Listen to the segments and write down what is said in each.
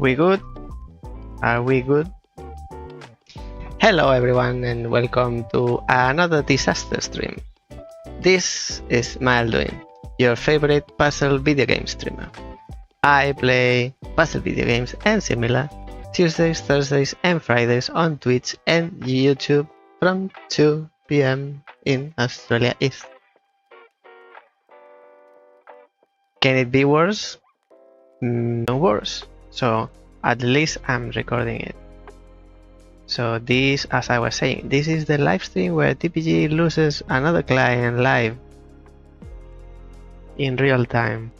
We good? Are we good? Hello everyone and welcome to another disaster stream. This is Mael Duin, your favorite puzzle video game streamer. I play puzzle video games and similar Tuesdays, Thursdays and Fridays on Twitch and YouTube from 2 PM in Australia East. Can it be worse? No worse. So at least I'm recording it. So this, as I was saying, this is the live stream where TPG loses another client live in real time.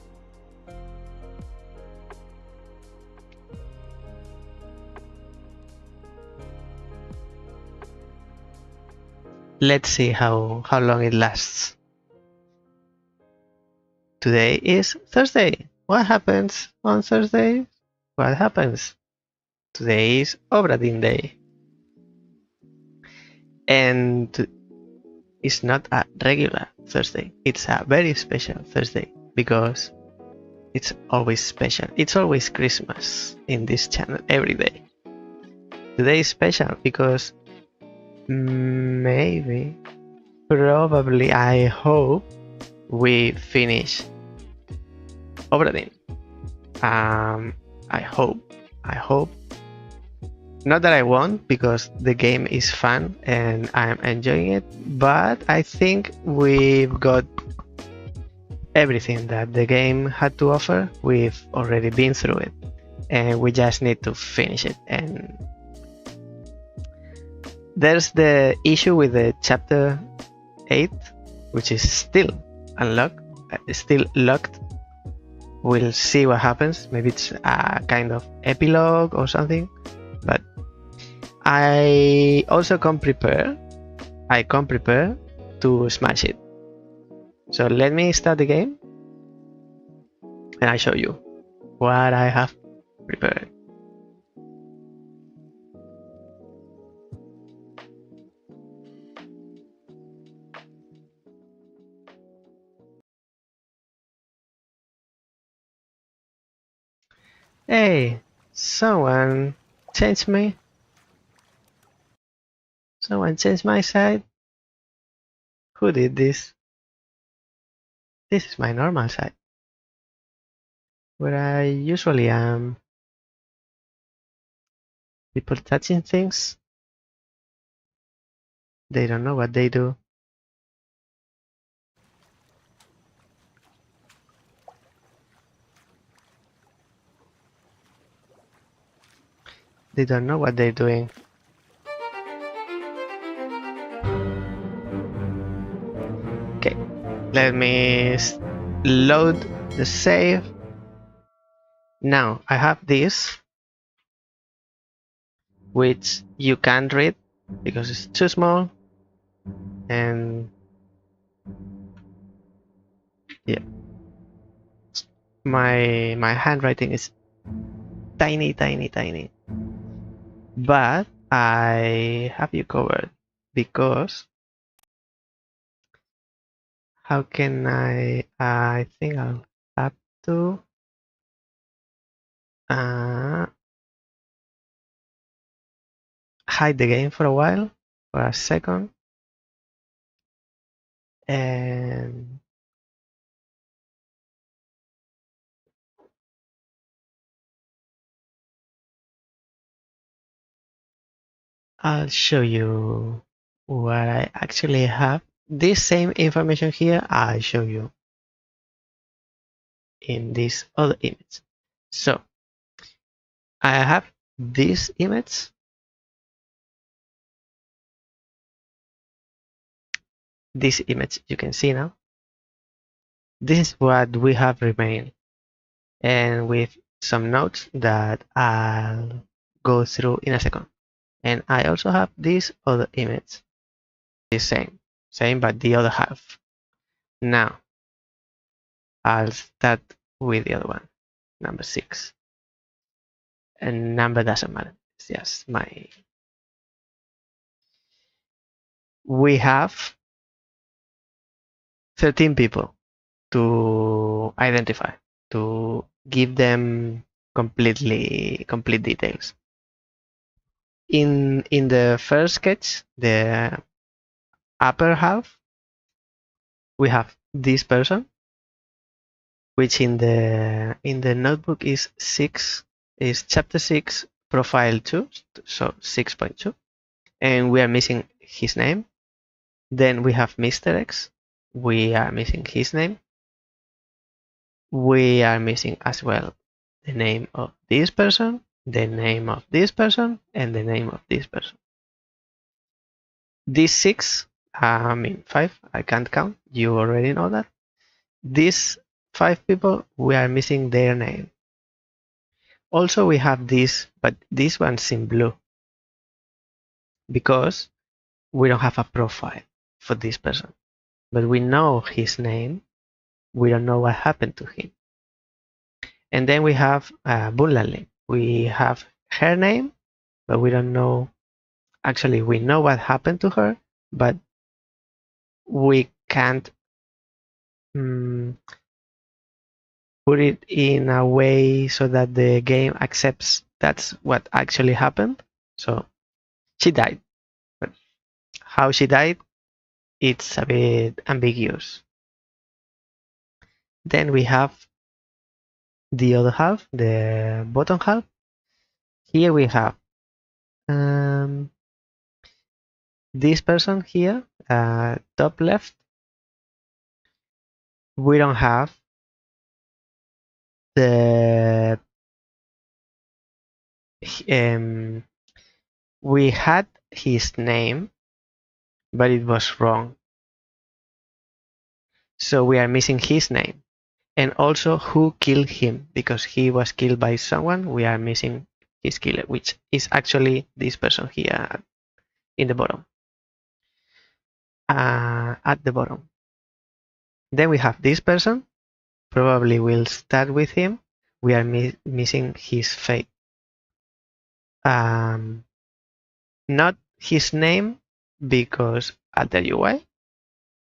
Let's see how long it lasts. Today is Thursday. What happens on Thursday? What happens? Today is Obra Dinn day. And it's not a regular Thursday. It's a very special Thursday because it's always special. It's always Christmas in this channel every day. Today is special because maybe, probably, I hope we finish Obra Dinn. I hope. Not that I won't, because the game is fun and I'm enjoying it, but I think we've got everything that the game had to offer. We've already been through it and we just need to finish it. And there's the issue with the chapter 8, which is still unlocked, still locked. We'll see what happens. Maybe it's a kind of epilogue or something, but I also come prepared. I come prepared to smash it. So let me start the game and I show you what I have prepared. Hey, someone changed me. Someone changed my side. Who did this? This is my normal side, where I usually am. People touching things. They don't know what they do. They don't know what they're doing. Okay, let me load the save. Now I have this, which you can't read because it's too small, and yeah, my handwriting is tiny, but I have you covered because how can I think I'll have to hide the game for a while, for a second, and I'll show you what I actually have. This same information here, I'll show you in this other image. So I have this image. This image you can see now. This is what we have remained, and with some notes that I'll go through in a second. And I also have this other image. The same, but the other half. Now I'll start with the other one, number 6. And number doesn't matter. It's just my. We have 13 people to identify, to give them complete details. In the first sketch, the upper half, we have this person, which in the notebook is chapter 6, profile 2, so 6.2, and we are missing his name. Then we have Mr. X, we are missing his name. We are missing as well the name of this person, the name of this person, and the name of this person. These 6, I mean 5, I can't count, you already know that. These 5 people, we are missing their name. Also, we have this, but this one's in blue because we don't have a profile for this person. But we know his name, we don't know what happened to him. And then we have Bunlanli. We have her name, but we don't know. Actually, we know what happened to her, but we can't put it in a way so that the game accepts that's what actually happened. So she died, but how she died, it's a bit ambiguous. Then we have the other half, the bottom half. Here we have this person here, top left. We don't have the we had his name, but it was wrong. So we are missing his name. And also who killed him, because he was killed by someone. We are missing his killer, which is actually this person here in the bottom. At the bottom. Then we have this person. Probably we'll start with him. We are missing his fate. Not his name, because I'll tell you why.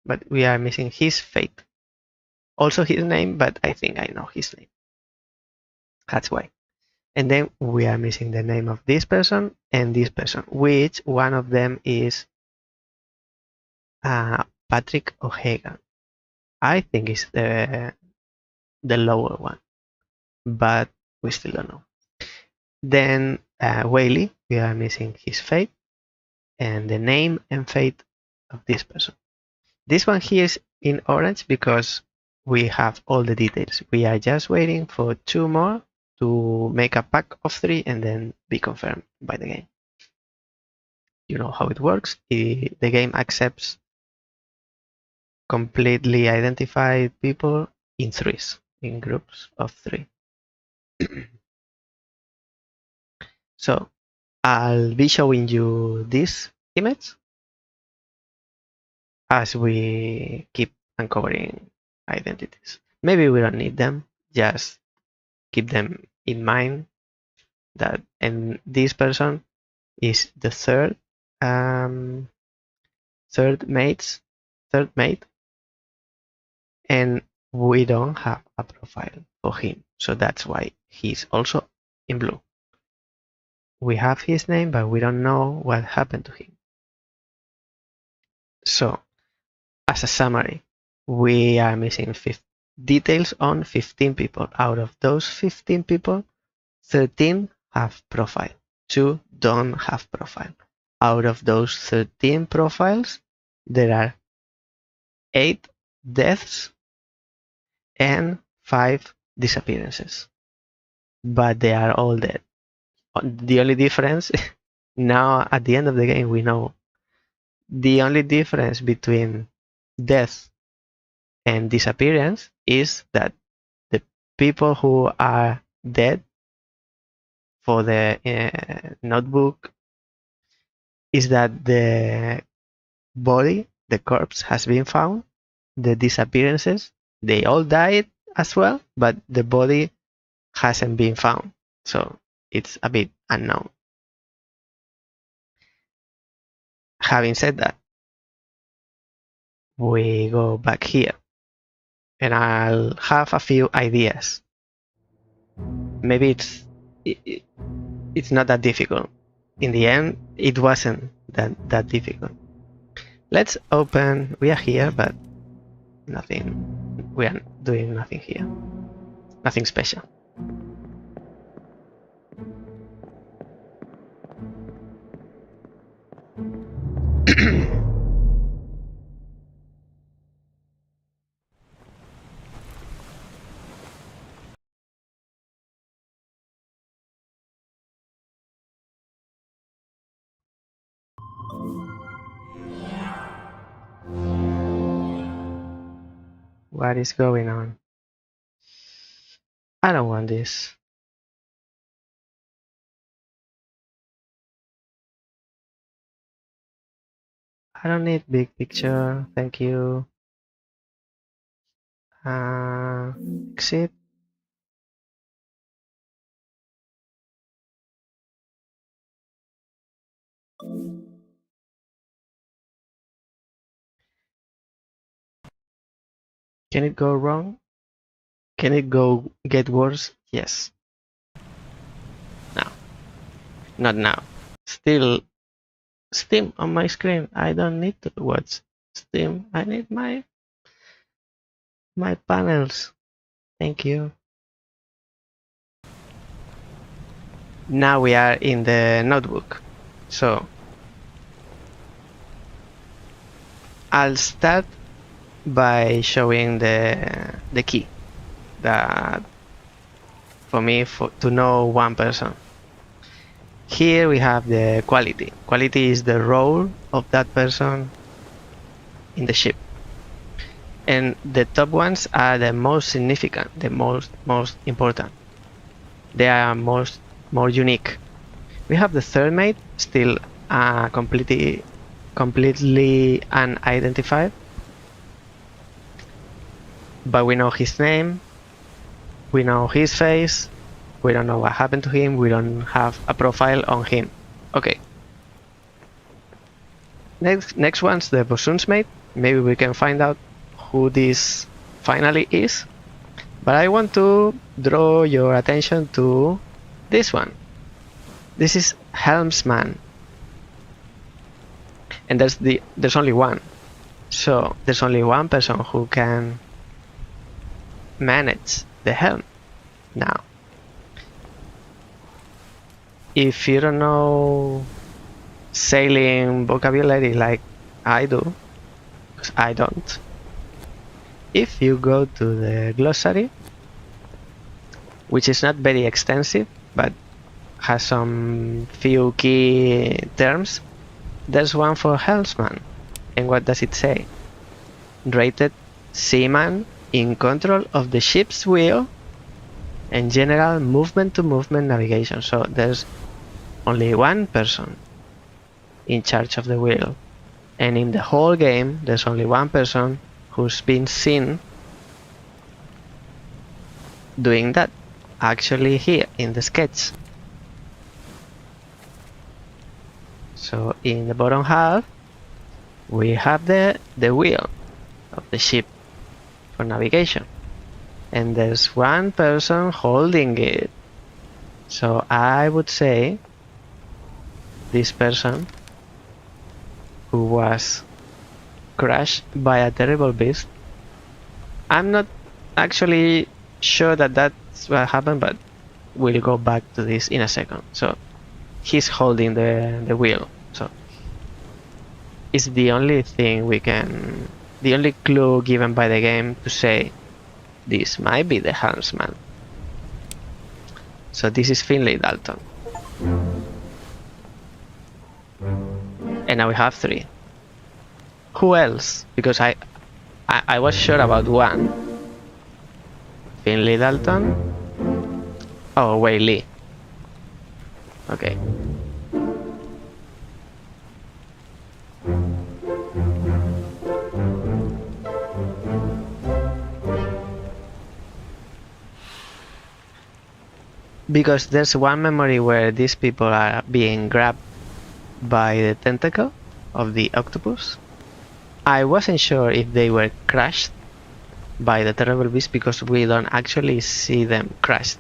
But we are missing his fate. Also his name, but I think I know his name. That's why. And then we are missing the name of this person and this person, which one of them is Patrick O'Hagan. I think it's the lower one, but we still don't know. Then Whaley, we are missing his fate and the name and fate of this person. This one here is in orange because we have all the details. We are just waiting for 2 more to make a pack of 3 and then be confirmed by the game. You know how it works. The game accepts completely identified people in threes, in groups of 3. So I'll be showing you this image as we keep uncovering identities. Maybe we don't need them, just keep them in mind that, and this person is the third mate, and we don't have a profile for him, so that's why he's also in blue. We have his name, but we don't know what happened to him. So, as a summary, we are missing details on 15 people. Out of those 15 people, 13 have profile, 2 don't have profile. Out of those 13 profiles, there are 8 deaths and 5 disappearances, but they are all dead. The only difference now at the end of the game, we know the only difference between death and disappearance is that the people who are dead for the notebook is that the body, the corpse, has been found. The disappearances, they all died as well, but the body hasn't been found. So it's a bit unknown. Having said that, we go back here and I'll have a few ideas. maybe it's not that difficult. In the end, it wasn't that difficult. Let's open. We are here, but nothing. We are doing nothing here. Nothing special. What is going on? I don't want this. I don't need big picture. Thank you. Exit. Can it go wrong? Can it get worse? Yes. No. Not now. Still Steam on my screen. I don't need to watch Steam. I need my panels. Thank you. Now we are in the notebook. So I'll start by showing the key that for me to know one person. Here we have the quality. Quality is the role of that person in the ship. And the top ones are the most significant, the most important. They are more unique. We have the third mate, still completely unidentified, but we know his name, we know his face, we don't know what happened to him, we don't have a profile on him. Okay. Next one's the bosun's mate. Maybe we can find out who this finally is. But I want to draw your attention to this one. This is helmsman. And there's only one. So there's only one person who can manage the helm now. If you don't know sailing vocabulary like I do, because I don't, if you go to the glossary, which is not very extensive but has some few key terms, there's one for helmsman. And what does it say? Rated seaman in control of the ship's wheel and general movement-to-movement navigation. So there's only one person in charge of the wheel, and in the whole game there's only one person who's been seen doing that, actually here in the sketch. So in the bottom half we have the wheel of the ship for navigation, and there's one person holding it. So I would say this person who was crushed by a terrible beast. I'm not actually sure that that's what happened, but we'll go back to this in a second. So he's holding the wheel. So it's the only thing the only clue given by the game to say this might be the helmsman. So this is Finlay Dalton. And now we have three. Who else? Because I was sure about one. Finlay Dalton. Oh, Wei Lee. Okay. Because there's one memory where these people are being grabbed by the tentacle of the octopus. I wasn't sure if they were crushed by the terrible beast because we don't actually see them crushed.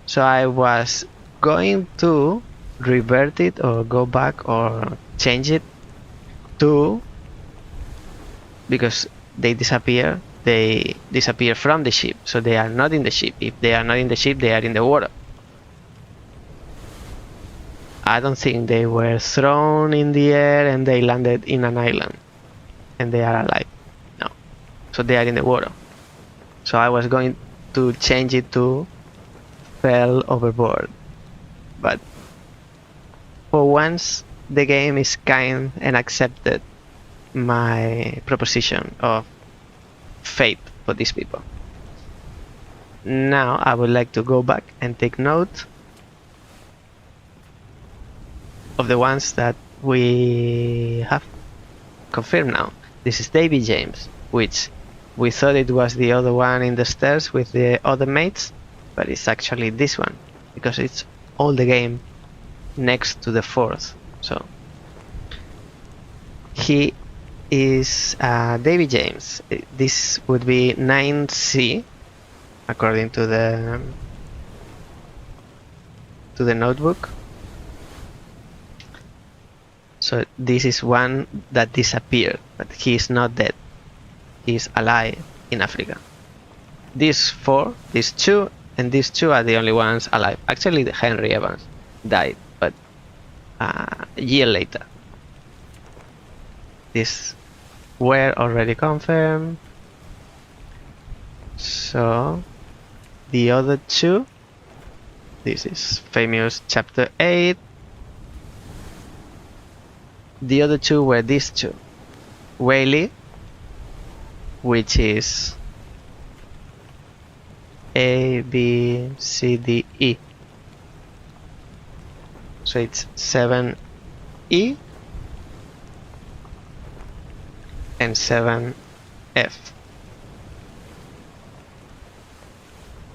So I was going to revert it or go back or change it to, because they disappear from the ship, so they are not in the ship. If they are not in the ship, they are in the water. I don't think they were thrown in the air and they landed in an island and they are alive. No. So they are in the water. So I was going to change it to fell overboard. But for once, the game is kind and accepted my proposition of fate for these people. Now I would like to go back and take note of the ones that we have confirmed now. This is Davy James, which we thought it was the other one in the stairs with the other mates, but it's actually this one, because it's all the game next to the fourth. So he is Davy James. This would be 9C according to the notebook. So this is one that disappeared, but he is not dead. He is alive in Africa. These four, these two, and these two are the only ones alive. Actually, Henry Evans died, but a year later. These were already confirmed. So the other two, this is famous chapter 8. The other two were these two. Whaley, which is A, B, C, D, E. So it's 7E and 7F.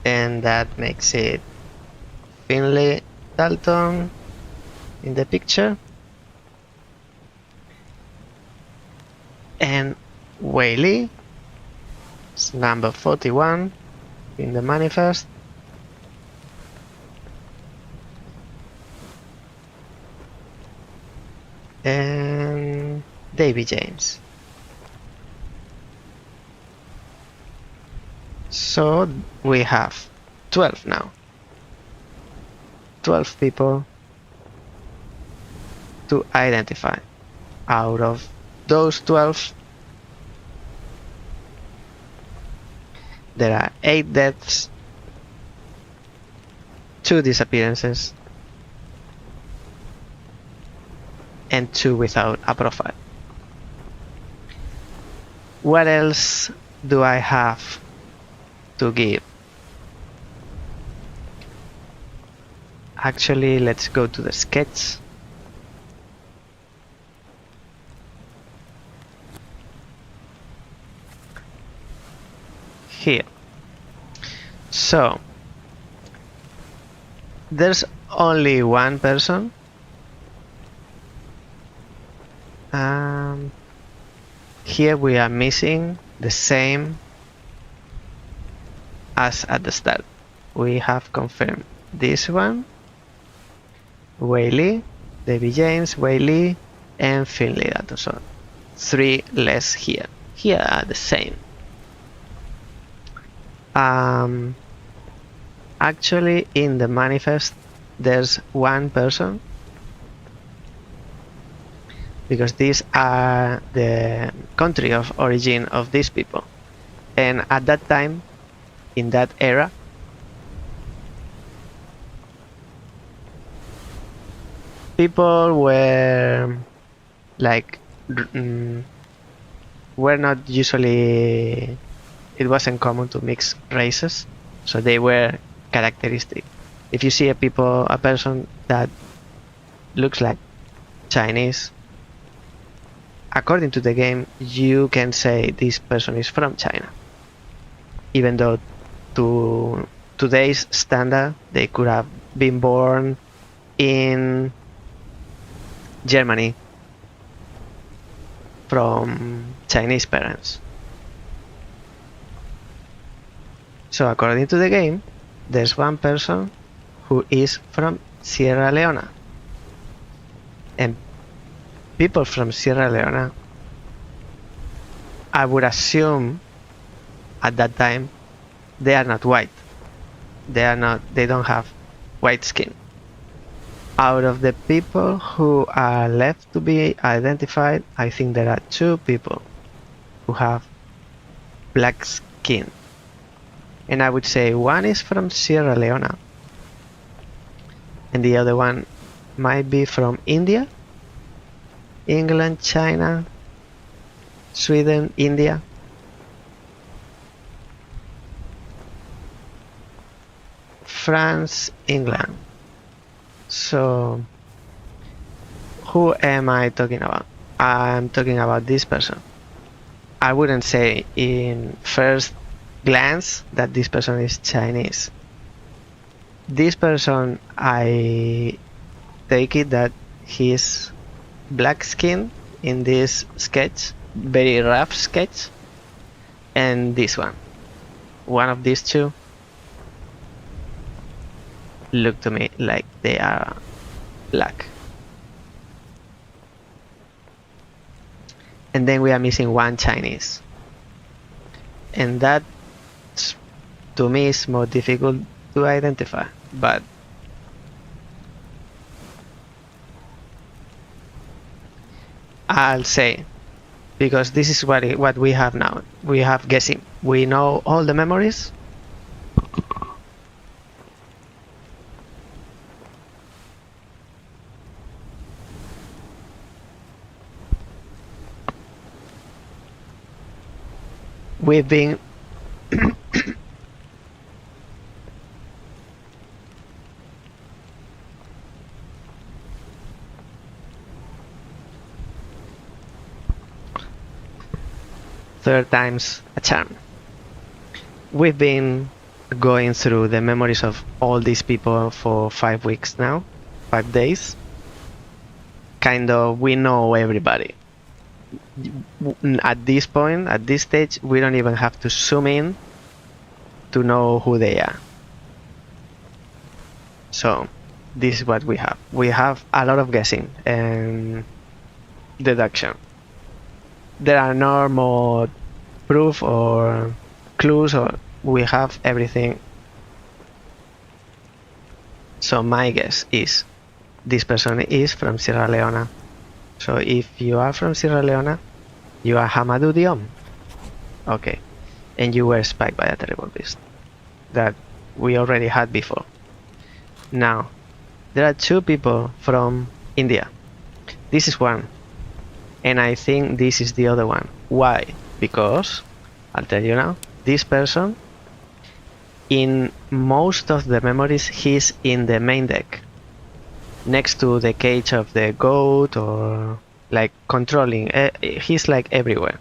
And that makes it Finley Dalton in the picture. And Whaley is number 41 in the manifest. And Davy James. So we have 12 now. 12 people to identify. Out of those 12, there are 8 deaths, 2 disappearances, and 2 without a profile. What else do I have to give? Actually, let's go to the sketch. Here. So there's only one person. Here we are missing the same as at the start. We have confirmed this one, Whaley, Davy James, Whaley, and Finley Dalton. So 3 less here. Here are the same. Actually, in the manifest, there's one person, because these are the country of origin of these people. And at that time, in that era, people were like, were not usually, it wasn't common to mix races, so they were characteristic. If you see a person that looks like Chinese, according to the game, you can say this person is from China, even though to today's standard they could have been born in Germany from Chinese parents. So according to the game, there's one person who is from Sierra Leone. And people from Sierra Leone, I would assume at that time, they are not white. They don't have white skin. Out of the people who are left to be identified, I think there are 2 people who have black skin. And I would say one is from Sierra Leone and the other one might be from India, England, China, Sweden, India. France, England. So who am I talking about? I'm talking about this person. I wouldn't say in first glance that this person is Chinese. This person, I take it that he's black skin in this sketch, very rough sketch, and this one of these 2 look to me like they are black. And then we are missing one Chinese. And that, to me, is more difficult to identify. But I'll say, because this is what we have now. We have guessing. We know all the memories. We've been third time's a charm. We've been going through the memories of all these people for 5 weeks now, 5 days. Kind of, we know everybody. At this point, at this stage, we don't even have to zoom in to know who they are. So this is what we have. We have a lot of guessing and deduction. There are no more proof or clues, or we have everything. So my guess is this person is from Sierra Leone. So if you are from Sierra Leone, you are Hamadou Diom. Okay. And you were spiked by a terrible beast that we already had before. Now, there are 2 people from India. This is one. And I think this is the other one. Why? Because, I'll tell you now, this person, in most of the memories, he's in the main deck. Next to the cage of the goat, or like controlling, he's like everywhere.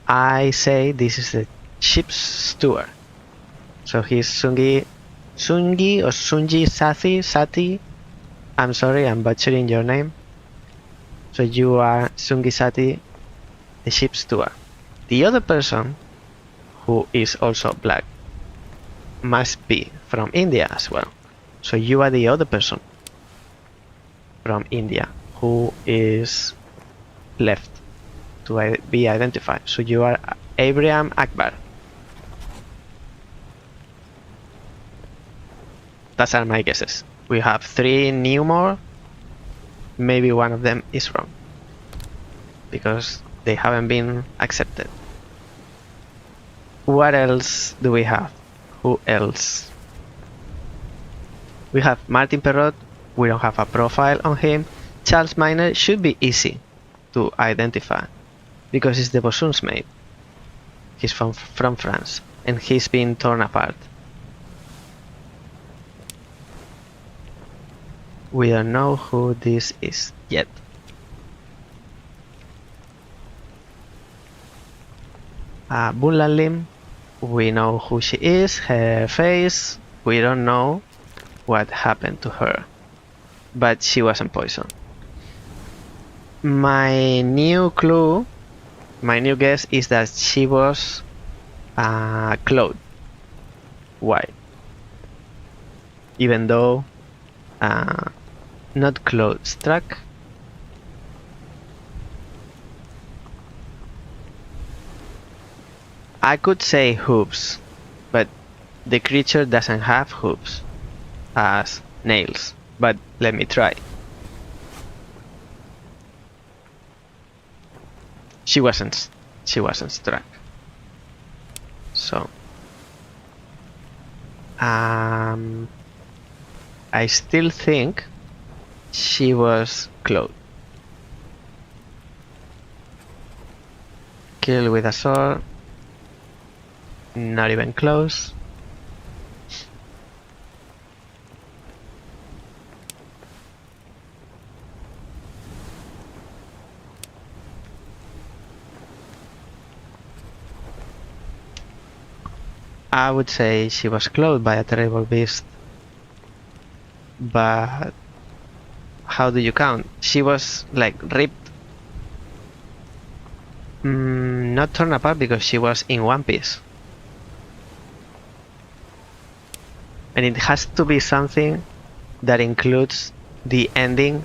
I say this is the ship's steward. So he's Sungi or Sunji Sati. I'm sorry, I'm butchering your name. So you are Sungi Sati, the ship's steward. The other person, who is also black, must be from India as well. So you are the other person from India who is left to be identified. So you are Abraham Akbar. Those are my guesses. We have 3 new more. Maybe one of them is wrong because they haven't been accepted. What else do we have? Who else? We have Martin Perrot. We don't have a profile on him. Charles Miner should be easy to identify because he's the Bossun's mate. He's from France and he's been torn apart. We don't know who this is yet. Bunlan Lim, we know who she is, her face. We don't know what happened to her, but she wasn't poisoned. My new clue, my new guess is that she was clothed white, even though not clothes struck. I could say hooves, but the creature doesn't have hooves as nails. But let me try. She wasn't struck. So I still think she was clothed. Kill with a sword. Not even close. I would say she was clothed by a terrible beast. But how do you count? She was like ripped. Not torn apart because she was in one piece. And it has to be something that includes the ending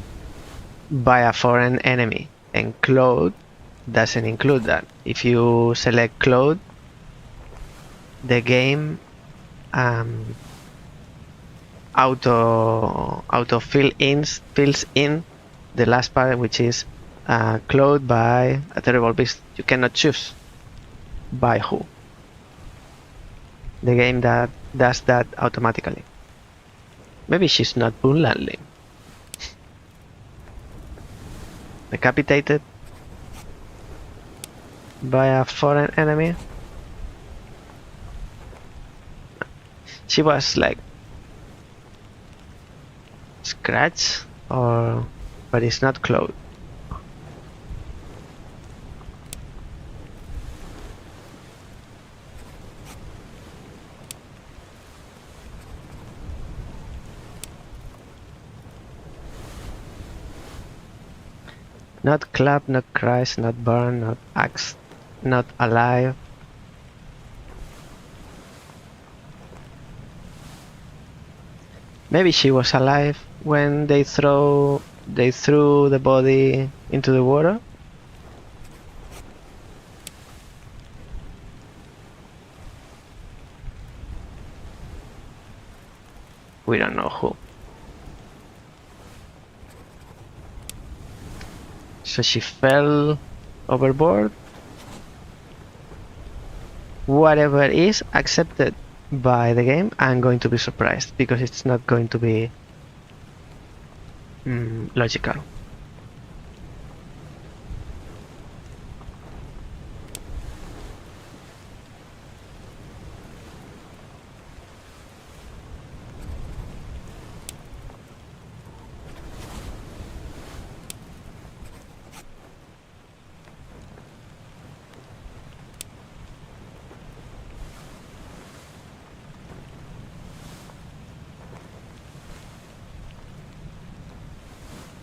by a foreign enemy. And clothed doesn't include that. If you select clothed, the game auto fills in the last part, which is clothed by a terrible beast. You cannot choose by who. The game that does that automatically. Maybe she's not Boonlandly. Decapitated by a foreign enemy. She was like scratch, but it's not clothed. Not clap, not cries, not burn, not axe, not alive. Maybe she was alive when they threw the body into the water. We don't know who. So she fell overboard. Whatever is accepted by the game, I'm going to be surprised because it's not going to be logical.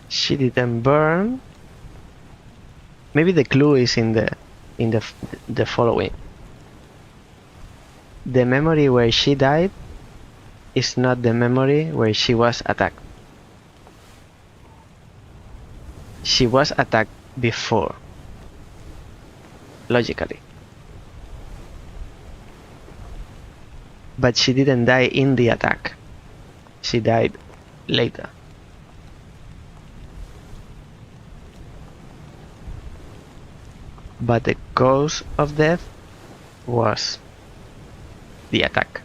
She didn't burn. Maybe the clue is in the following. The memory where she died is not the memory where she was attacked. She was attacked before, logically. But she didn't die in the attack. She died later. But the cause of death was the attack.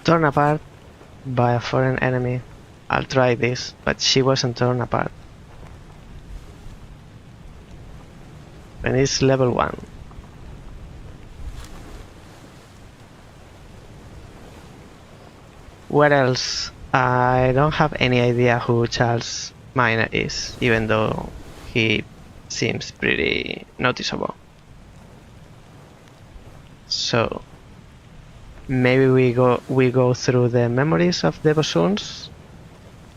Torn apart by a foreign enemy. I'll try this, but she wasn't torn apart. And it's level 1. What else? I don't have any idea who Charles Miner is, even though he seems pretty noticeable. So maybe we go through the memories of the Bosuns,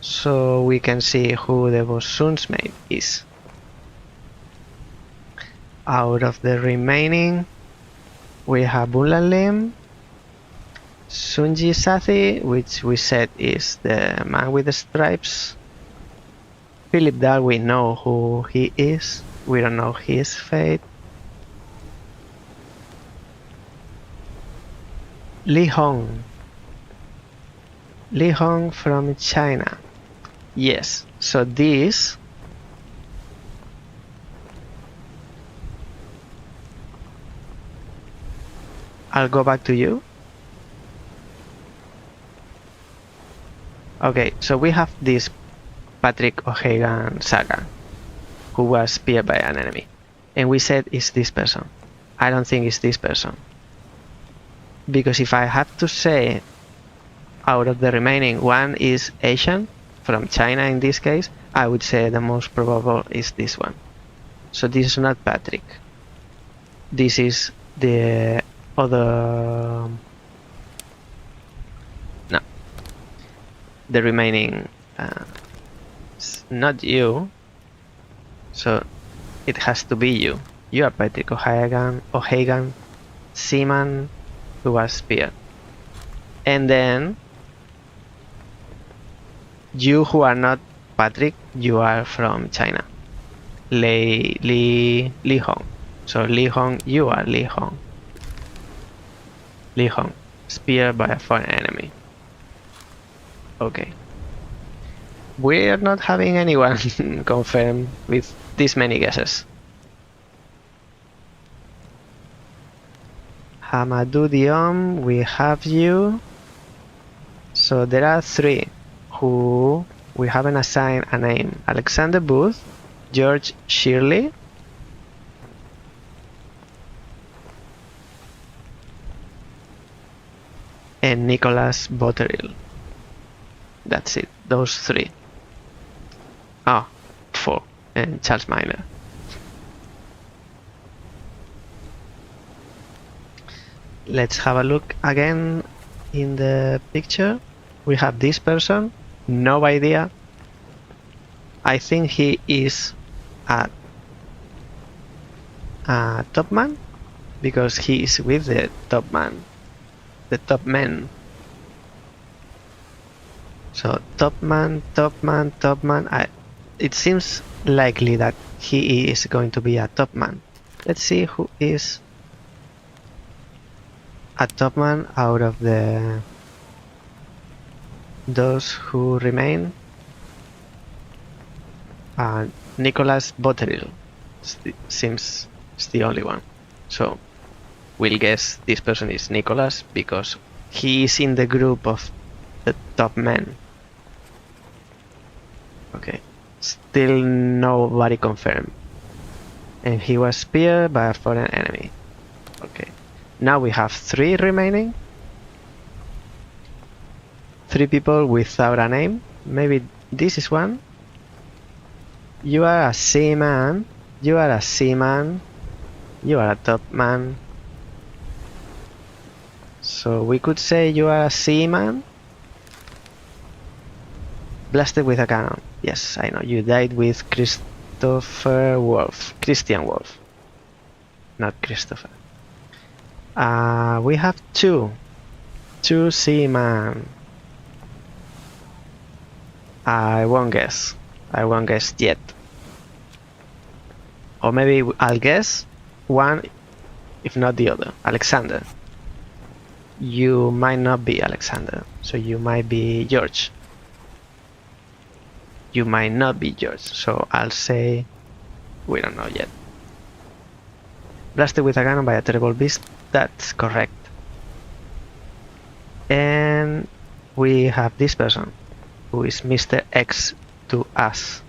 so we can see who the Bosun's mate is. Out of the remaining, we have Bunlan Lim, Sunji Sathi, which we said is the man with the stripes. Philip Dahl, we know who he is. We don't know his fate. Li Hong. Li Hong from China. Yes, so this I'll go back to you. Okay, so we have this Patrick O'Hagan saga, who was speared by an enemy. And we said it's this person. I don't think it's this person. Because if I have to say, out of the remaining, one is Asian, from China in this case, I would say the most probable is this one. So this is not Patrick. This is the other... No. The remaining... not you. So it has to be you. You are Patrick O'Hagan, seaman who was speared. And then you who are not Patrick, you are from China. Li Hong. So Li Hong, you are Li Hong. Li Hong, speared by a foreign enemy. Okay. We are not having anyone confirmed with this many guesses. Hamadou Diom, we have you. So there are 3 who we haven't assigned a name. Alexander Booth, George Shirley, and Nicholas Botterill. That's it, those 3. Ah, 4, and Charles Miner. Let's have a look again in the picture. We have this person, no idea. I think he is a top man, because he is with the top man, the top men. So top man. It seems likely that he is going to be a top man. Let's see who is a top man out of those who remain. Nicholas Botterill seems the only one. So we'll guess this person is Nicholas because he is in the group of the top men. Okay, still nobody confirmed. And he was speared by a foreign enemy. Okay, now we have 3 remaining. 3 people without a name. Maybe this is one. You are a seaman. You are a seaman. You are a top man. So we could say you are a seaman. Blasted with a cannon. Yes, I know. You died with Christian Wolf. Not Christopher. We have 2 seamen. I won't guess yet. Or maybe I'll guess one, if not the other. Alexander. You might not be Alexander, so you might be George. You might not be George, so I'll say we don't know yet. Blasted with a cannon by a terrible beast. That's correct. And we have this person. who is Mr. X to us.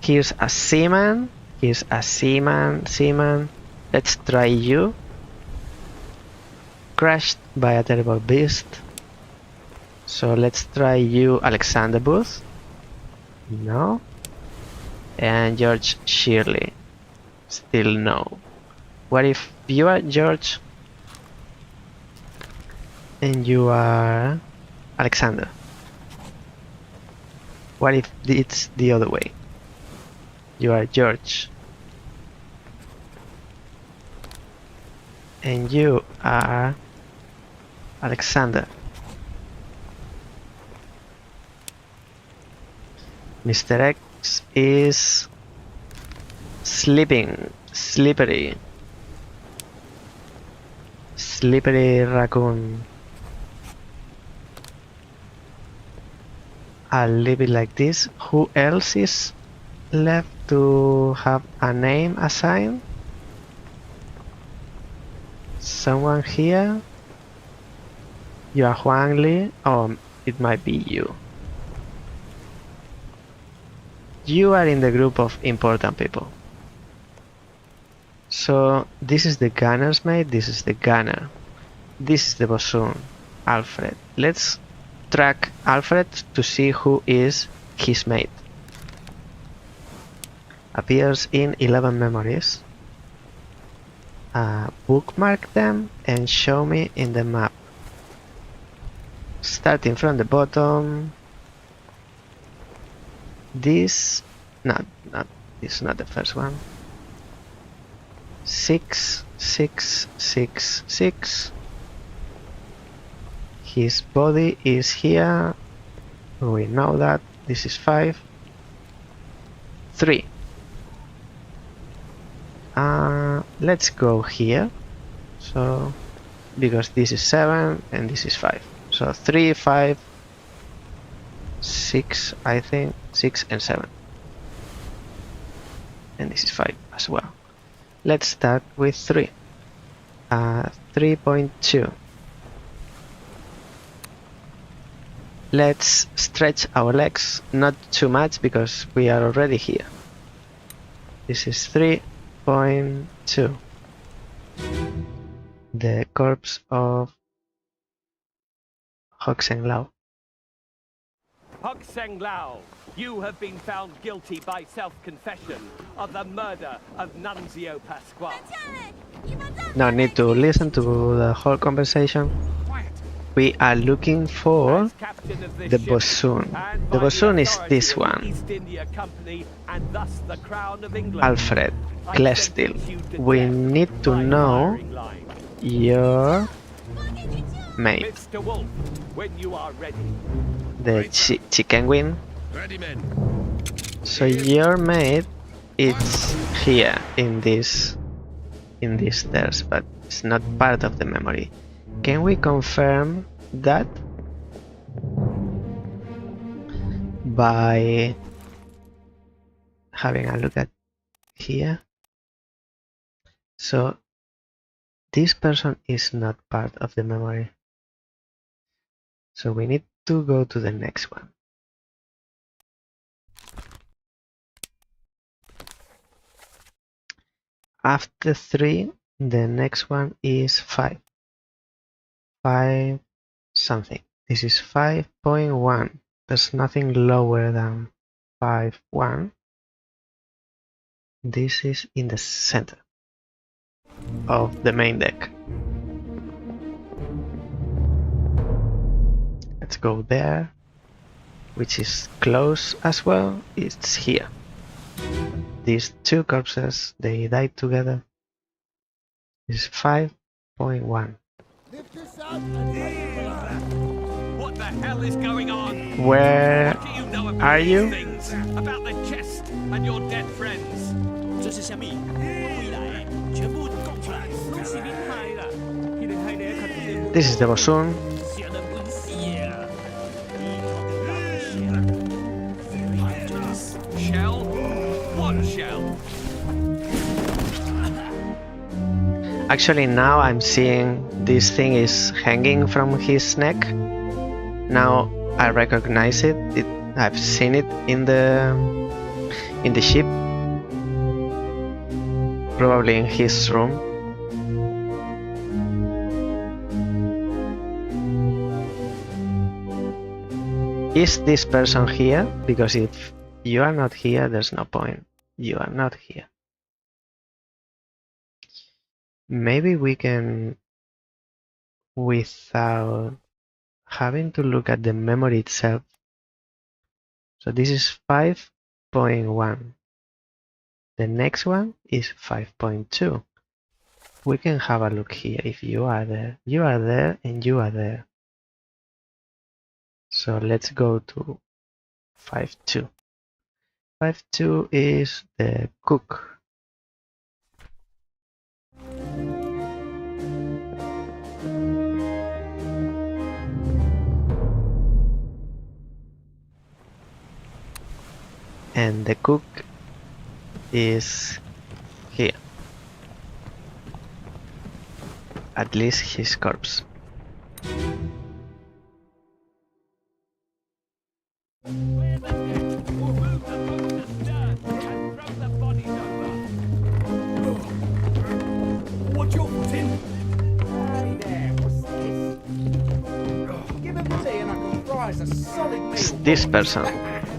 Here's a seaman. Here's a seaman. Let's try you. Crushed by a terrible beast. So let's try you, Alexander Booth. No. And George Shirley. Still no. What if you are George and you are Alexander? What if it's the other way? You are George and you are Alexander. Mr. X is sleeping. Slippery raccoon. I'll leave it like this. Who else is left to have a name assigned? Someone here? You are Huang Li? Oh, it might be you. You are in the group of important people. So this is the gunner's mate, this is the gunner. This is the bosun, Alfred. Let's track Alfred to see who is his mate. Appears in 11 memories. Bookmark them and show me in the map. Starting from the bottom. This is not the first one. 6, 6, 6, 6. His body is here. We know that. This is 5. 3. Let's go here. So, because this is 7 and this is 5. So 3, 5, 6, I think. 6 and 7. And this is 5 as well. Let's start with 3. 3.2. Let's stretch our legs, not too much because we are already here. This is 3.2. The corpse of Hoxeng Lao. Hoxeng Lao, you have been found guilty by self-confession of the murder of Nunzio Pasquale. No need to listen to the whole conversation. We are looking for the bosun. The bosun is this one. Alfred Klestil. We need to know your mate. Mr. Wolf, when you are ready. The chicken wing. So your mate is here in this stairs, but it's not part of the memory. Can we confirm that by having a look at here? So this person is not part of the memory. So we need to go to the next one. After 3, the next one is 5. 5 something. This is 5.1. There's nothing lower than 5.1. This is in the center of the main deck. Let's go there, which is close as well. It's here. These two corpses, they died together. This is 5.1. What the hell is going on? Where What do you know about are these you? things? About the chest and your dead friends? This is the bosun. Shell? What shell? Actually, now I'm seeing this thing is hanging from his neck. Now I recognize it. I've seen it in the ship, probably in his room. Is this person here? Because if you are not here, there's no point. You are not here. Maybe we can, without having to look at the memory itself. So this is 5.1. The next one is 5.2. We can have a look here. If you are there, and you are there. So let's go to 5.2. 5.2 is the cook. And the cook is here. At least his corpse. What you putting? Hey there, what's this? Give him tea and I can fries a solid meal. It's this person.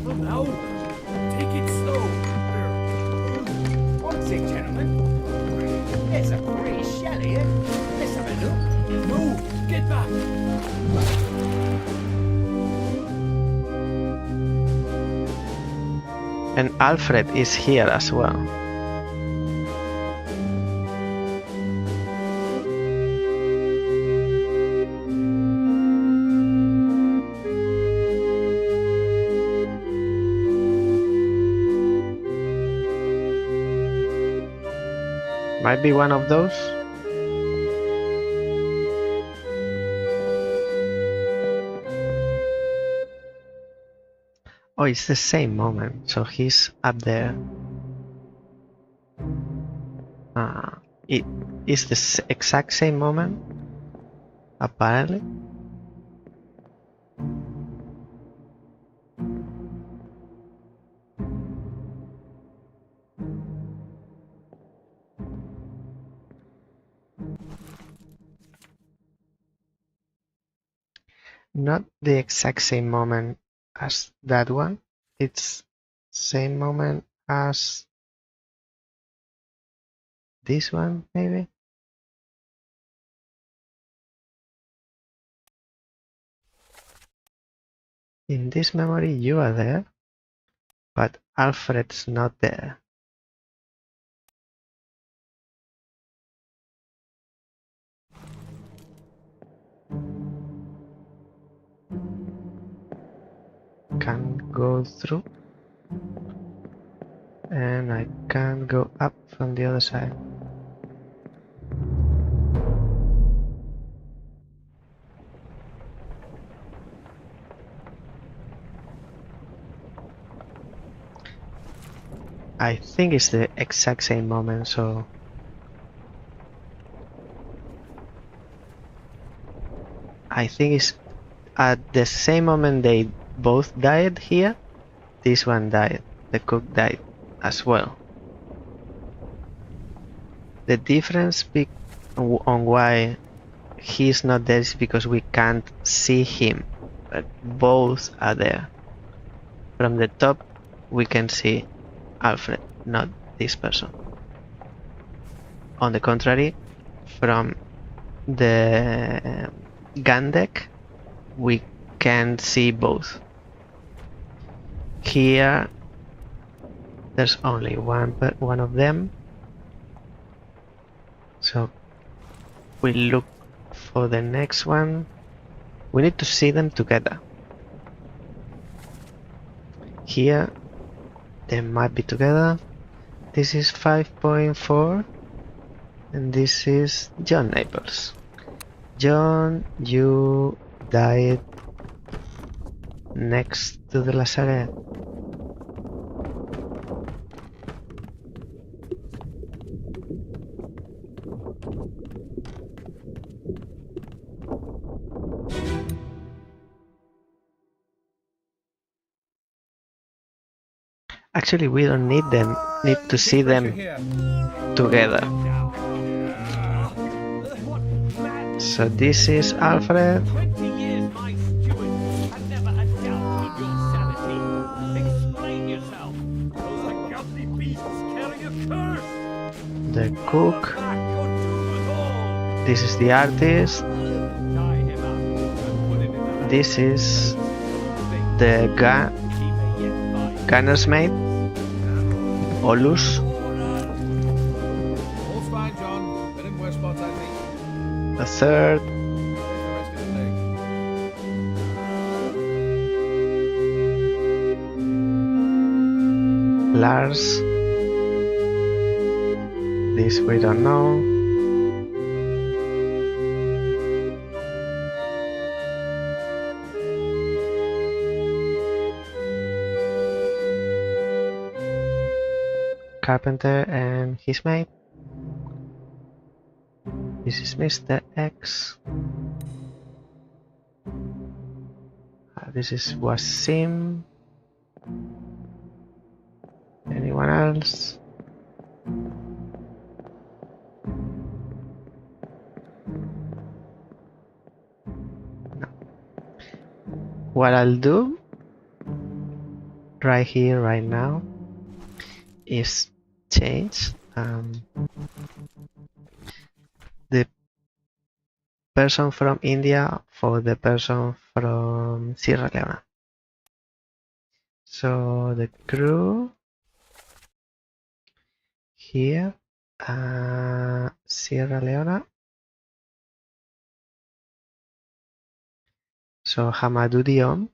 No, take it slow. What's it, gentlemen? It's a pretty shell here. Let's have a look. No, get back. And Alfred is here as well. Might be one of those. Oh, it's the same moment. So he's up there. It is the exact same moment, apparently. Not the exact same moment as that one. It's same moment as this one, maybe. In this memory, you are there, but Alfred's not there. Can't go through, and I can't go up from the other side. I think it's the exact same moment, so I think it's at the same moment they both died here. This one died. The cook died as well. The difference on why he's not there is because we can't see him, but both are there. From the top, we can see Alfred, not this person. On the contrary, from the gun deck, we can see both. Here, there's only one of them. So we look for the next one. We need to see them together. Here, they might be together. This is 5.4, and this is John Naples. John, you died next to the lazaret. Actually, we don't need to see them together. So this is Alfred. 20 years my steward, and never a doubt on your sanity. Explain yourself. Those ungodly beasts carry a curse. The cook. Back or doom us all. This is the artist. Tie him up and put him in the This is the gunner's mate, Olus. All's fine, John. Been in worse spots, I think. The third, Here's the rest of the day. Lars. This we don't know. Carpenter and his mate. This is Mr. X. This is Wasim. Anyone else? No. What I'll do right here, right now, is change the person from India for the person from Sierra Leone. So the crew here, Sierra Leone. So Hamadou Diom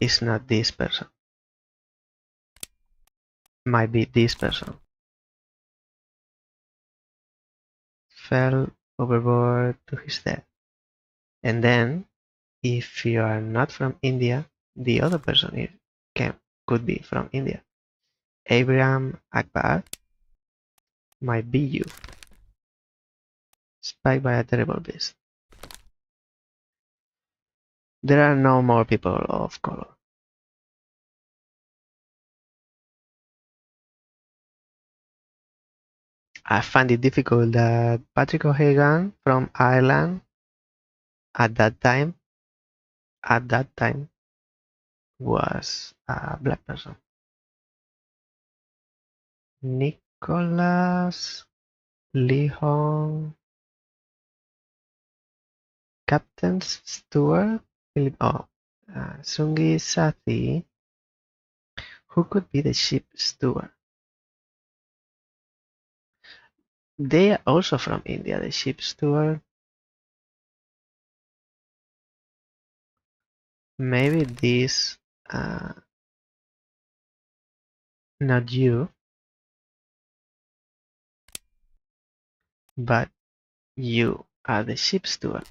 is not this person. Might be this person. Fell overboard to his death. And then, if you are not from India, the other person could be from India. Abraham Akbar might be you. Spiked by a terrible beast. There are no more people of color. I find it difficult that Patrick O'Hagan from Ireland at that time was a black person. Nicholas Lehong, Captain Stewart, Sungi Sathi. Who could be the ship steward? They are also from India, the ship steward. Maybe this, not you, but you are the ship steward.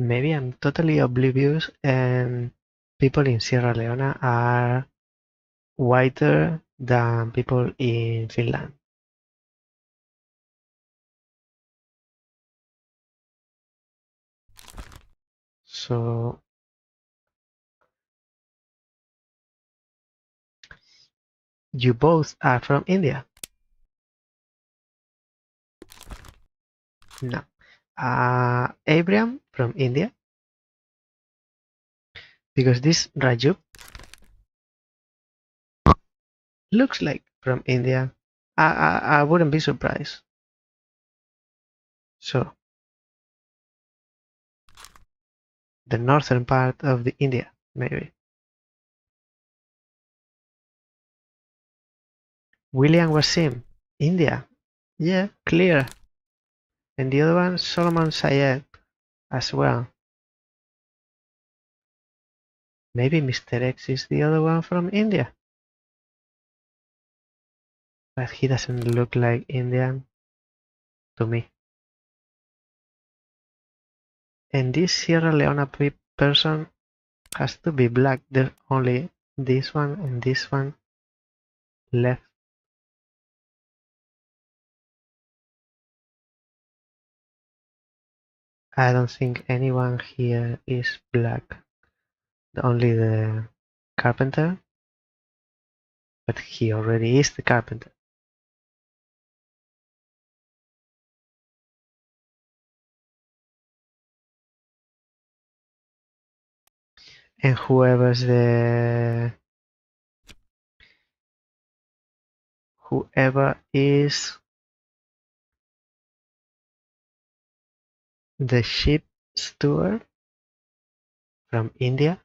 Maybe I'm totally oblivious and people in Sierra Leone are whiter than people in Finland. So you both are from India? No. Abraham from India? Because this Raju looks like from India. I wouldn't be surprised. So the northern part of the India, maybe. William Wasim, India. Yeah, clear. And the other one, Solomon Sayed, as well. Maybe Mr. X is the other one from India. But he doesn't look like Indian to me. And this Sierra Leone person has to be black. There's only this one and this one left. I don't think anyone here is black. Only the carpenter. But he already is the carpenter. And whoever is the ship steward from India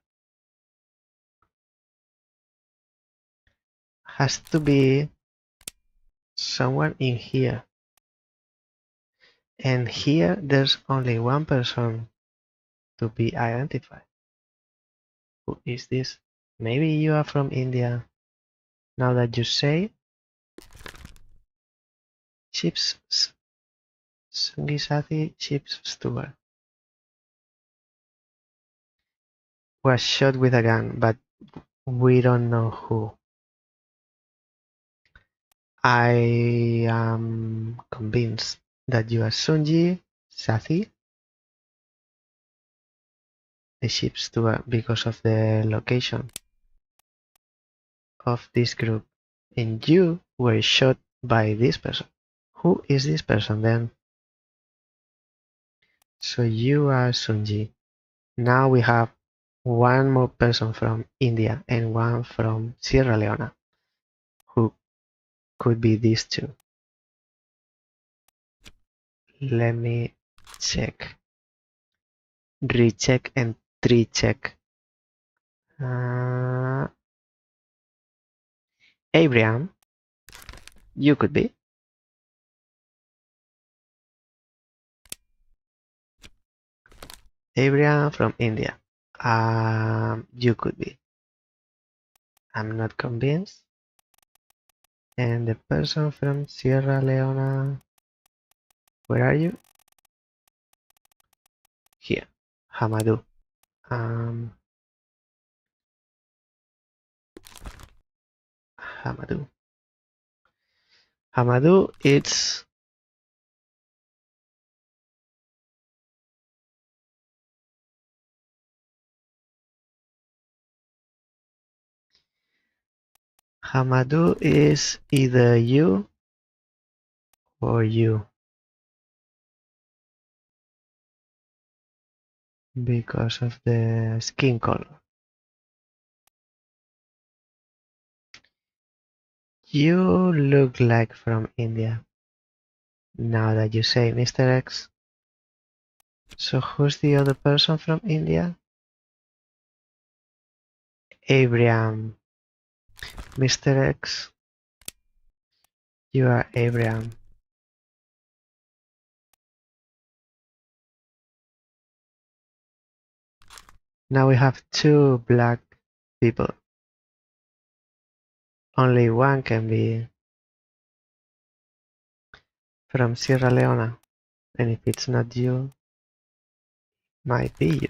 has to be someone in here. And here there's only one person to be identified. Who is this? Maybe you are from India. Now that you say, ship's Sungisati ship's steward was shot with a gun, but we don't know who. I am convinced that you are Sunji Sathi, the ship's steward, because of the location of this group, and you were shot by this person. Who is this person then? So you are Sunji. Now we have one more person from India and one from Sierra Leone, who could be these two. Let me check, recheck and recheck. Abraham, you could be. Abraham from India. You could be. I'm not convinced. And the person from Sierra Leone, where are you? Here, Hamadu. Hamadu. Hamadu, it's Hamadu is either you or you, because of the skin color. You look like from India. Now that you say Mr. X. So who's the other person from India? Abraham. Mr. X. You are Abraham. Now we have two black people. Only one can be from Sierra Leone. And if it's not you, might be you.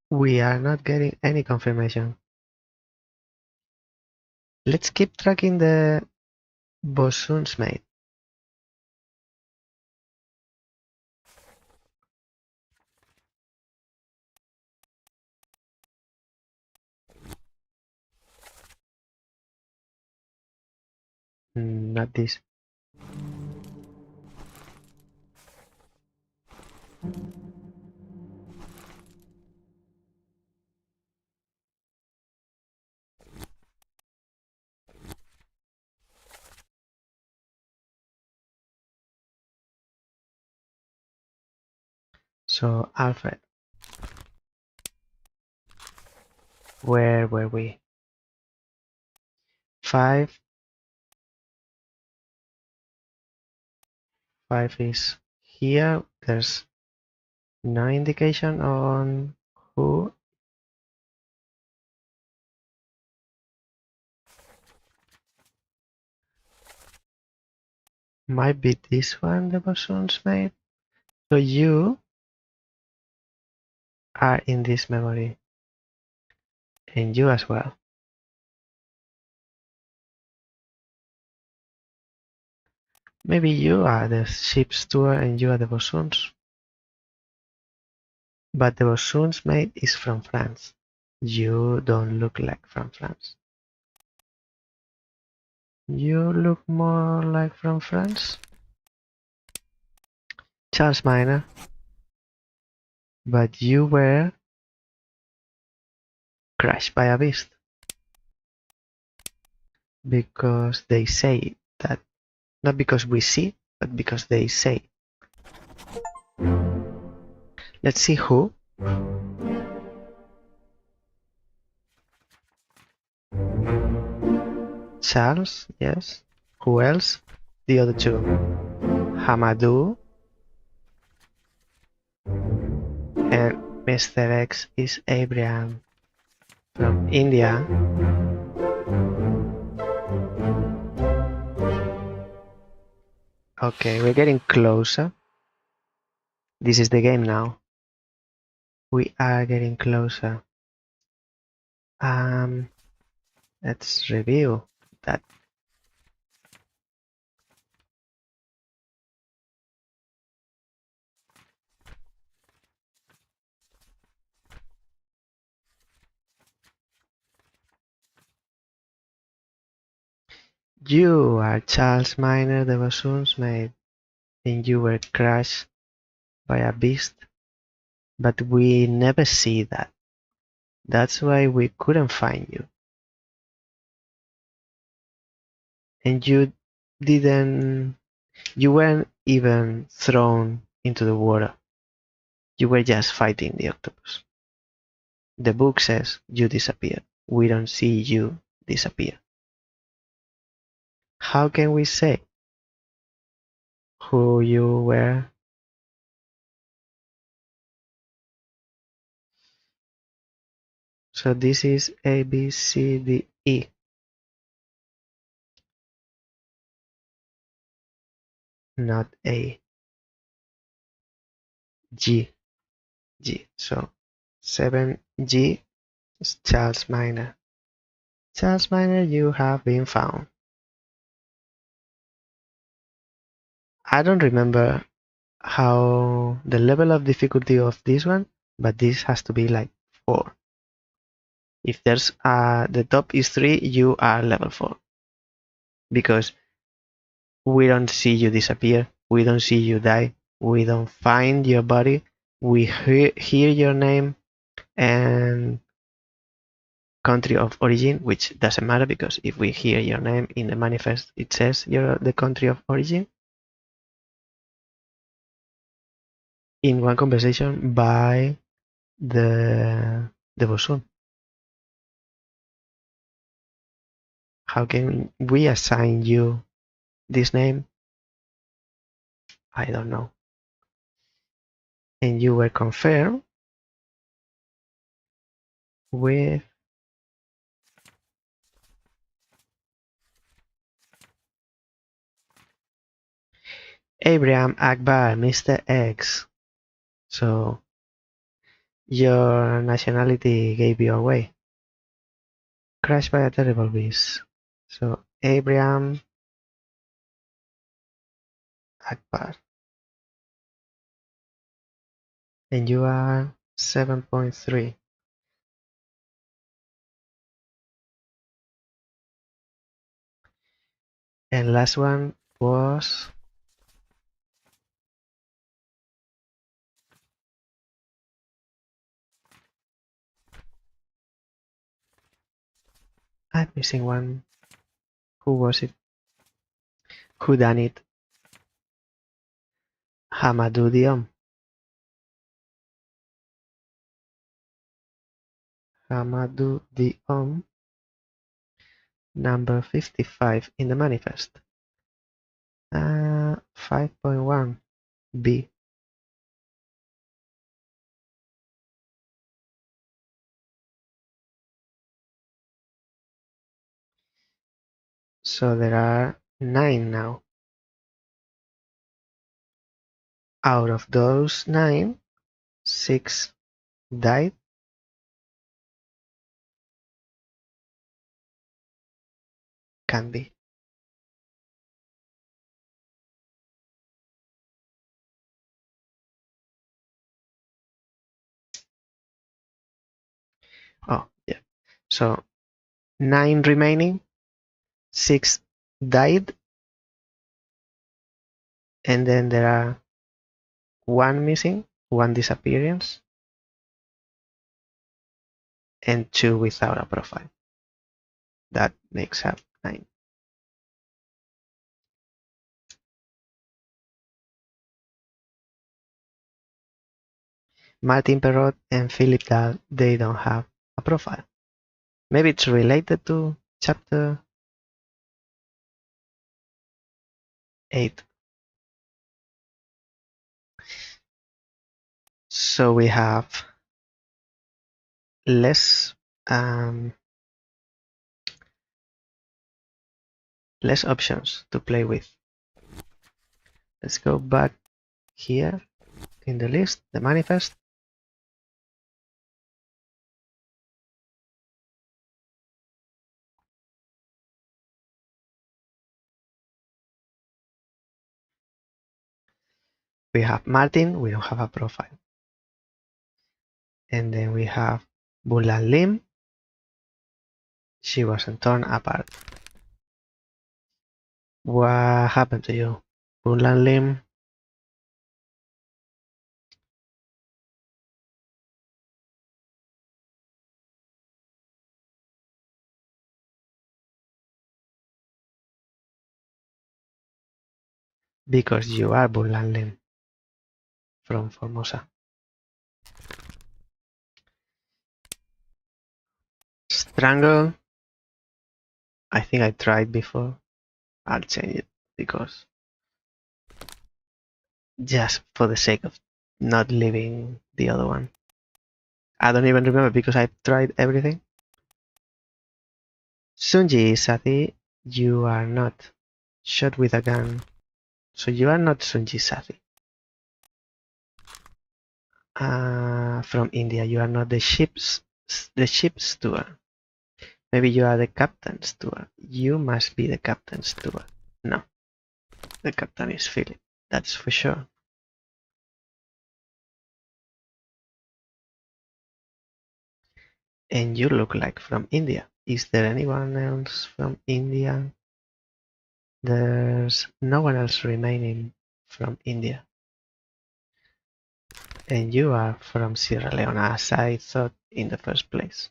We are not getting any confirmation. Let's keep tracking the bosun's mate. Not this. So Alfred, where were we? 5. 5 is here. There's no indication on who. Might be this one, the bosun's mate. So you are in this memory. And you as well. Maybe you are the ship's steward and you are the bosun's. But the bosun's mate is from France. You don't look like from France. You look more like from France? Charles Minor. But you were crushed by a beast. Because they say that. Not because we see, but because they say. Let's see who. Charles, yes. Who else? The other two. Hamadou and Mr. X is Abraham from India. Okay, we're getting closer. This is the game now. We are getting closer. Let's review that. You are Charles Minor, the Bassoon's mate, and you were crushed by a beast, but we never see that. That's why we couldn't find you. And you weren't even thrown into the water. You were just fighting the octopus. The book says you disappeared. We don't see you disappear. How can we say who you were? So this is A, B, C, D, E. Not A. G. G. So 7G is Charles Minor. Charles Minor, you have been found. I don't remember how the level of difficulty of this one, but this has to be like 4. If there's the top is 3, you are level 4. Because we don't see you disappear, we don't see you die, we don't find your body, we hear your name and country of origin, which doesn't matter because if we hear your name in the manifest, it says the country of origin in one conversation by the boson. How can we assign you this name? I don't know. And you were confirmed with Abraham Akbar, Mr. X. So your nationality gave you away. Crushed by a terrible beast. So Abraham Akbar. And you are 7.3. And last one was I'm missing one. Who was it? Who done it? Hamadou Diom. Hamadou Diom. Number 55 in the manifest. 5.1 B. So there are 9 now. Out of those 9, 6 died. Can be. Oh, yeah. So 9 remaining, 6 died, and then there are 1 missing, 1 disappearance, and 2 without a profile. That makes up 9. Martin Perrot and Philip Dahl, they don't have a profile. Maybe it's related to chapter 8. So we have less less options to play with. Let's go back here in the list, the manifest. We have Martin, we don't have a profile. And then we have Bulan Lim. She wasn't torn apart. What happened to you, Bulan Lim? Because you are Bulan Lim from Formosa. Strangle. I think I tried before. I'll change it because just for the sake of not leaving the other one. I don't even remember because I've tried everything. Sunji Sathi, you are not shot with a gun. So you are not Sunji Sathi. From India, you are not the ship's steward. Maybe you are the captain's steward. You must be the captain's steward. No, the captain is Philip. That's for sure. And you look like from India. Is there anyone else from India? There's no one else remaining from India. And you are from Sierra Leone, as I thought in the first place.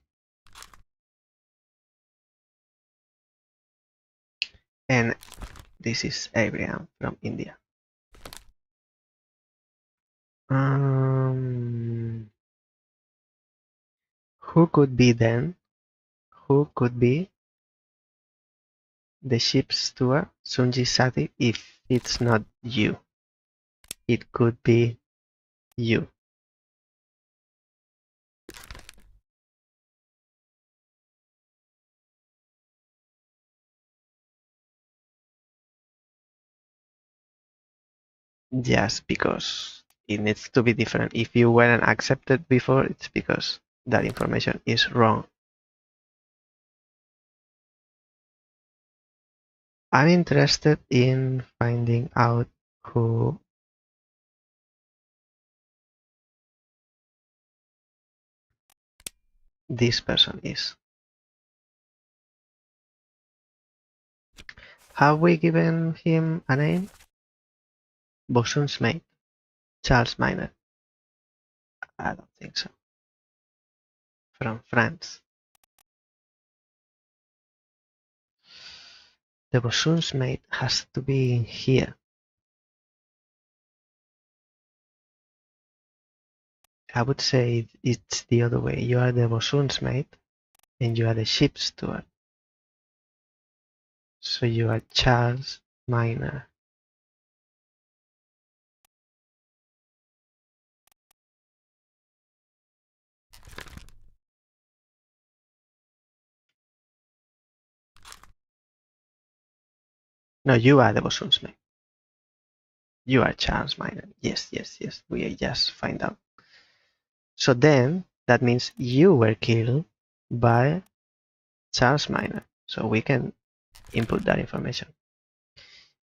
And this is Abraham from India. Who could be then? Who could be the ship's steward, Sunji Sathi, if it's not you? It could be you. Just because it needs to be different. If you weren't accepted before, it's because that information is wrong. I'm interested in finding out who this person is. Have we given him a name? Bosun's mate, Charles Miner. I don't think so. From France. The Bosun's mate has to be in here. I would say it's the other way. You are the Bosun's mate and you are the ship's steward. So you are Charles Miner. No, you are the Bosun's mate. You are Charles Miner. Yes, yes, yes. We just find out. So then that means you were killed by Charles Miner. So we can input that information.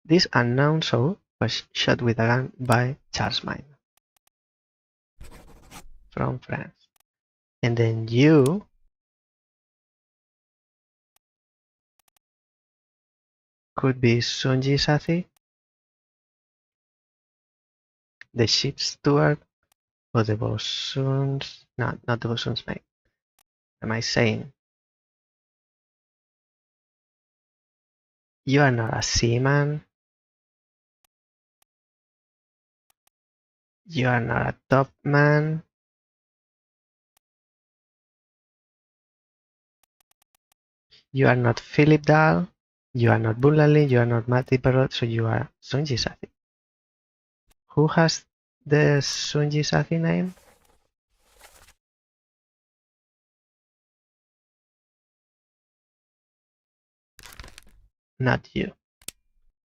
This unknown soul was shot with a gun by Charles Miner from France. And then you could be Sunji Sathi, the ship's steward, or the bosun's. Not the bosun's mate. Am I saying? You are not a seaman. You are not a top man. You are not Philip Dahl. You are not Bunlali. You are not Matti Perot. So you are Sunji Sathi. Who has the Sunji Sathi name? Not you.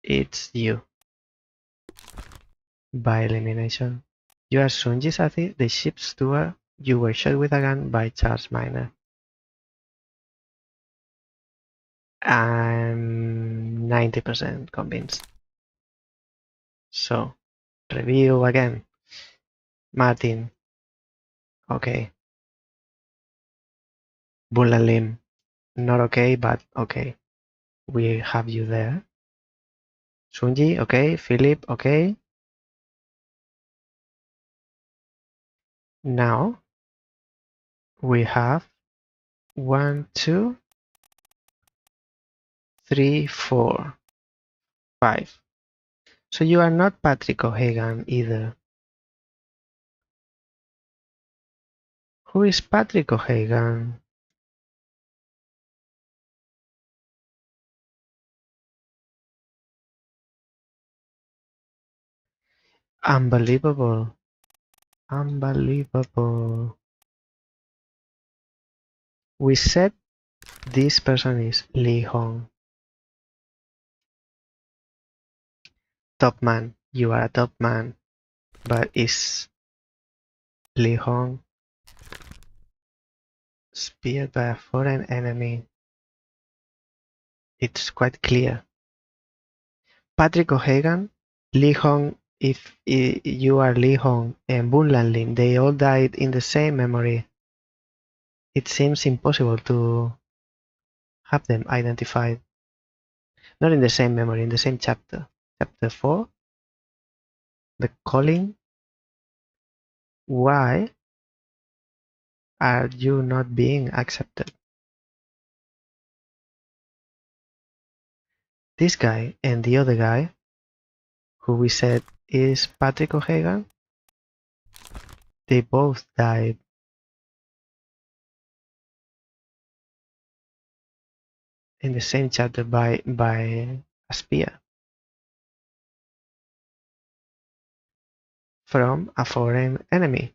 It's you. By elimination. You are Sunji Sathi, the ship's steward. You were shot with a gun by Charles Miner. I'm 90% convinced. So, review again. Martin. Okay. Bulan Lim. Not okay, but okay. We have you there. Sunji, okay. Philip, okay. Now, we have 1, 2, 3, 4, 5. So you are not Patrick O'Hagan either. Who is Patrick O'Hagan? Unbelievable. Unbelievable. We said this person is Lee Hong. Top man. You are a top man. But is Lee Hong speared by a foreign enemy? It's quite clear. Patrick O'Hagan, Lee Hong, if you are Lee Hong and Boon Lan Lim, they all died in the same memory. It seems impossible to have them identified. Not in the same memory, in the same chapter. Chapter 4, the calling. Why are you not being accepted? This guy and the other guy, who we said is Patrick O'Hagan, they both died in the same chapter by a spear from a foreign enemy.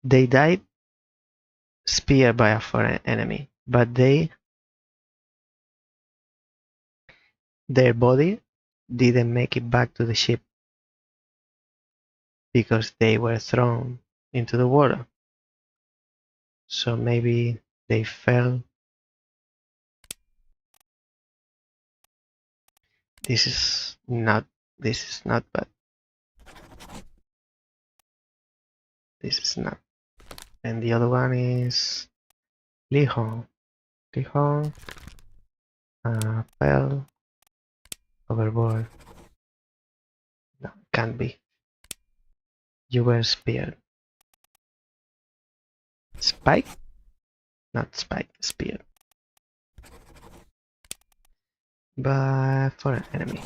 They died speared by a foreign enemy, but their body didn't make it back to the ship because they were thrown into the water. So maybe they fell. This is not bad. This is not. And the other one is Li Hong. Li Hong fell overboard. No, can't be. You were speared. Spike? Not spike, spear. But for an enemy.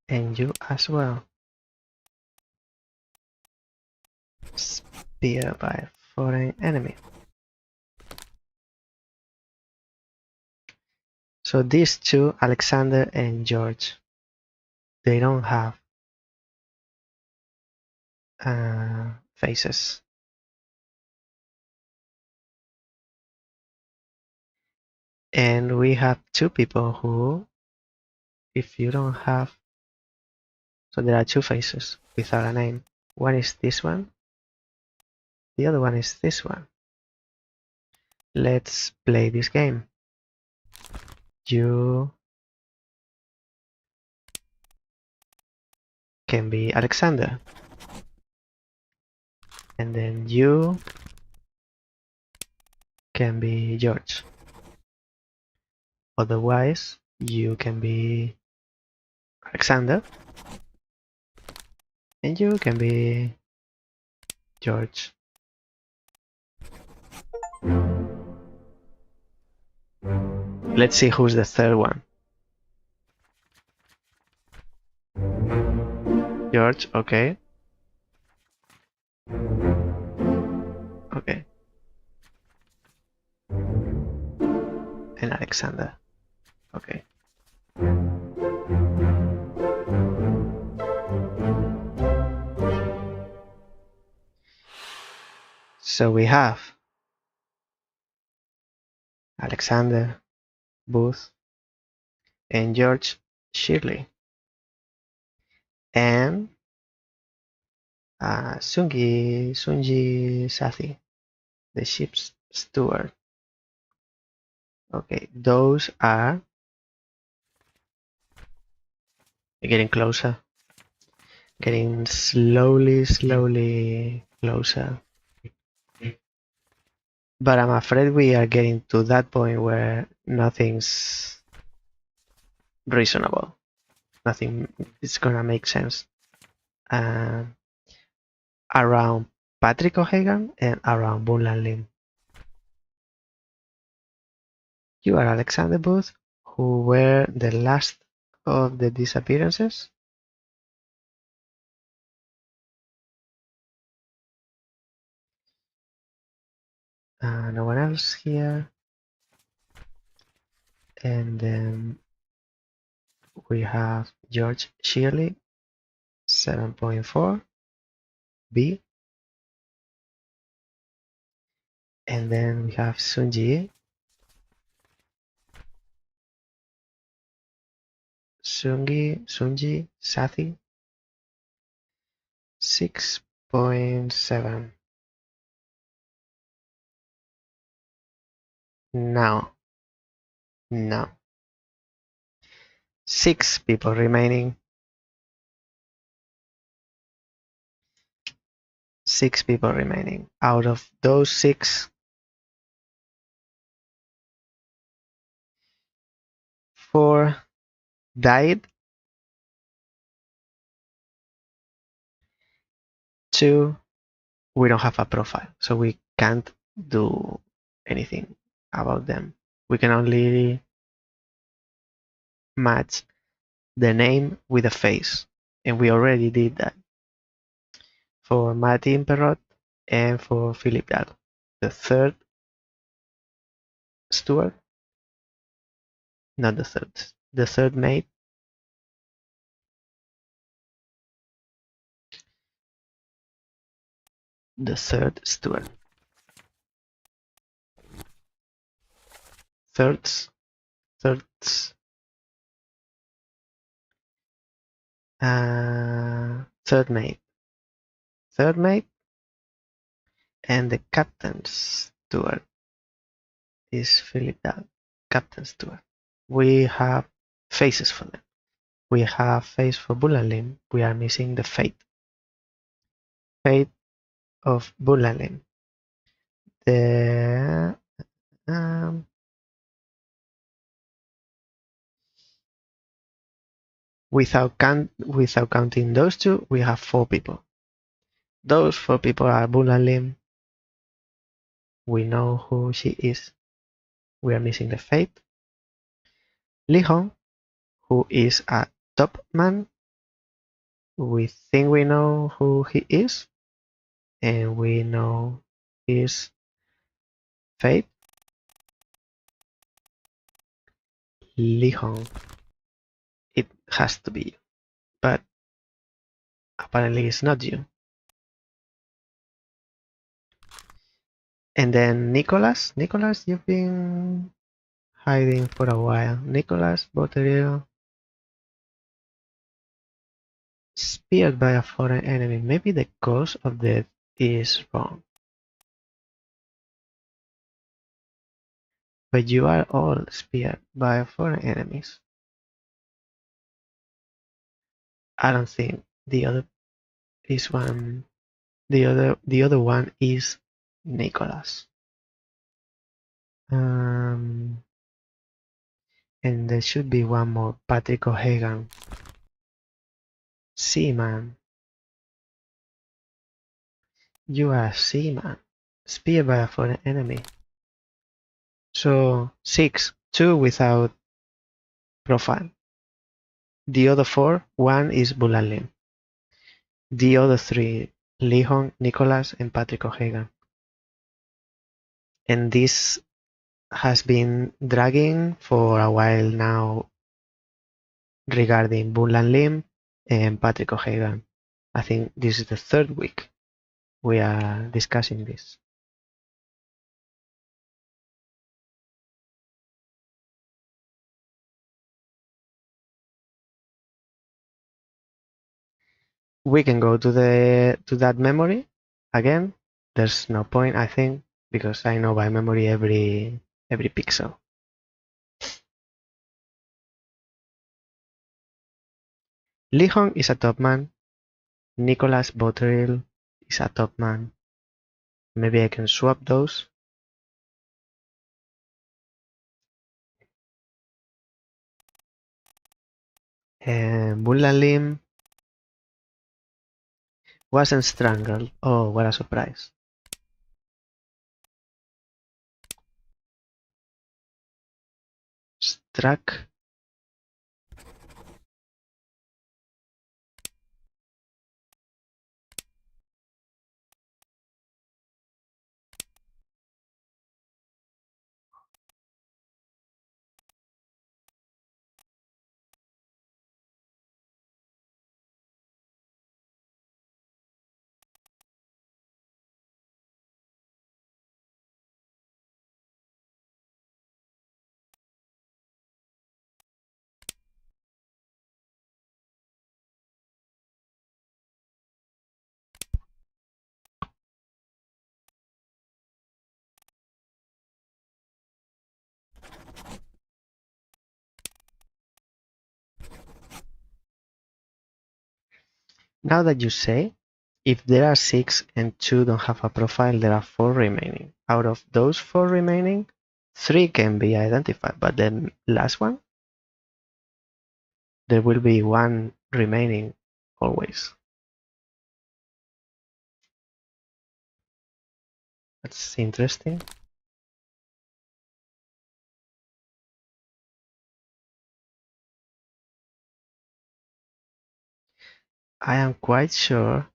And you as well. Spear by foreign enemy. So these two, Alexander and George, they don't have faces. And we have two people who, if you don't have, so there are two faces without a name. One is this one, the other one is this one. Let's play this game. You can be Alexander, and then you can be George. Otherwise, you can be Alexander, and you can be George. Let's see who's the third one. George, okay. Okay. And Alexander. Okay. So we have Alexander Booth and George Shirley and Sungi Sathi, the ship's steward. Okay, those are getting closer, getting slowly closer. But I'm afraid we are getting to that point where nothing's reasonable. Nothing is gonna make sense. Around Patrick O'Hagan and around Bunlan Lim. You are Alexander Booth, who were the last of the disappearances. No one else here. And then we have George Shirley, 7.4 B. And then we have Sunji Sathi, 6.7. Now, 6 people remaining. 6 people remaining. Out of those 6, 4 died. 2, we don't have a profile, so we can't do anything about them. We can only match the name with the face, and we already did that for Martin Perrot and for Philip Dahl, the third steward, not the third mate. The third steward. Third mate. Third mate, and the captain's steward is Philip Dahl, captain's steward. We have faces for them. We have face for Bulalim. We are missing the fate. Fate of Bulalim. The without counting those two, we have 4 people. Those 4 people are Bulalim. We know who she is. We are missing the fate. Li Hong, who is a top man. We think we know who he is, and we know his fate. Li Hong. It has to be you, but apparently it's not you. And then Nicholas, you've been hiding for a while. Nicholas Boterio speared by a foreign enemy. Maybe the cause of death is wrong. But you are all speared by foreign enemies. I don't think the other is one. The other one is Nicholas. And there should be one more. Patrick O'Hagan. Seaman. You are a seaman. Speared by a foreign enemy. So 6, 2 without profile. The other 4, 1 is Bulan Lim. The other 3, Lee Hong, Nicholas, and Patrick O'Hagan. And this has been dragging for a while now regarding Bulan Lim and Patrick O'Hagan. I think this is the 3rd week we are discussing this. We can go to that memory again. There's no point, I think, because I know by memory every pixel. Lee Hong is a top man. Nicholas Botterill is a top man. Maybe I can swap those. And Bulan Lim wasn't strangled. Oh, what a surprise. Struck. Now that you say, if there are 6 and 2 don't have a profile, there are 4 remaining. Out of those 4 remaining, 3 can be identified, but the last one, there will be 1 remaining always. That's interesting. I am quite sure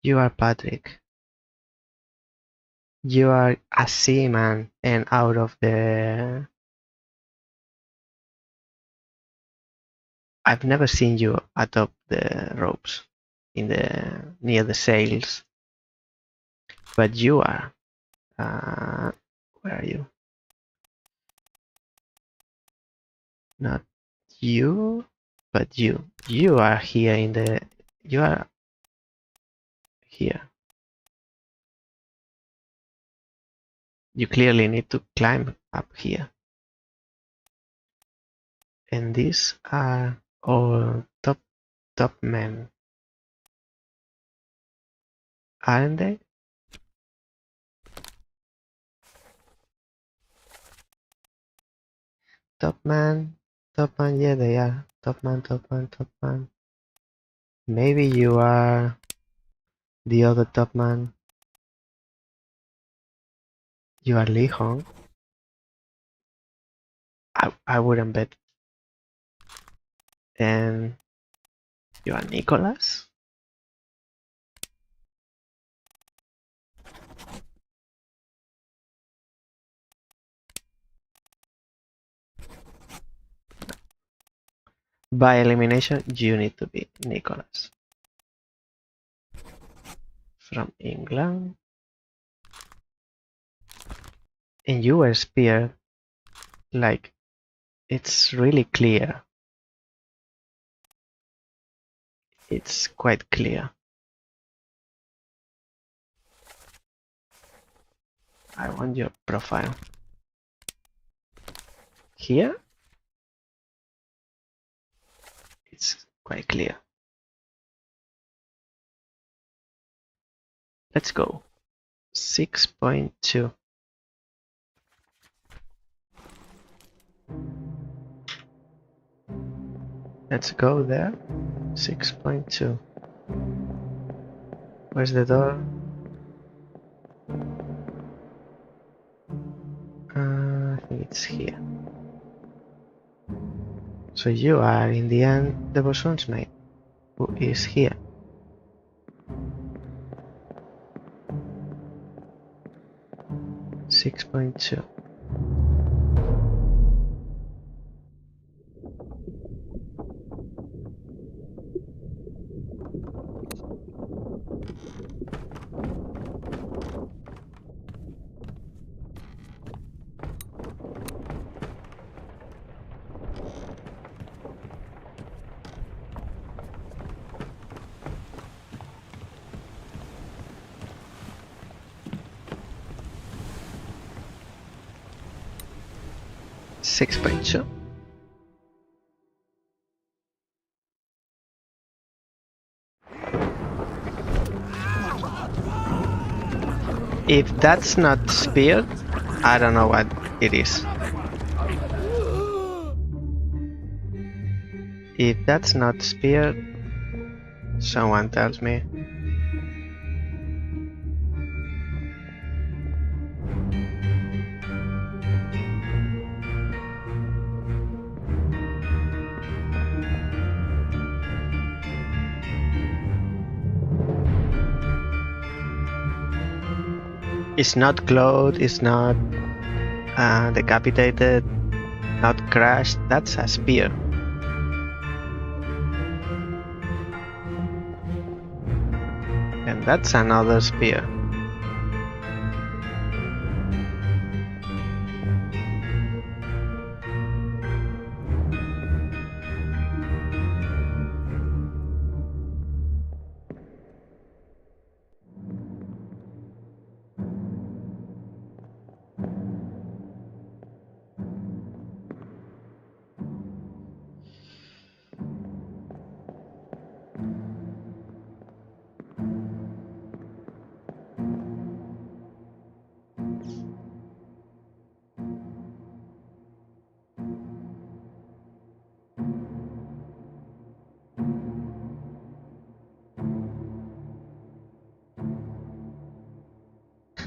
you are Patrick. You are a seaman, and out of the... I've never seen you atop the ropes near the sails, but you are. Where are you? Not you, but you. You are here in the... You are here. You clearly need to climb up here. And these are all top men, aren't they? Top man, yeah, they are. Top man. Maybe you are the other top man. You are Lee Hong. I wouldn't bet. And you are Nicholas. By elimination, you need to be Nicholas. From England. and you were speared, like, it's really clear. It's quite clear. I want your profile. Here, it's quite clear. Let's go. 6.2. Let's go there. 6.2. Where's the door? I think it's here. So you are in the end the bosun's mate, who is here. Six point two. If that's not speared, I don't know what it is. If that's not speared, someone tells me. It's not glowed, it's not decapitated, not crushed. That's a spear. And that's another spear.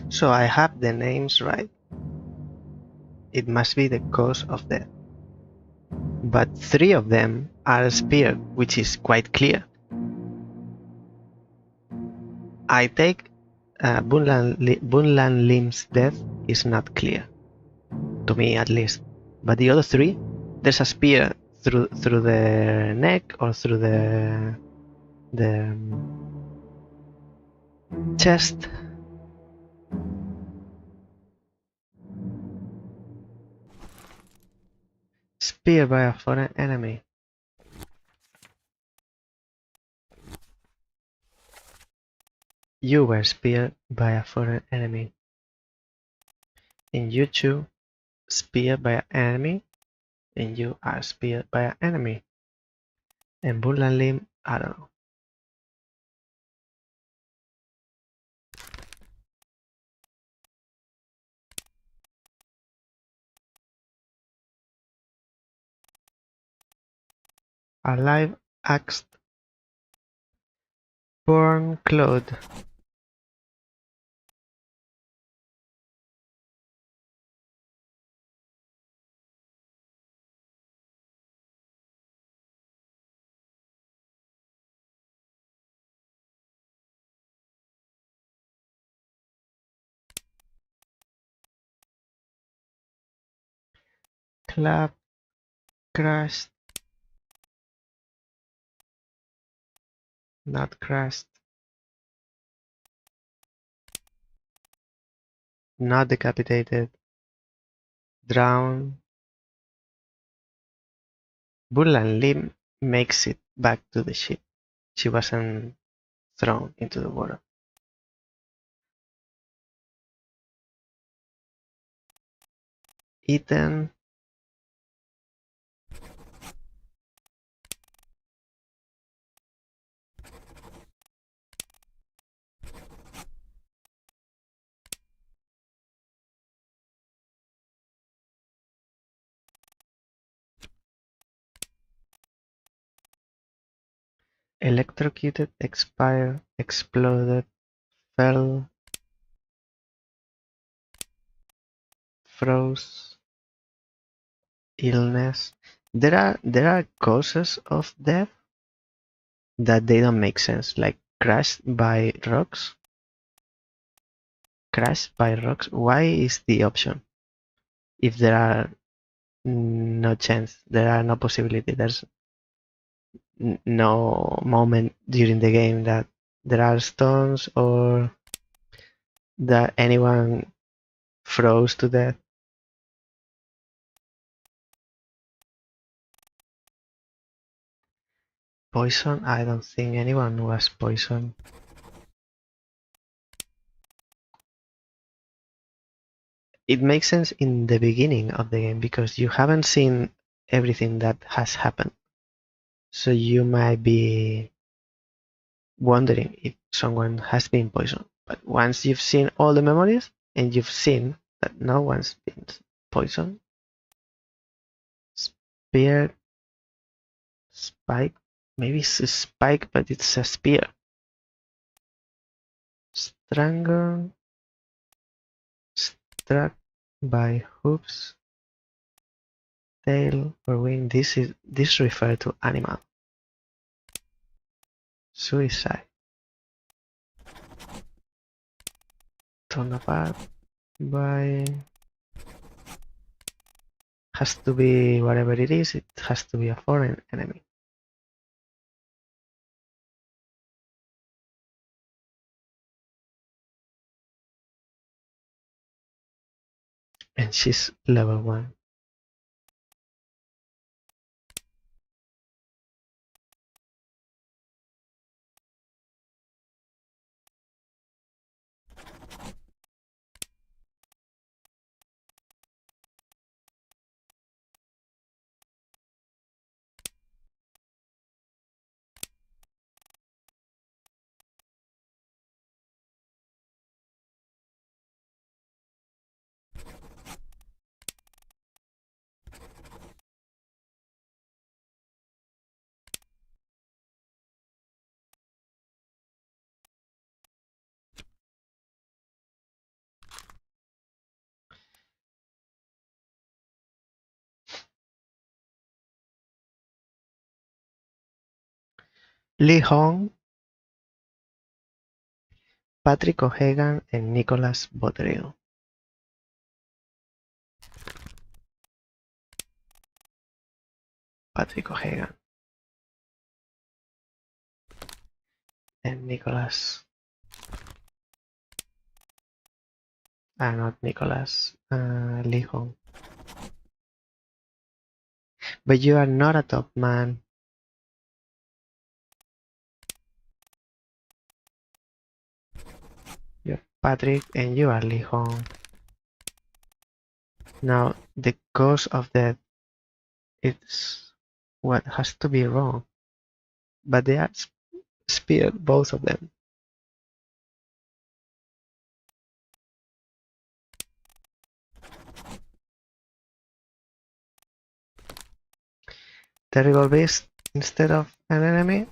So I have the names right. It must be the cause of death. But 3 of them are speared, which is quite clear. I take Bunlan Lim's death is not clear, to me at least. But the other 3, there's a spear through the neck or through the chest. Spear by a foreign enemy. You were speared by a foreign enemy. And you too, speared by an enemy. And you are speared by an enemy. And Bunlan Lim, I don't know. Alive axed born Claude. Clap crashed, not crashed, not decapitated, drown. Burlan Lim makes it back to the ship. She wasn't thrown into the water. Ethan. Electrocuted, expired, exploded, fell, froze, illness. There are causes of death that they don't make sense, like crashed by rocks. Crashed by rocks. Why is the option? If there are no chance, there are no possibility. There's no moment during the game that there are stones or that anyone froze to death. Poison? I don't think anyone was poisoned. It makes sense in the beginning of the game because you haven't seen everything that has happened. So you might be wondering if someone has been poisoned. But once you've seen all the memories and you've seen that no one's been poisoned, spear, spike, maybe it's a spike, but it's a spear. Strangle, struck by hooves, tail, or wing. This refers to animal. Suicide. Torn apart by. Has to be whatever it is. It has to be a foreign enemy. And she's level 1. Lee Hong, Patrick O'Hagan, and Nicholas Botril. Patrick O'Hagan and Nicholas. Not Nicholas. Lee Hong. But you are not a top man. You're Patrick and you are Lee Hong. Now, the cause of death is what has to be wrong. But they are speared, both of them. Terrible beast instead of an enemy.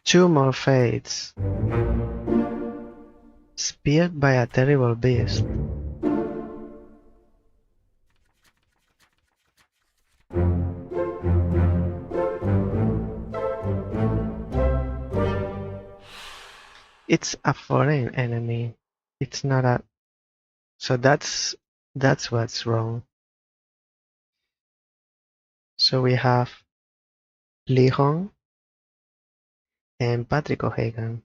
Two more fates. Speared by a terrible beast. It's a foreign enemy. It's not a. So that's what's wrong. So we have Lee Hong and Patrick O'Hagan.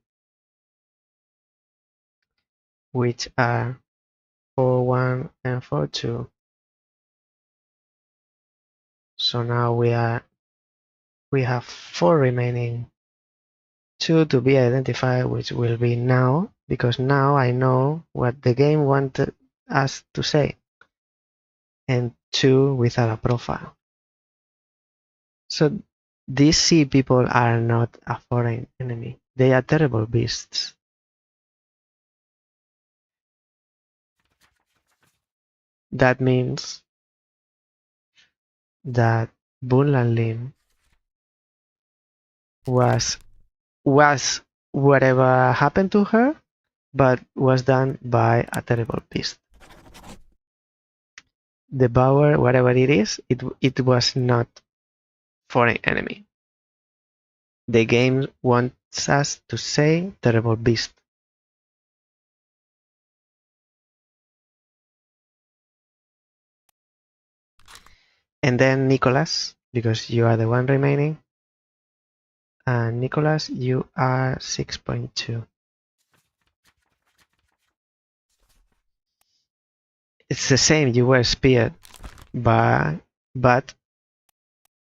which are 4-1 and 4-2. So now we have 4 remaining, 2 to be identified, which will be now, because now I know what the game wanted us to say, and 2 without a profile. So these sea people are not a foreign enemy. They are terrible beasts. That means that Bunlan Lim was whatever happened to her, but was done by a terrible beast. The Bower, whatever it is, it was not foreign enemy. The game wants us to say terrible beast. And then Nicholas, because you are the one remaining. And Nicholas, you are 6.2. It's the same, you were speared, but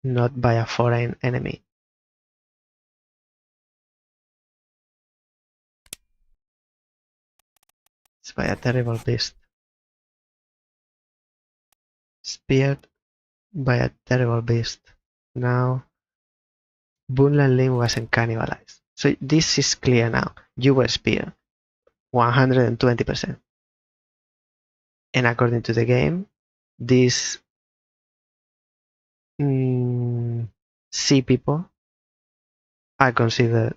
not by a foreign enemy. It's by a terrible beast. Speared by a terrible beast. Now, Bunlan Lim wasn't cannibalized. So this is clear now. You were speared. 120%. And according to the game, these sea people are considered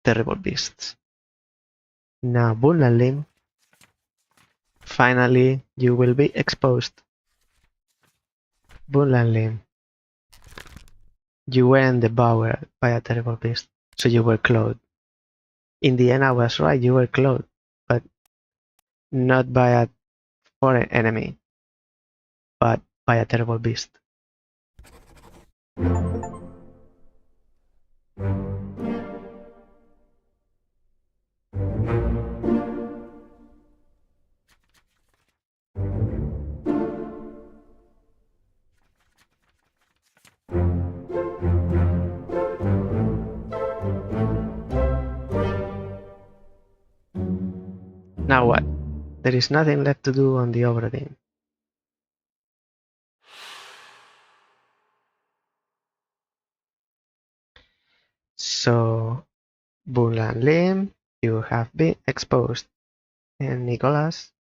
terrible beasts. Now, Bunlan Lim, finally, you will be exposed. Bunlan Lim, you weren't devoured by a terrible beast, so you were clothed. In the end, I was right, you were clothed, but not by a foreign enemy, but by a terrible beast. Now what? There is nothing left to do on the Obra Dinn. So, Bunlan Lim, you have been exposed. And Nicholas,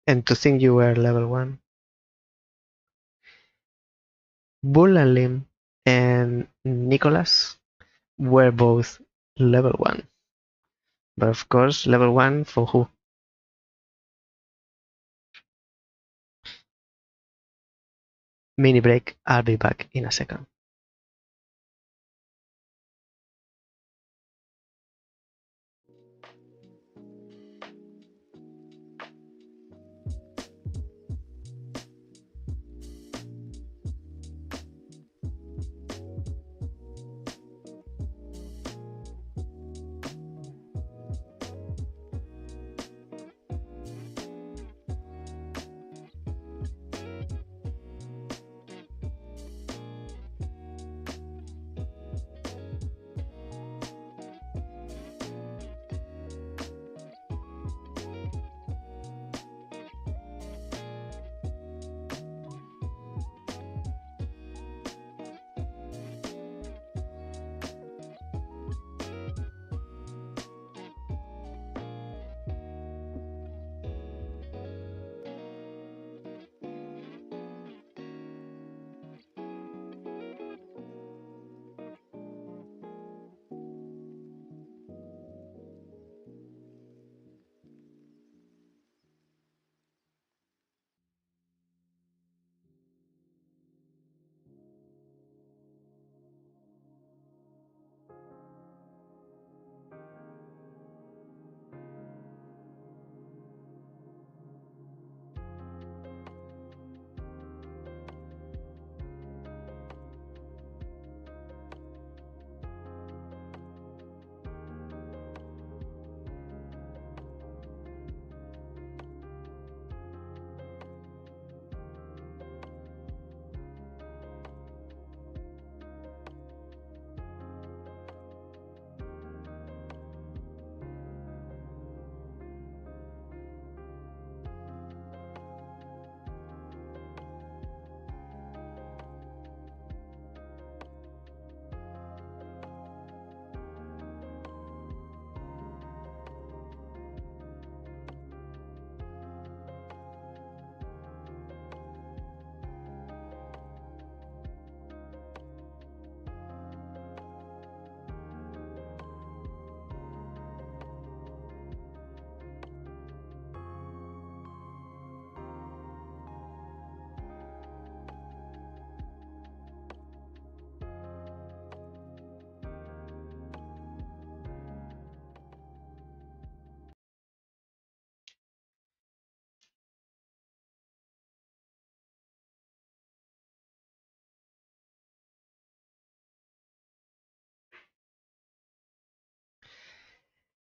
and to think you were level 1. Bunlan Lim and Nicholas were both level 1. But of course, level 1 for who? Mini break, I'll be back in a second.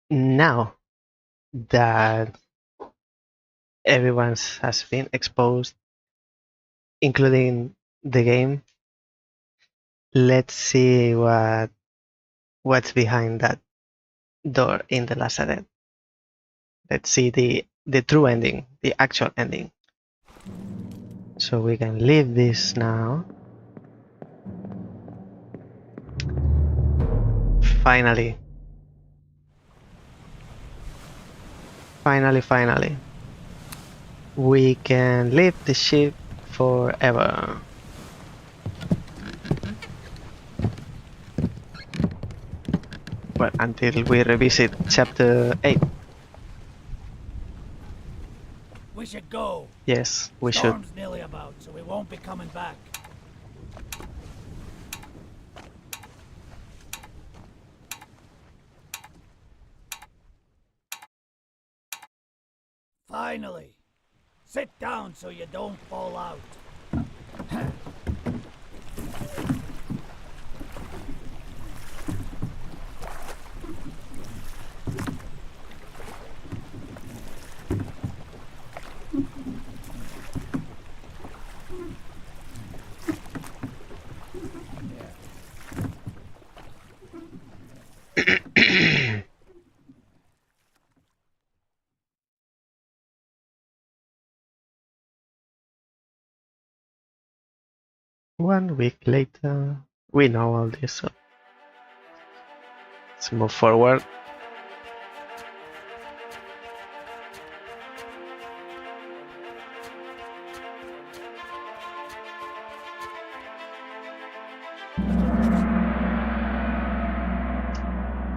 Now that everyone has been exposed, including the game, let's see what's behind that door in the Lazaret. Let's see the true ending, the actual ending. So we can leave this now. Finally. Finally. We can leave the ship forever. Well, until we revisit chapter 8. We should go. Yes, we should. Storm's nearly about, so we won't be coming back. Finally. Sit down so you don't fall out. One week later, we know all this, so let's move forward.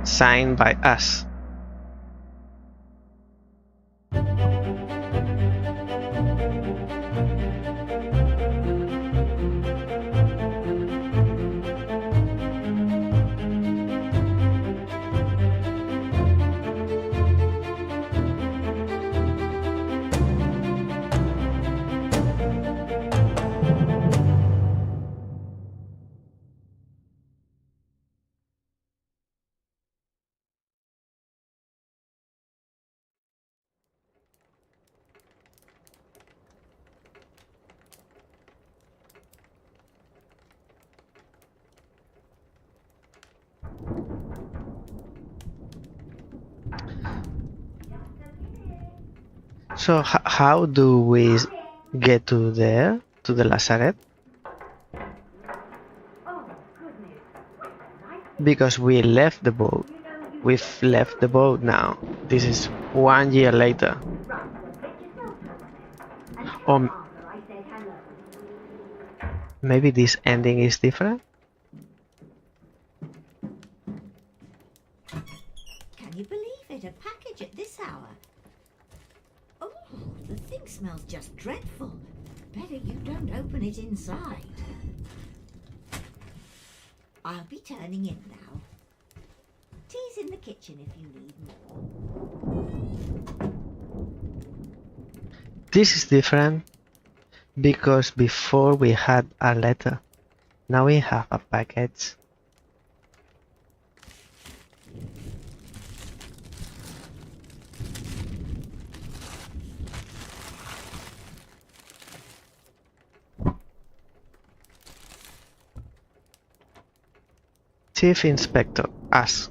Signed by us. So how do we get to there, to the Lazaret? Because we left the boat. We've left the boat now. This is 1 year later. Or maybe this ending is different? Can you believe it? A package at this hour? Oh, the thing smells just dreadful. Better you don't open it inside. I'll be turning in now. Tea's in the kitchen if you need more. This is different because before we had a letter. Now we have a package. Chief Inspector, us.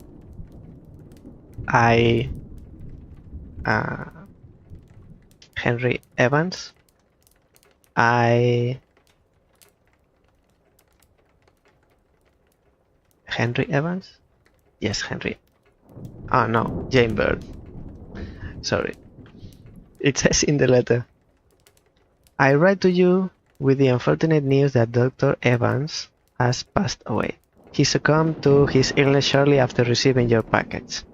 I, Henry Evans. Henry Evans? Yes, Henry. Oh no, Jane Bird. Sorry. It says in the letter, I write to you with the unfortunate news that Dr. Evans has passed away. He succumbed to his illness shortly after receiving your package.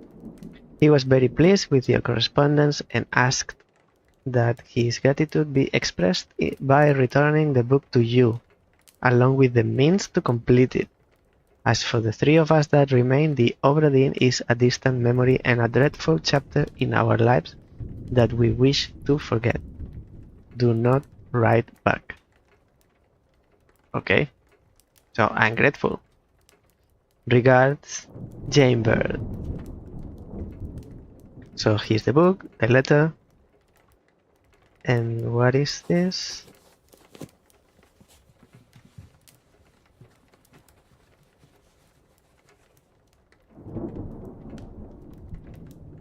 He was very pleased with your correspondence and asked that his gratitude be expressed by returning the book to you, along with the means to complete it. As for the three of us that remain, the Obra Dinn is a distant memory and a dreadful chapter in our lives that we wish to forget. Do not write back. Okay, so I'm grateful. Regards, Jane Bird. So here's the book, the letter, and what is this?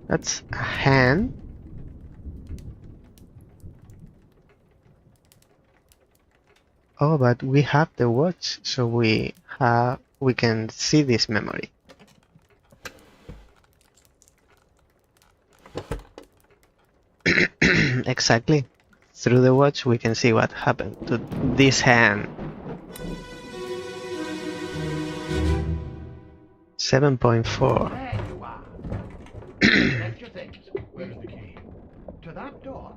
That's a hand. Oh, but we have the watch, so we can see this memory. Exactly. Through the watch, we can see what happened to this hand. 7.4. There you are. Collect your things. Where's the key? To that door.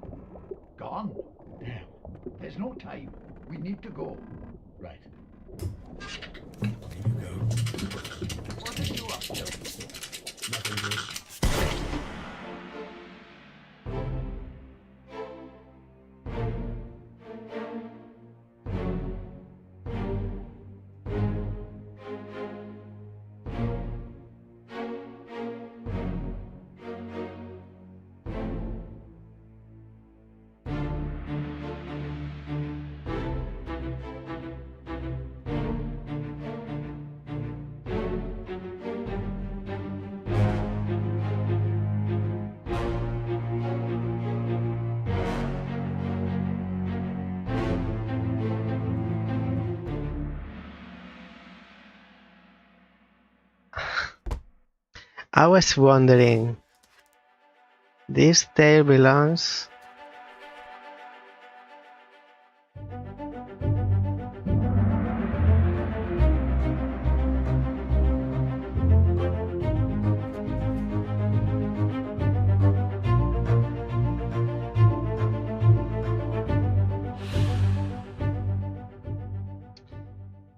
Gone. Damn. There's no time. We need to go. Right. Here you go. What are you up to? Nothing good. I was wondering, this tale belongs.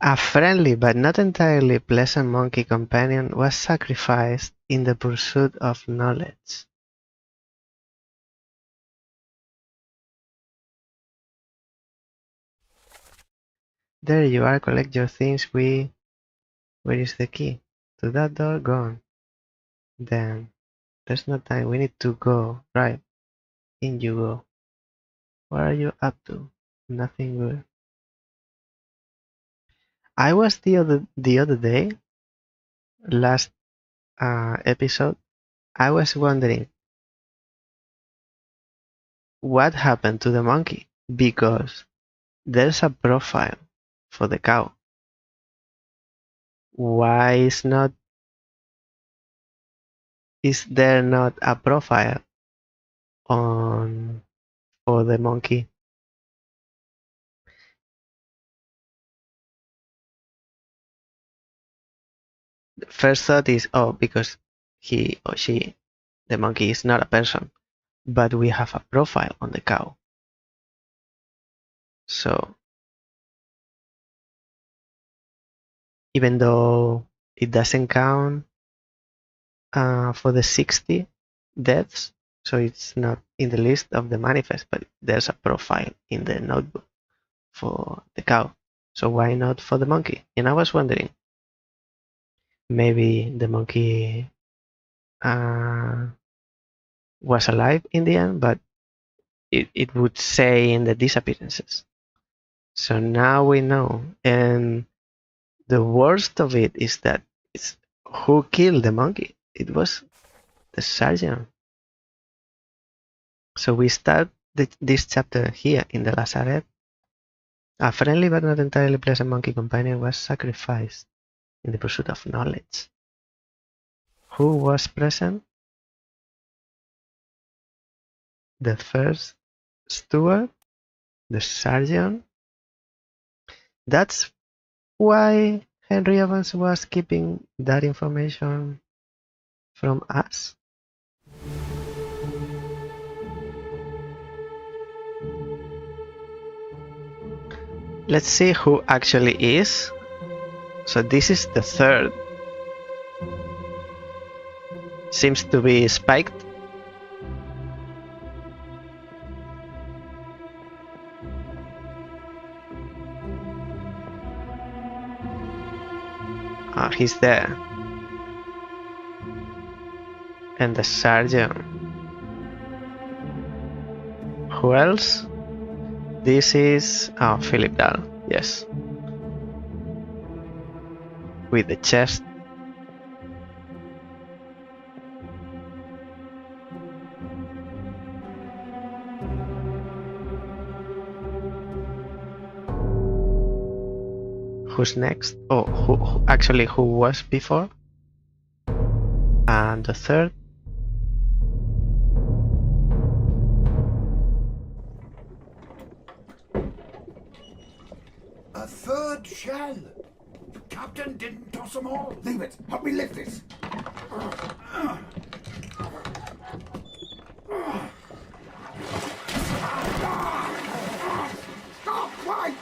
A friendly but not entirely pleasant monkey companion was sacrificed in the pursuit of knowledge. There you are, collect your things. Where is the key? To that door, gone. Then, there's no time, we need to go. Right, in you go. What are you up to? Nothing good. I was the other day, last episode, I was wondering what happened to the monkey, because there's a profile for the cow. Why is there not a profile on for the monkey? The first thought is, oh, because he or she, the monkey, is not a person, but we have a profile on the cow. So even though it doesn't count for the 60 deaths, so it's not in the list of the manifest, but there's a profile in the notebook for the cow. So why not for the monkey? And I was wondering, maybe the monkey was alive in the end, but it would say in the disappearances. So now we know. And the worst of it is that it's who killed the monkey. It was the sergeant. So we start this chapter here in the Lazaret. A friendly but not entirely pleasant monkey companion was sacrificed in the pursuit of knowledge. Who was present? The first steward, the sergeant. That's why Henry Evans was keeping that information from us. Let's see who actually is. So this is the third. Seems to be spiked. He's there. And the sergeant. who else? This is Philip Dahl, yes. With the chest. Who's next? Oh, who was before? And the third? A third shell. The captain didn't toss them all. Leave it. Help me lift this. Stop! Why?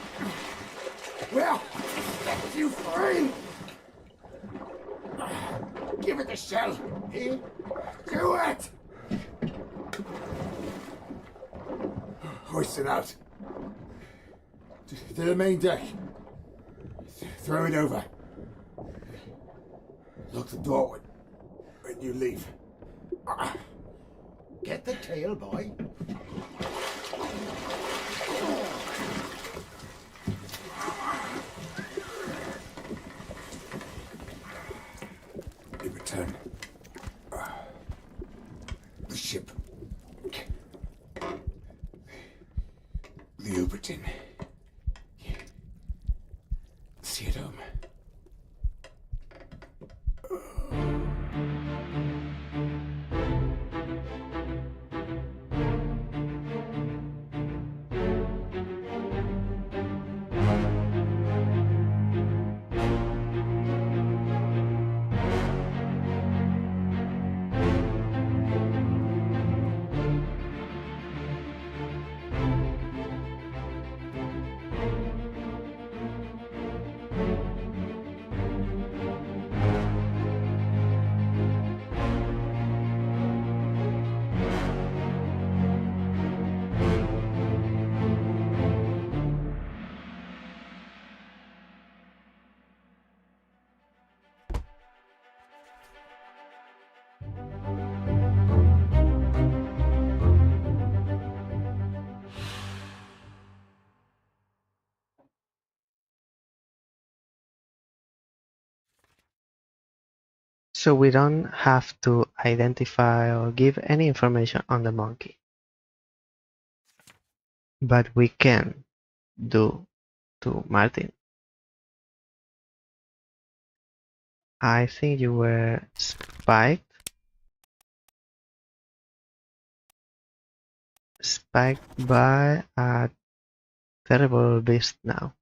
Well, set you free. Give it the shell. Here. Do it. Hoist it out. To the main deck. Throw it over. Lock the door when you leave. Get the tail, boy. In return, the ship. The Obra Dinn. See it home. So we don't have to identify or give any information on the monkey. But we can do to Martin. I think you were spiked by a terrible beast now.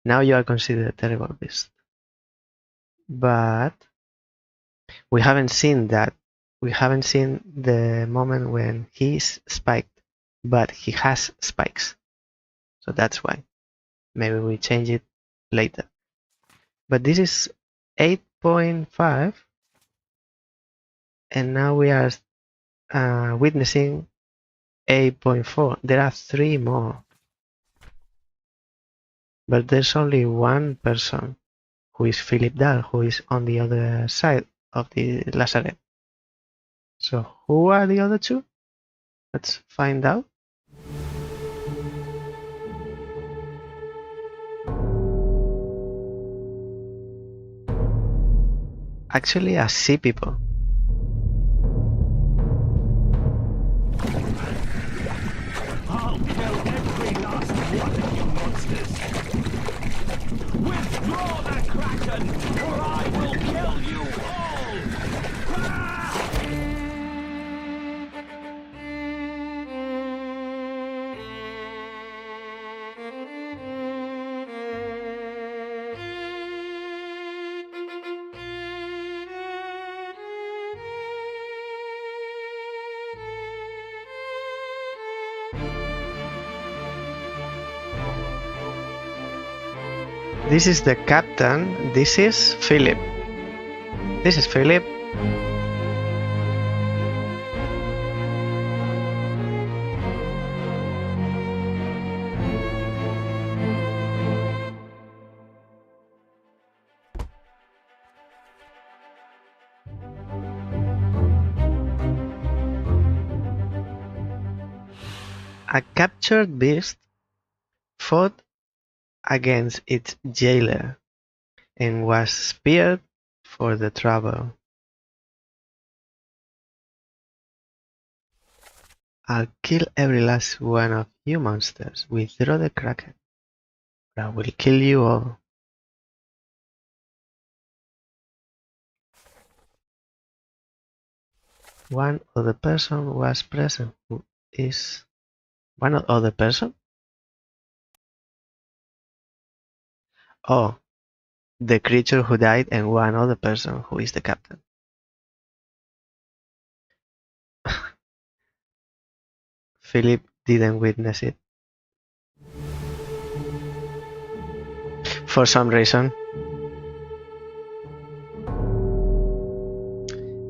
Now you are considered a terrible beast. But we haven't seen that. We haven't seen the moment when he's spiked, but he has spikes. So that's why. Maybe we change it later. But this is 8.5, and now we are witnessing 8.4. There are 3 more. But there's only one person, who is Philip Dahl, who is on the other side of the lazaret. So who are the other 2? Let's find out. Actually, I see people. I'll kill every last one of you monsters. Withdraw the Kraken, or I will kill you all! Ah! This is the captain. This is Philip. This is Philip. A captured beast fought against its jailer and was spared for the trouble. I'll kill every last one of you monsters. Withdraw the Kraken, or I will kill you all. One other person was present. Who is one other person? Oh, the creature who died and one other person who is the captain. Philip didn't witness it. For some reason.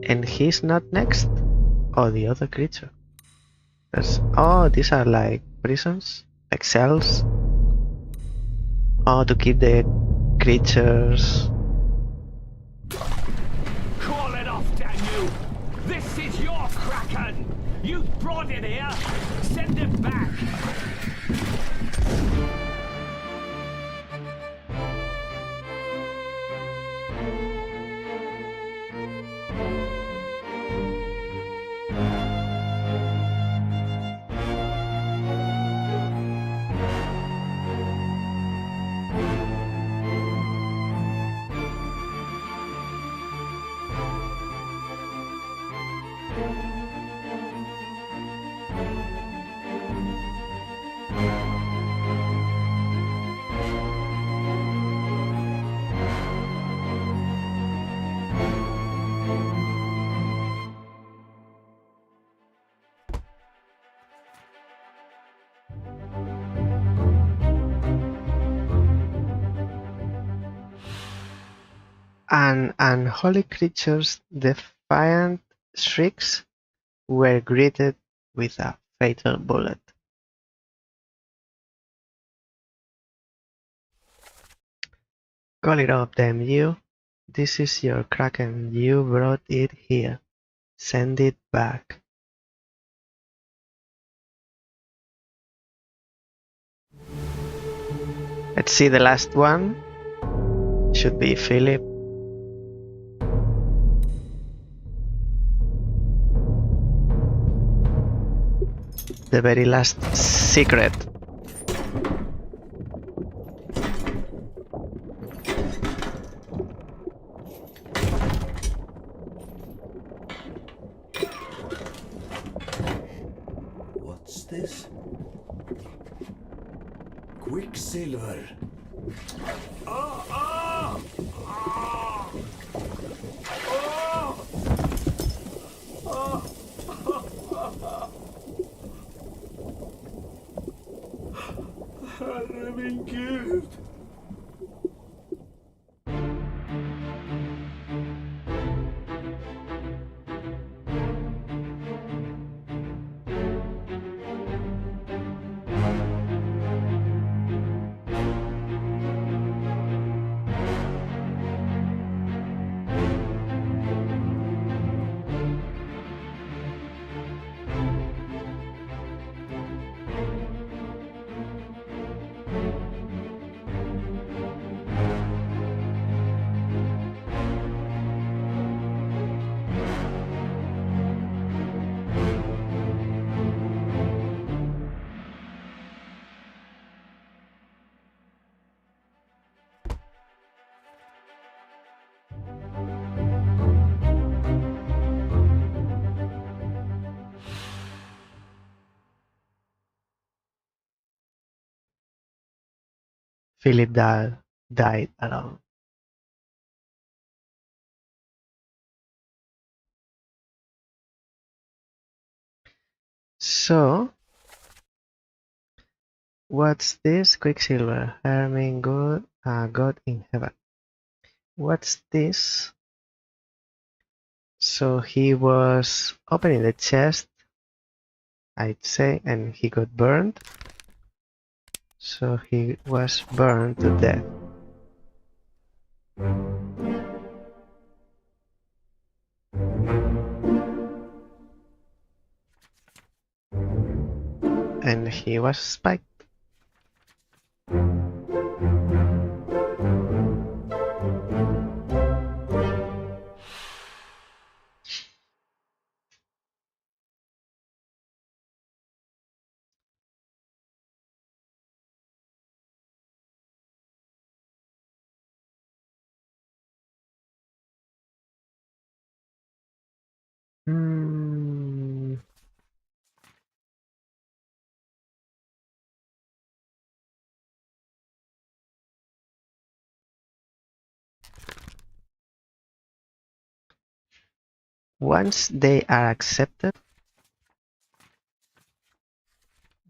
And he's not next? Oh, the other creature. Oh, these are like prisons? Like cells? Oh, to keep the creatures. Call it off, damn you! This is your Kraken! You brought it here! Send it back! And unholy creatures' defiant shrieks were greeted with a fatal bullet. Call it off, damn you! This is your Kraken. You brought it here. Send it back. Let's see the last one. Should be Philip. The very last secret. What's this? Quicksilver. Herre min Gud! Philip died alone. So, what's this? Quicksilver, harming good, God in heaven. What's this? So he was opening the chest, I'd say, and he got burned. So he was burned to death. and he was spiked. Hmm. Once they are accepted,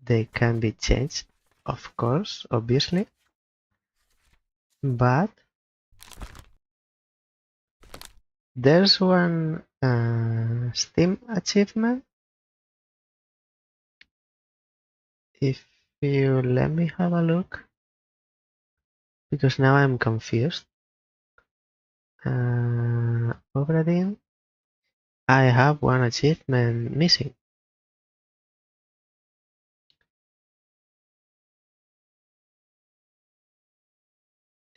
they can be changed, of course, obviously, but there's one Steam achievement. If you let me have a look, because now I'm confused. Obra Dinn, I have one achievement missing.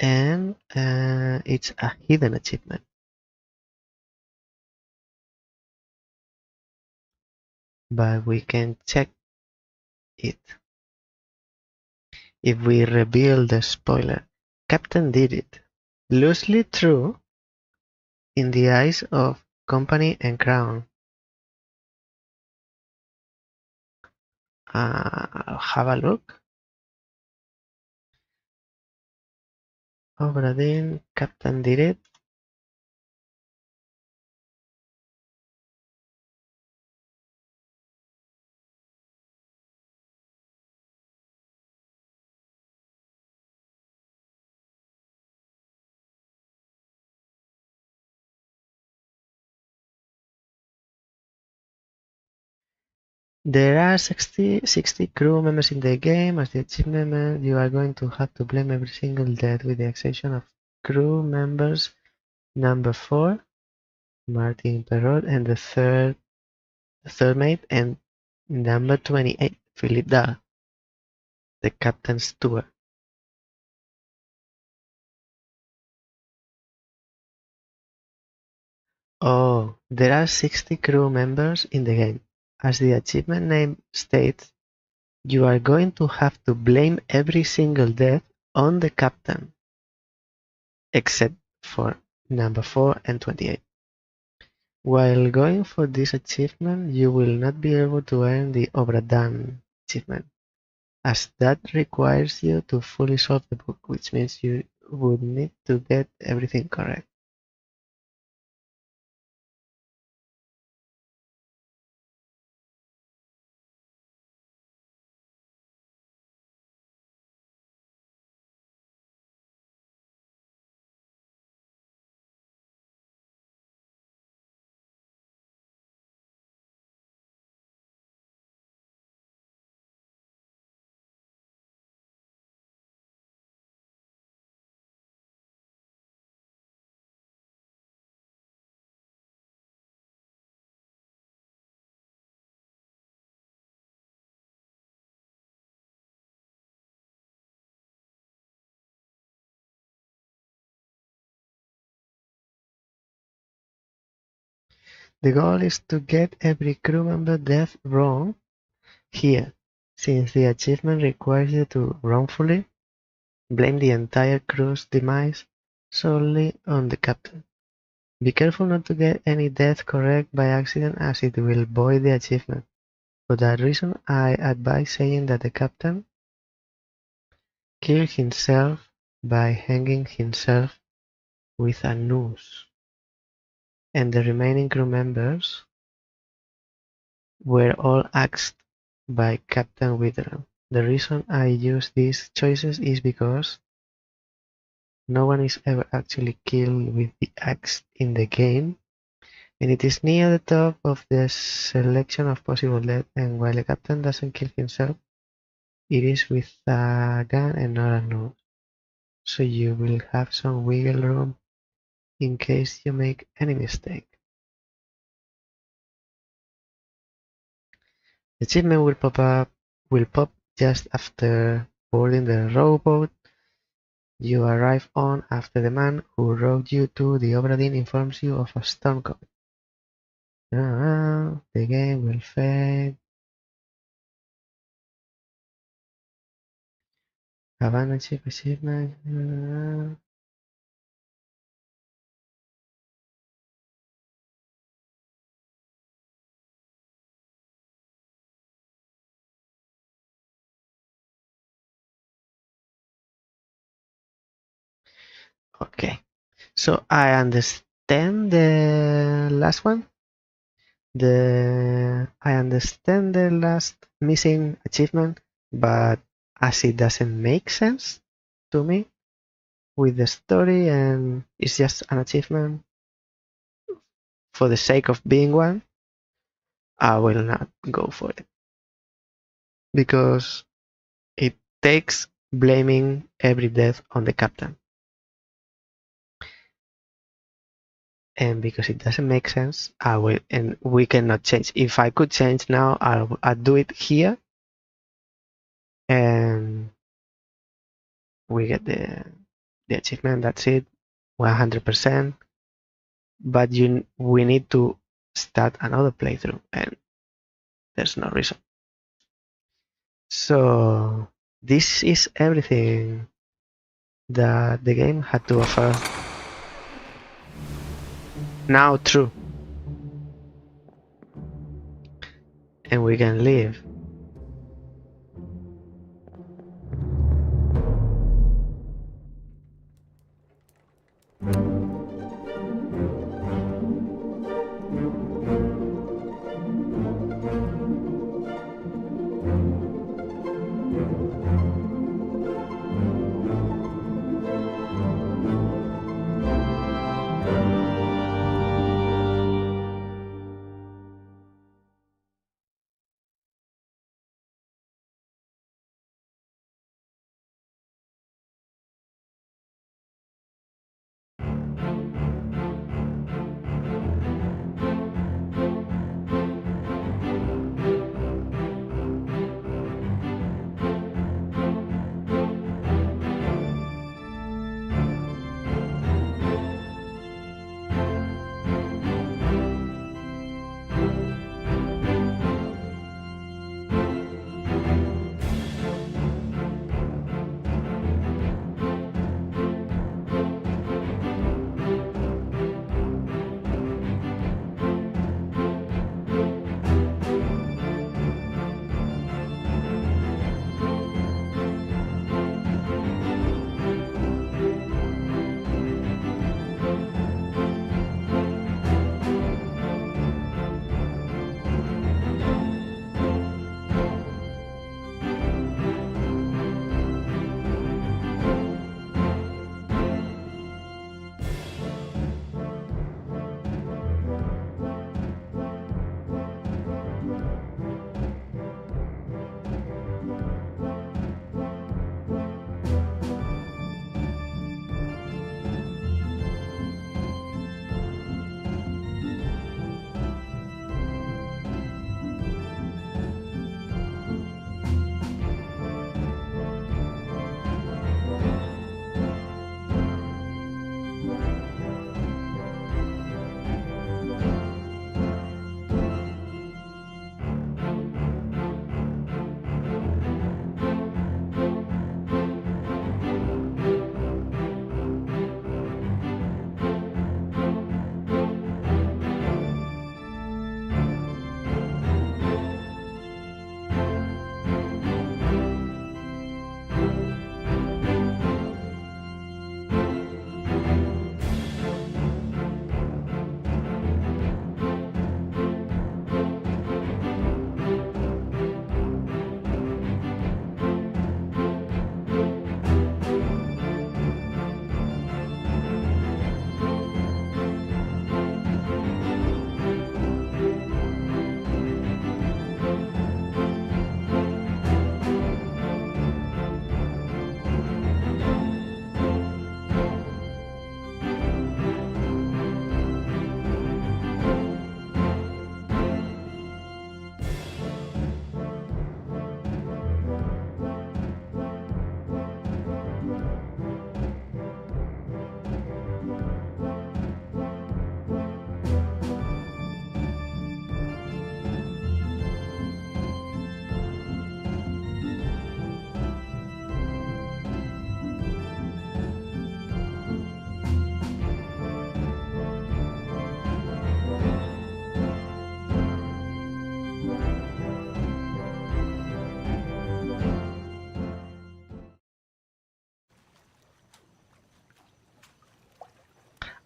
And it's a hidden achievement. But we can check it. If we reveal the spoiler, Captain did it. Loosely true in the eyes of Company and Crown. Have a look. Obra Dinn, Captain did it. There are 60 crew members in the game. As the achievement, you are going to have to blame every single death with the exception of crew members number 4, Martin Perrot, and the third mate, and number 28, Philip Dahl, the captain's steward. Oh, there are 60 crew members in the game. As the achievement name states, you are going to have to blame every single death on the captain, except for number 4 and 28. While going for this achievement, you will not be able to earn the Obra Dinn achievement, as that requires you to fully solve the book, which means you would need to get everything correct. The goal is to get every crew member death wrong here, since the achievement requires you to wrongfully blame the entire crew's demise solely on the captain. Be careful not to get any death correct by accident, as it will void the achievement. For that reason, I advise saying that the captain killed himself by hanging himself with a noose, and the remaining crew members were all axed by Captain Withero. The reason I use these choices is because no one is ever actually killed with the axe in the game, and it is near the top of the selection of possible death, and while the captain doesn't kill himself, it is with a gun and not a noose, so you will have some wiggle room in case you make any mistake. The achievement will pop up will pop just after boarding the rowboat you arrive on after the man who rowed you to the Obra Dinn informs you of a storm coming. The game will fade. Have an achievement. Okay, so I understand the last one. I understand the last missing achievement, but as it doesn't make sense to me with the story and it's just an achievement for the sake of being one, I will not go for it. Because it takes blaming every death on the captain. And because it doesn't make sense, I will, and we cannot change. If I could change now, I'll do it here, and we get the achievement. That's it, 100%. But we need to start another playthrough, and there's no reason. So this is everything that the game had to offer. Now true, and we can leave.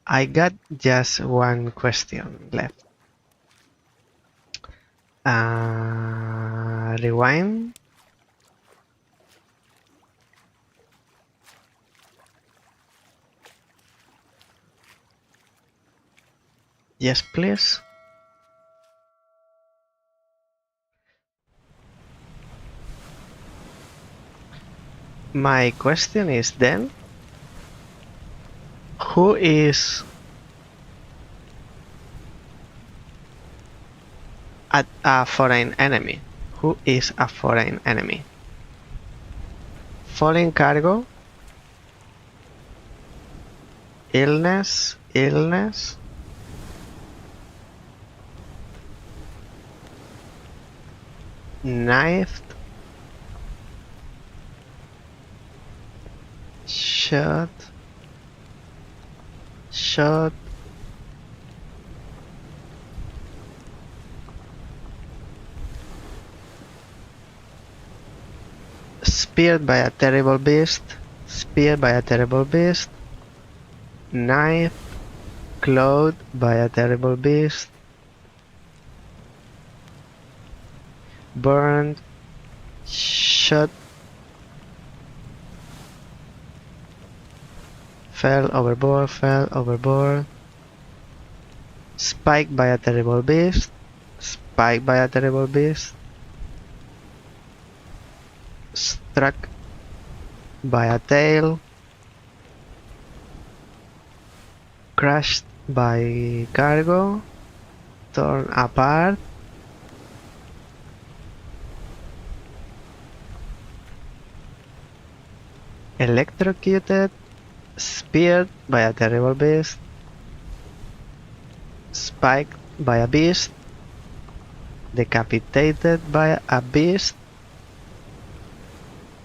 I got just one question left. Rewind. Yes, please. My question is then, who is a foreign enemy? Who is a foreign enemy? Foreign cargo? Illness? Knife? Shot? Speared by a terrible beast? Knife? Clawed by a terrible beast? Burned? Shot? Fell overboard. Spiked by a terrible beast? Struck by a tail? Crushed by cargo? Torn apart? Electrocuted? Speared by a terrible beast? Spiked by a beast? Decapitated by a beast?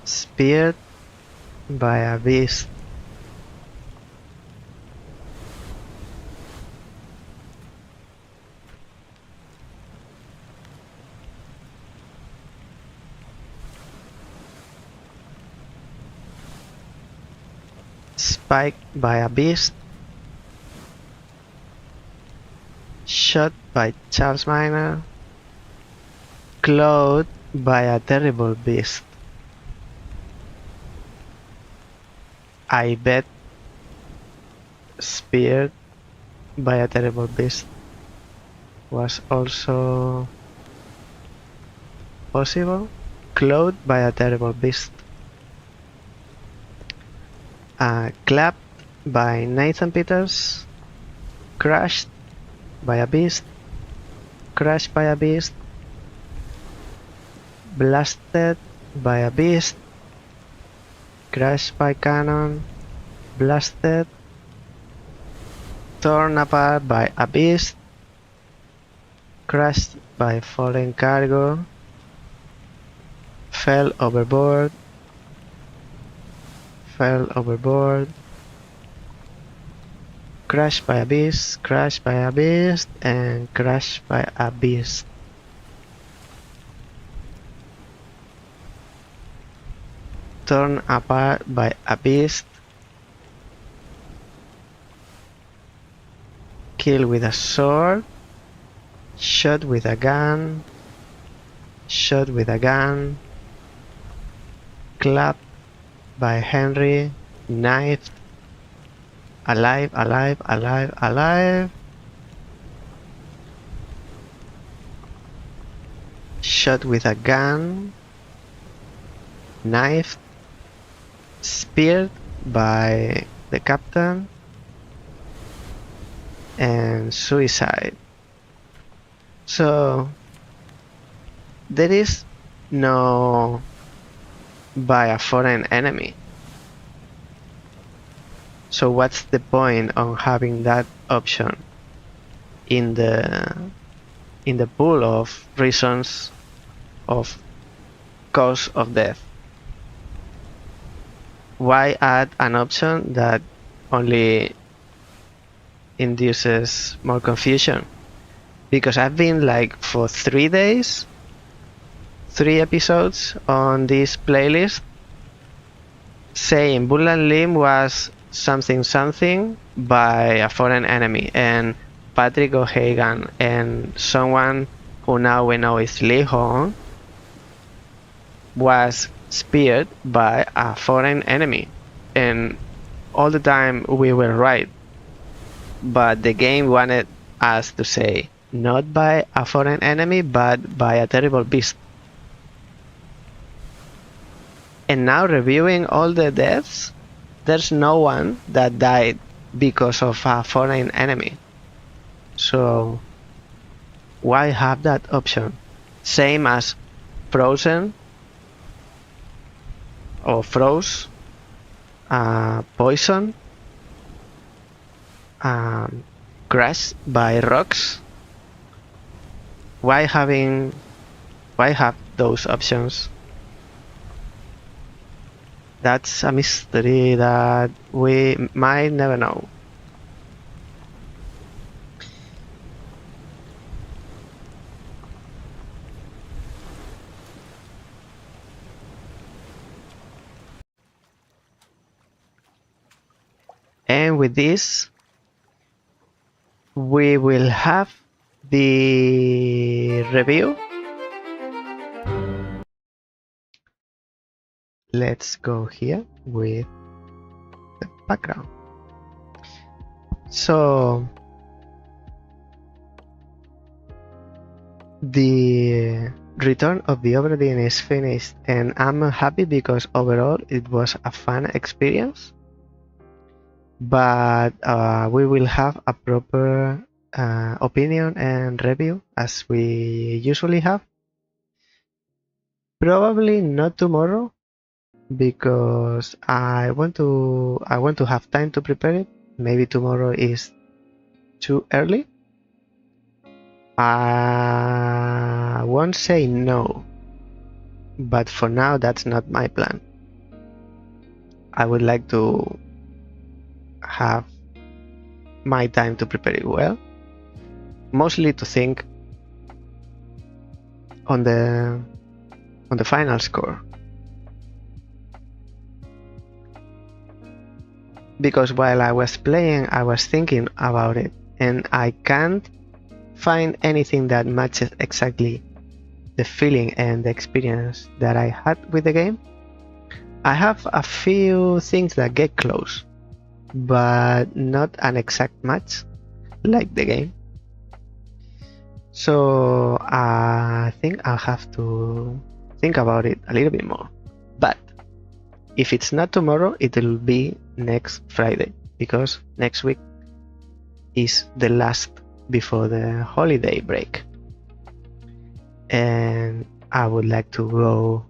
Speared by a beast? Spiked by a beast? Shot by Charles Miner? Clawed by a terrible beast? I bet speared by a terrible beast was also possible. Clawed by a terrible beast. Clapped by Nathan Peters. Crushed by a beast. Blasted by a beast. Crushed by cannon. Blasted. Torn apart by a beast. Crushed by fallen cargo. Fell overboard. Crushed by a beast, and crushed by a beast. Torn apart by a beast. Killed with a sword. Shot with a gun. Clapped by Henry. Knifed. Alive. Shot with a gun. Knifed. Speared by the captain. And suicide. So there is no by a foreign enemy. So what's the point on having that option in the pool of reasons of cause of death? Why add an option that only induces more confusion? Because I've been like for 3 days, 3 episodes on this playlist saying Bull and Limb was something, by a foreign enemy, and Patrick O'Hagan and someone who now we know is Lee Hong was speared by a foreign enemy, and all the time we were right, but the game wanted us to say not by a foreign enemy but by a terrible beast. And now reviewing all the deaths, there's no one that died because of a foreign enemy. So why have that option? Same as Frozen or Froze, Poison, Crushed by rocks. Why have those options? That's a mystery that we might never know. And with this, we will have the review. Let's go here with the background. So the return of the Obra Dinn is finished, and I'm happy because overall it was a fun experience. But we will have a proper opinion and review as we usually have. Probably not tomorrow because I want to have time to prepare it. Maybe tomorrow is too early. I won't say no, but for now that's not my plan. I would like to have my time to prepare it well, mostly to think on the final score. Because while I was playing, I was thinking about it, and I can't find anything that matches exactly the feeling and the experience that I had with the game. I have a few things that get close, but not an exact match like the game. So I think I'll have to think about it a little bit more. But if it's not tomorrow, it will be next Friday, because next week is the last before the holiday break. And I would like to go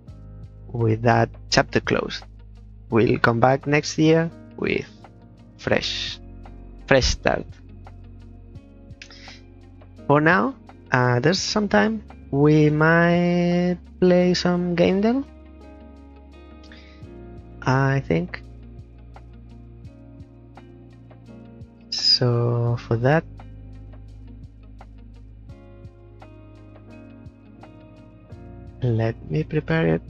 with that chapter closed. We'll come back next year with fresh start. For now, there's some time. We might play some game demo, I think. So for that, let me prepare it.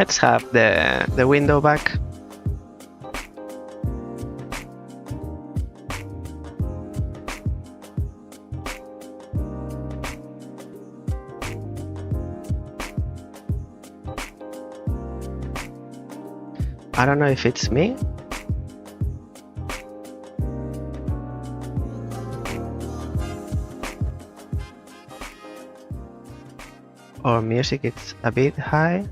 Let's have the window back. I don't know if it's me. Or music, it's a bit high.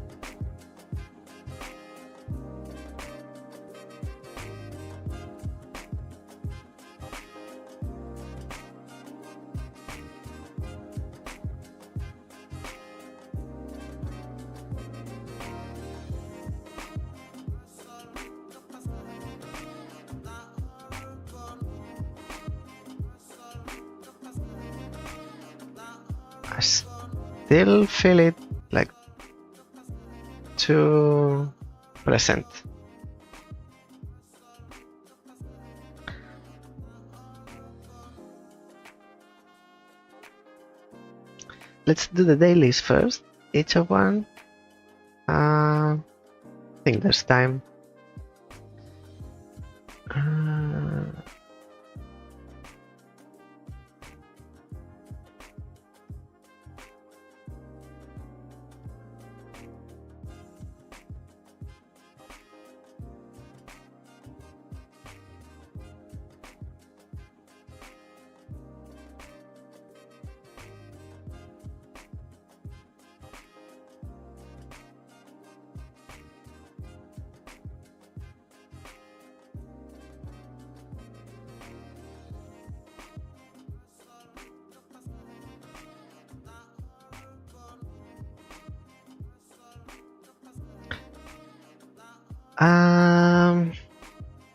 I still feel it like too present. Let's do the dailies first, each of one. I think there's time.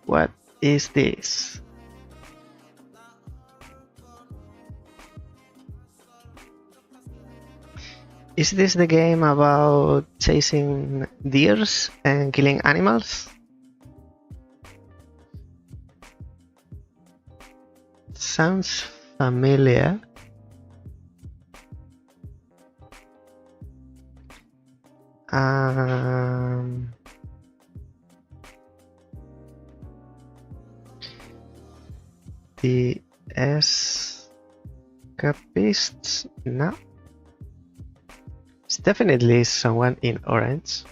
What is this? Is this the game about chasing deers and killing animals? Sounds familiar. The escapists? No. It's definitely someone in orange.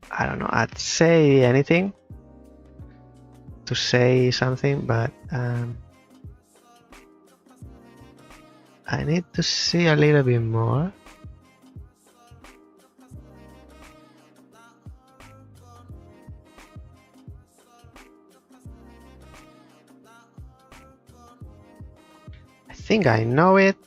I don't know, I'd say anything to say something, but I need to see a little bit more. I think I know it.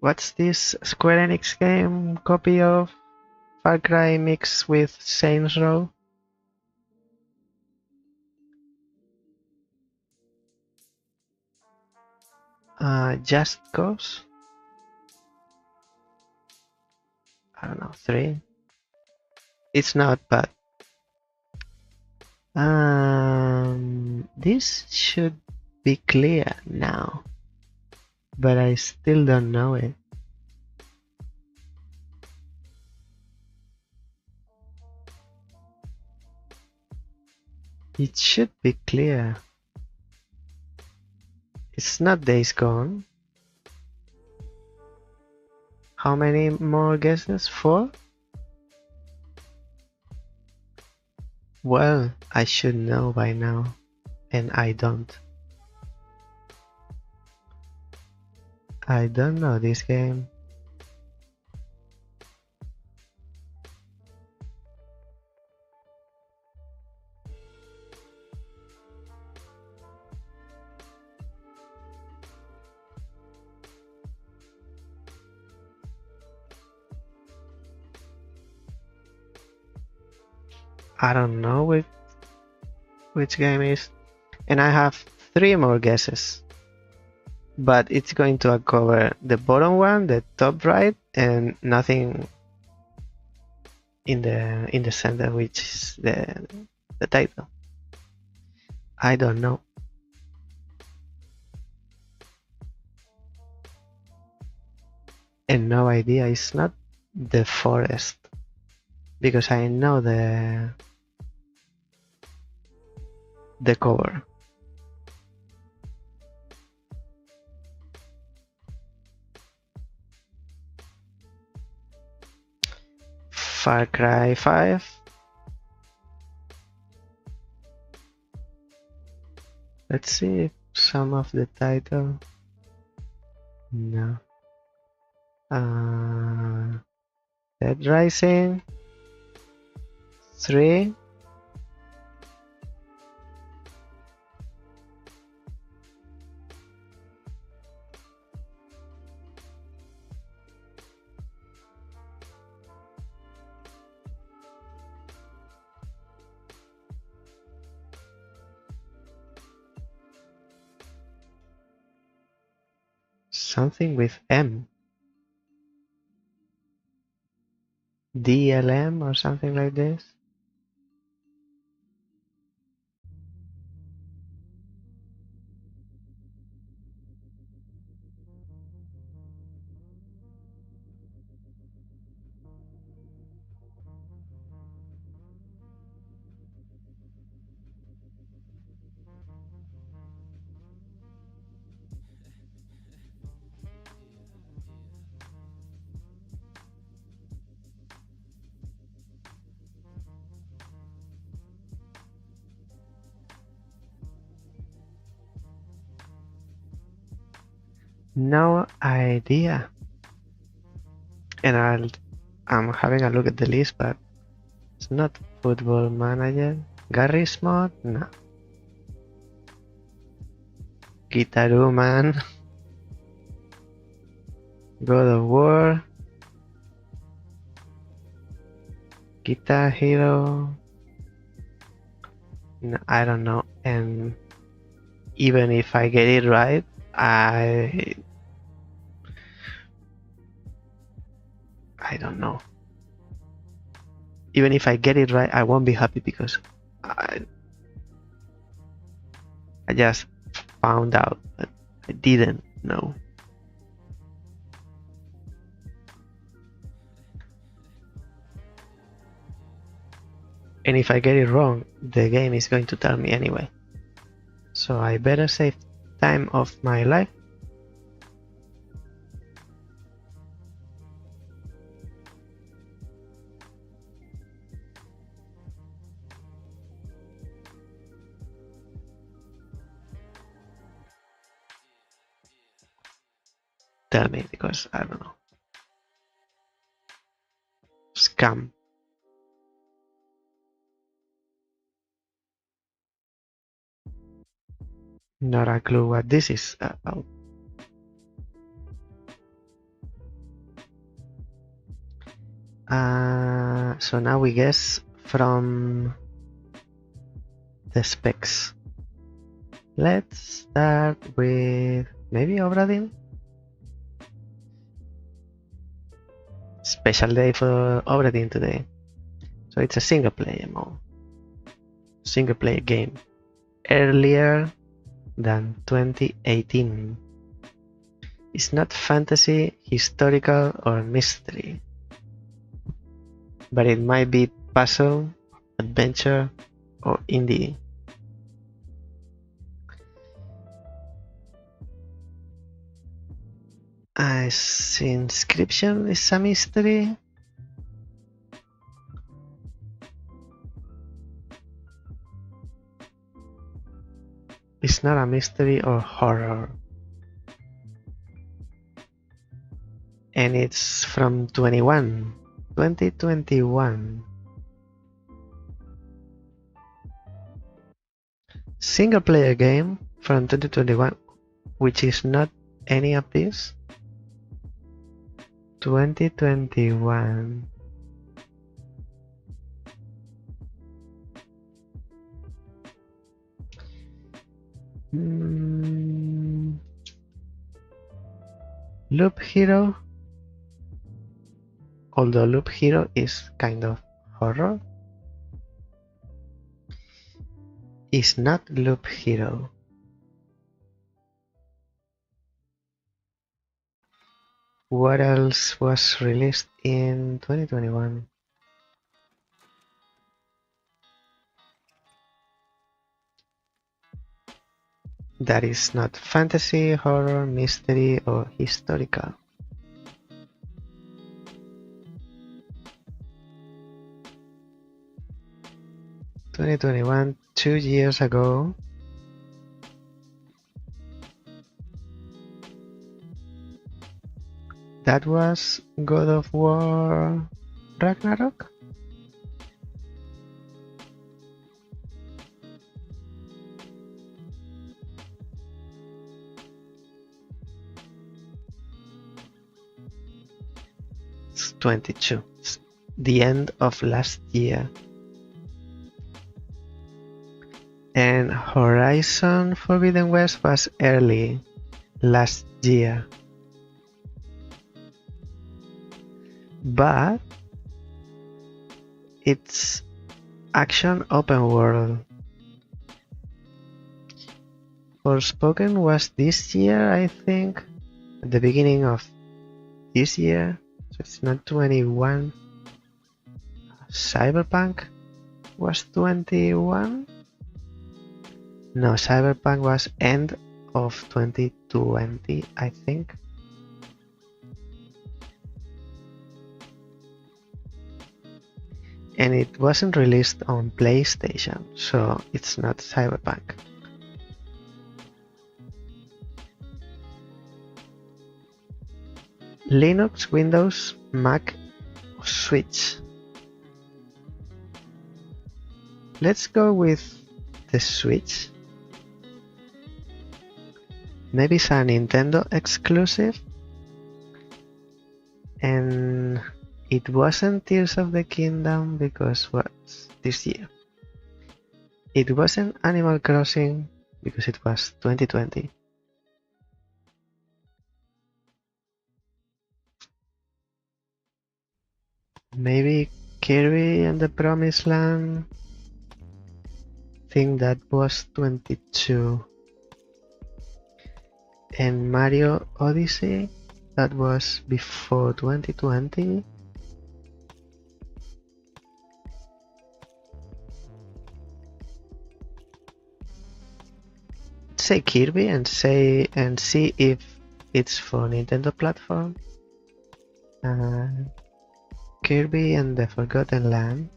What's this Square Enix game copy of Far Cry mixed with Saints Row? Just Cause? I don't know, 3? It's not, but this should be clear now, but I still don't know it. It should be clear. It's not Days Gone. How many more guesses? 4? Well, I should know by now, and I don't. I don't know this game. I don't know which game is, and I have 3 more guesses, but it's going to cover the bottom one, the top right, and nothing in the center, which is the title. I don't know. And no idea. It's not the forest, because I know the cover. Far Cry 5. Let's see if some of the title. No. Dead Rising 3. Something with M. DLM or something like this. No idea. And I'm having a look at the list, but it's not Football Manager. Garry's Mod? No. Guitar Man. God of War. Guitar Hero. No, I don't know. And even if I get it right, I don't know. Even if I get it right, I won't be happy because I just found out that I didn't know. And if I get it wrong, the game is going to tell me anyway. So I better save time of my life. Tell me, because I don't know. Scam. Not a clue what this is about. So now we guess from the specs. Let's start with maybe Obra Dinn. Special day for Obra Dinn today. So it's a single player mode. Single player game. Earlier than 2018. It's not fantasy, historical, or mystery. But it might be puzzle, adventure, or indie. Inscription is a mystery. It's not a mystery or horror. And it's from 2021. Single player game from 2021, which is not any of these. 2021. Loop Hero. Although Loop Hero is kind of horror is not Loop Hero. What else was released in 2021? That is not fantasy, horror, mystery, or historical. (2021), 2 years ago. That was God of War Ragnarok? It's 22. It's the end of last year. And Horizon Forbidden West was early last year. But it's action open world. Forspoken was this year, I think, at the beginning of this year, so it's not 21. Cyberpunk was 21? No, Cyberpunk was end of 2020, I think. And it wasn't released on PlayStation, so it's not Cyberpunk. Linux, Windows, Mac, or Switch. Let's go with the Switch. Maybe it's a Nintendo exclusive. And it wasn't Tears of the Kingdom because what's this year? It wasn't Animal Crossing because it was 2020. Maybe Kirby and the Promised Land. I think that was 22. And Mario Odyssey, that was before 2020. Say Kirby and see if it's for Nintendo platform. Kirby and the Forgotten Land.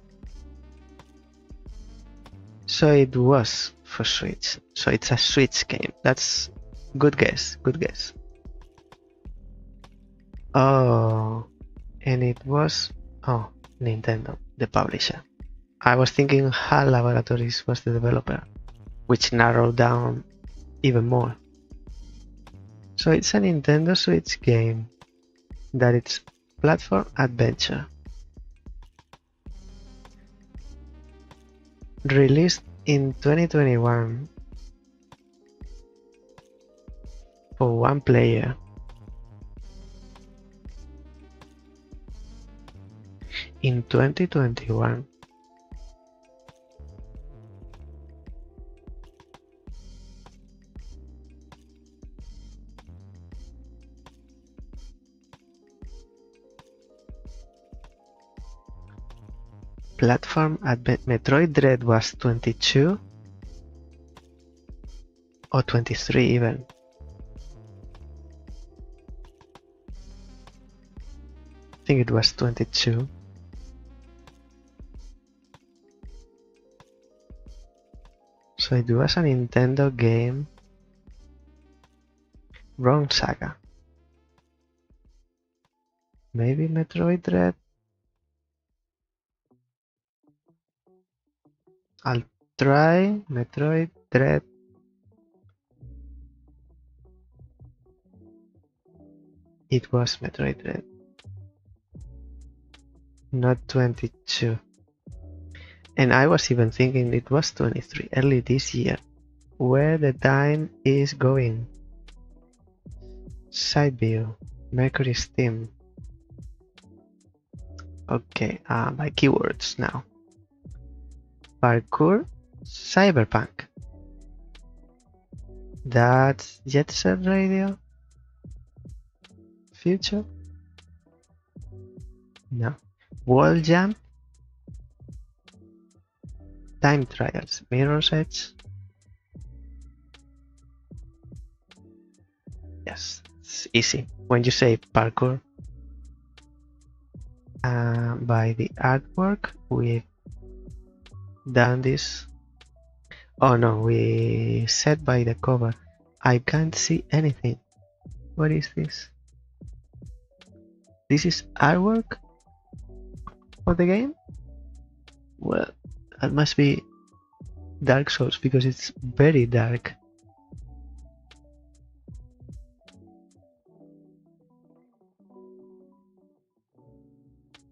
So it was for Switch. So it's a Switch game. That's good guess. Good guess. Oh, and it was Nintendo, the publisher. I was thinking HAL Laboratories was the developer, which narrowed down even more. So it's a Nintendo Switch game that it's platform adventure. Released in 2021 for one player. In 2021. Platform Metroid Dread was 22 or 23 even. I think it was 22. So it was a Nintendo game. Wrong saga. Maybe Metroid Dread? I'll try Metroid Dread. It was Metroid Dread. Not 22. And I was even thinking it was 23, early this year. Where the time is going. Side view. Mercury Steam. Okay, by keywords now. Parkour, cyberpunk. That's Jet Set Radio. Future. No. Wall jump. Time trials. Mirror's Edge. Yes, it's easy when you say parkour. By the artwork, we've done this. Oh no, we said by the cover. I can't see anything. What is this? This is artwork for the game? Well, that must be Dark Souls because it's very dark.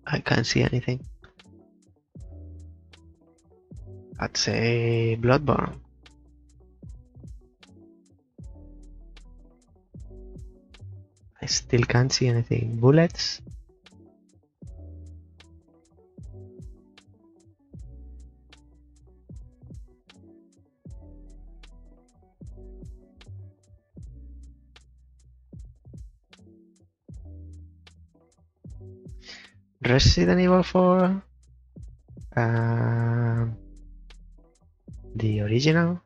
I can't see anything. I'd say Bloodborne. I still can't see anything. Bullets. Resident Evil 4. The original.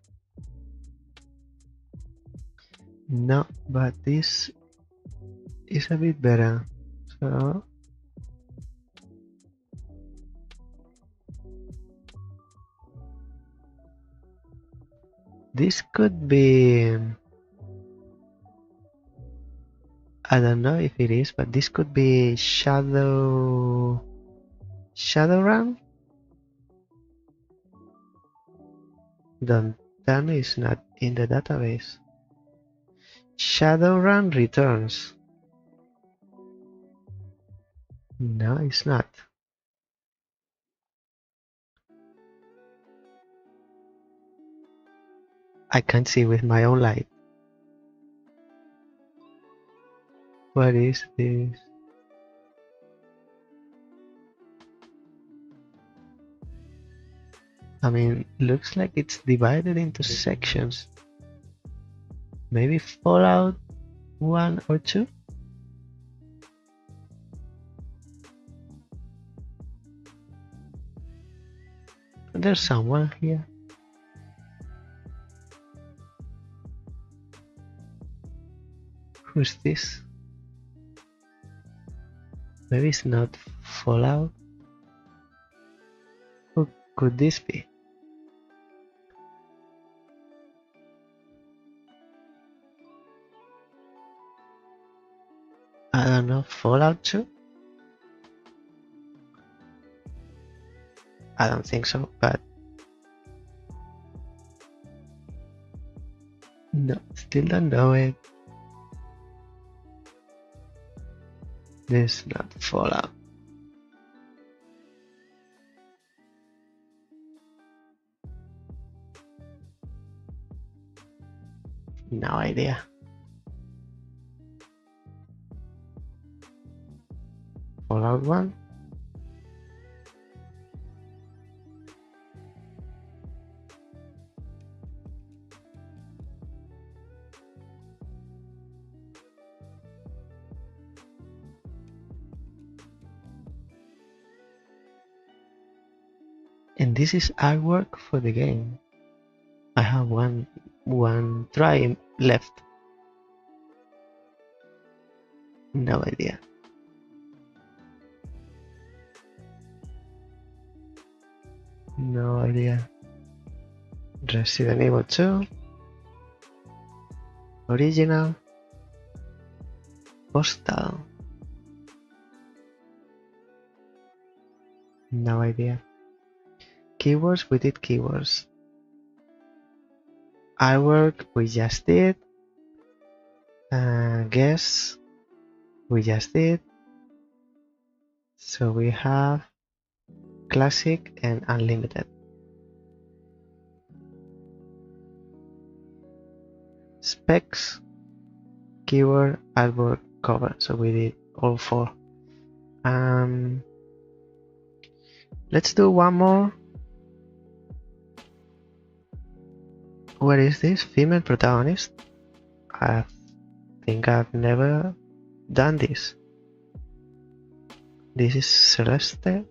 No, but this is a bit better. So this could be, I don't know if it is, but this could be Shadowrun? Don't tell me it's not in the database. Shadowrun Returns. No, it's not. I can't see with my own light. What is this? I mean, looks like it's divided into sections. Maybe Fallout 1 or 2? There's someone here. Who's this? Maybe it's not Fallout. Who could this be? I don't know, Fallout 2? I don't think so, but no, still don't know it. This is not Fallout. No idea. Fallout 1? And this is artwork for the game. I have one try left. No idea. No idea. Resident Evil 2. Original. Postal. No idea. Keywords, we did keywords. Artwork, we just did. Guess, we just did. So we have classic and unlimited. Specs, keyword, artwork, cover. So we did all four. Let's do one more. Where is this female protagonist? I think I've never done this. This is Celeste.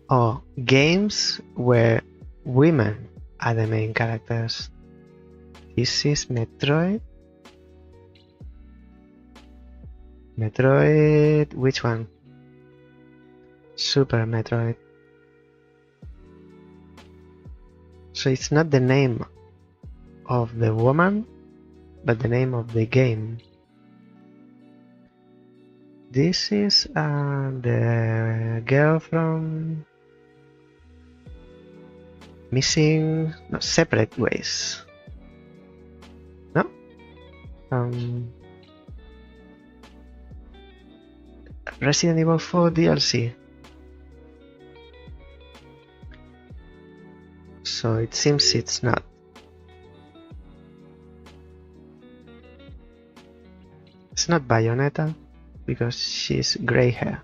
Oh, games where women are the main characters. This is Metroid. Metroid, which one? Super Metroid. So it's not the name of the woman, but the name of the game. This is the girl from Missing, no, Separate Ways. No? Resident Evil 4 DLC. So it seems it's not. It's not Bayonetta because she's grey hair.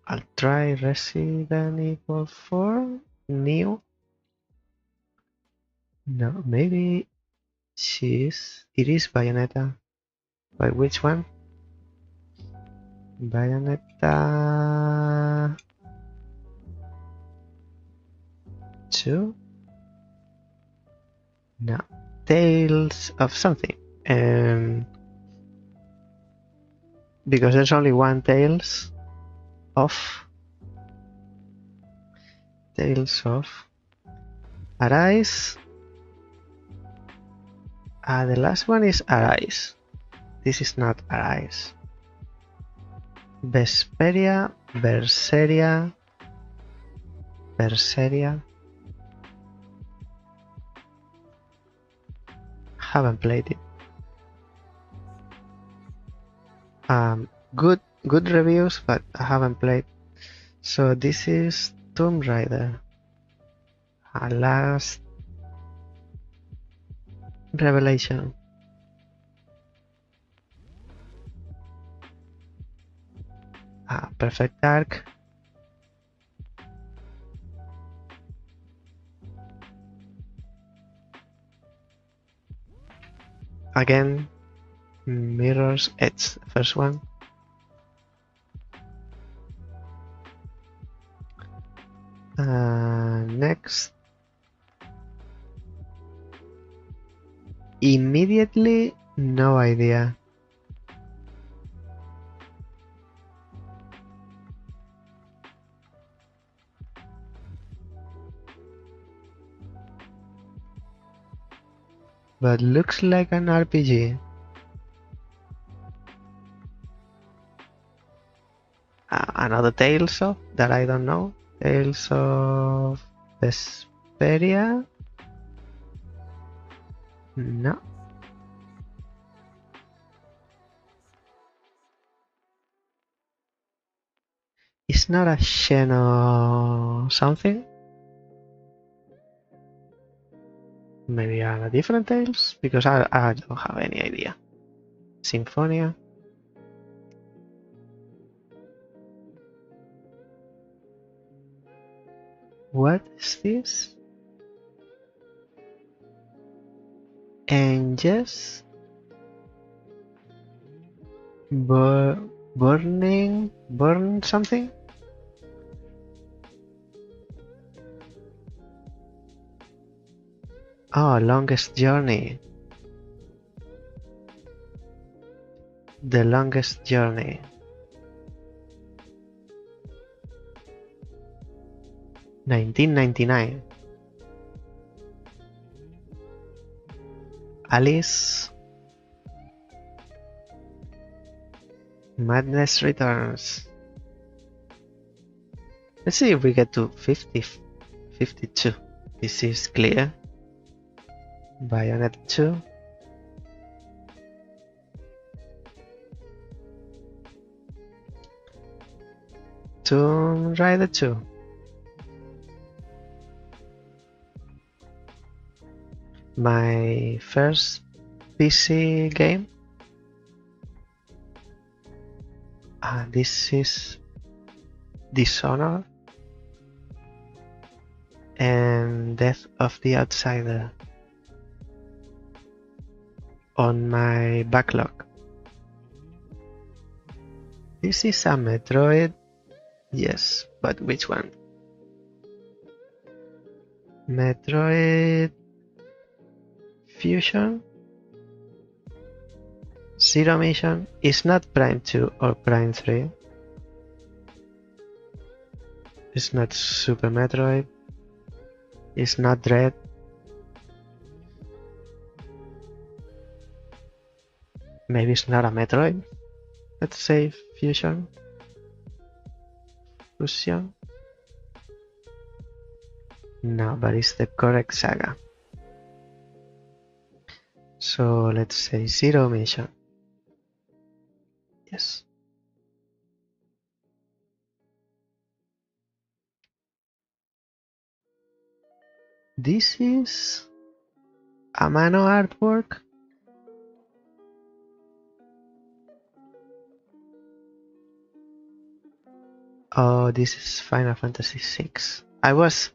I'll try Resident Evil 4 Neo. No, maybe it is Bayonetta. But which one? Bayonetta 2? No. Tales of something. Because there's only one Tales of. Tales of Arise. The last one is Arise. This is not Arise. Vesperia, Berseria, Berseria. Haven't played it. Good reviews, but I haven't played. So this is Tomb Raider. Last Revelation. Perfect Dark. Again, Mirror's Edge, first one. Next. Immediately, no idea. But looks like an RPG. Another Tales of that I don't know. Tales of Vesperia. No. It's not a Xeno something. Maybe a different Tales because I don't have any idea. Symphonia. What is this? And yes, burn something. Oh, Longest Journey. The Longest Journey. 1999. Alice. Madness Returns. Let's see if we get to 50, 52. This is clear. Bayonetta 2. Tomb Raider 2. My first PC game. This is Dishonored and Death of the Outsider on my backlog. This is a Metroid, yes, but which one? Metroid Fusion? Zero Mission is not Prime 2 or Prime 3. It's not Super Metroid. It's not Dread. Maybe it's not a Metroid. Let's say Fusion. Fusion. No, but it's the correct saga. So let's say Zero Mission. Yes. This is a Mano artwork. Oh, this is Final Fantasy VI. I was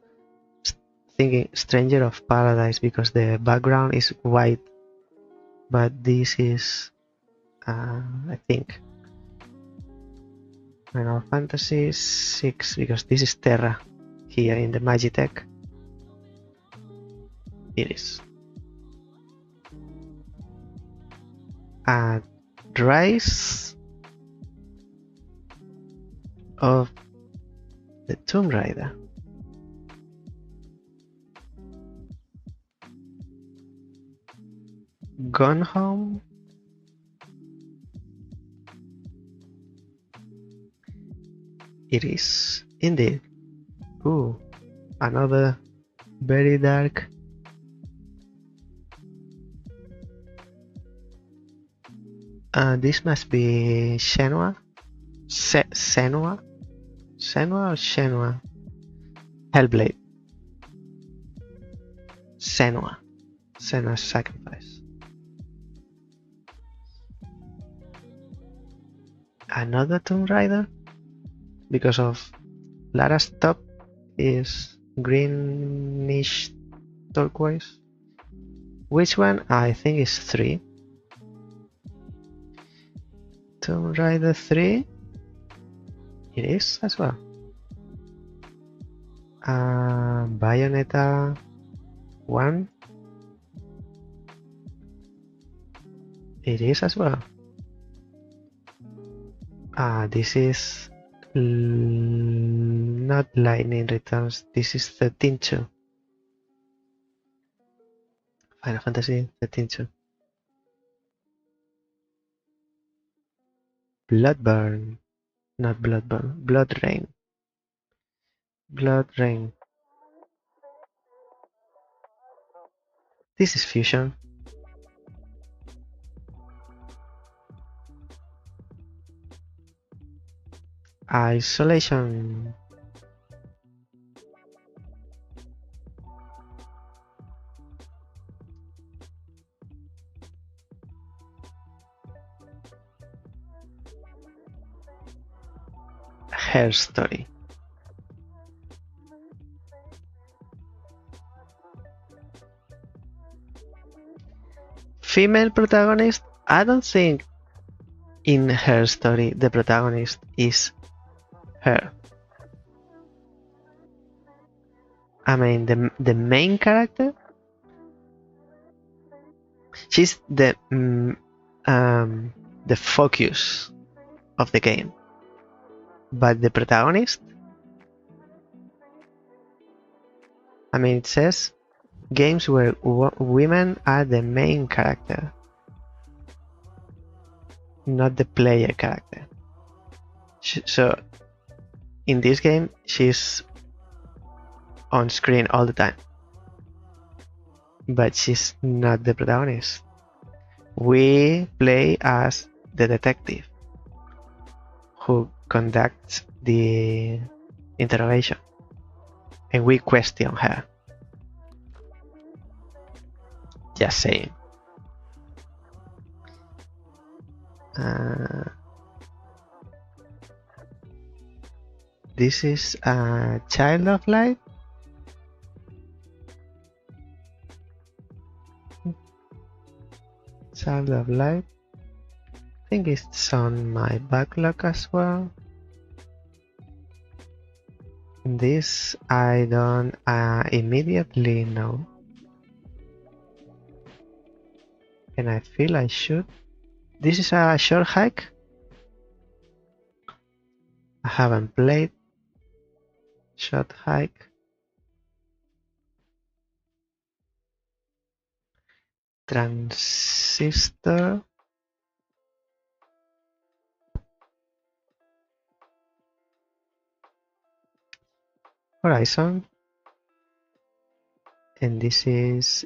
thinking Stranger of Paradise because the background is white, but this is, I think, Final Fantasy VI because this is Terra here in the Magitech. It is. Rise of the Tomb Raider. Gone Home. It is indeed. Ooh, another very dark. This must be Shenhua. Senua? Senua or Shenhua? Hellblade. Senua. Senua's Sacrifice. Another Tomb Raider? Because of Lara's top is greenish turquoise. Which one? I think it's 3. Tomb Raider 3? It is as well. Bayonetta 1? It is as well. This is not Lightning Returns. This is 13-2. Final Fantasy 13-2. Bloodburn. Not Bloodburn. Blood Rain. Blood Rain. This is Fusion. Isolation. Her Story. Female protagonist? I don't think in Her Story the protagonist is her. I mean the main character? She's the focus of the game. But the protagonist? I mean, it says games where women are the main character, not the player character. So, in this game, she's on screen all the time. But she's not the protagonist. We play as the detective who conducts the interrogation, and we question her. Just saying. This is a child of light. Child of light. I think it's on my backlog as well. This I don't immediately know, and I feel I should. This is a short hike. I haven't played short hike. Transistor. Horizon. And this is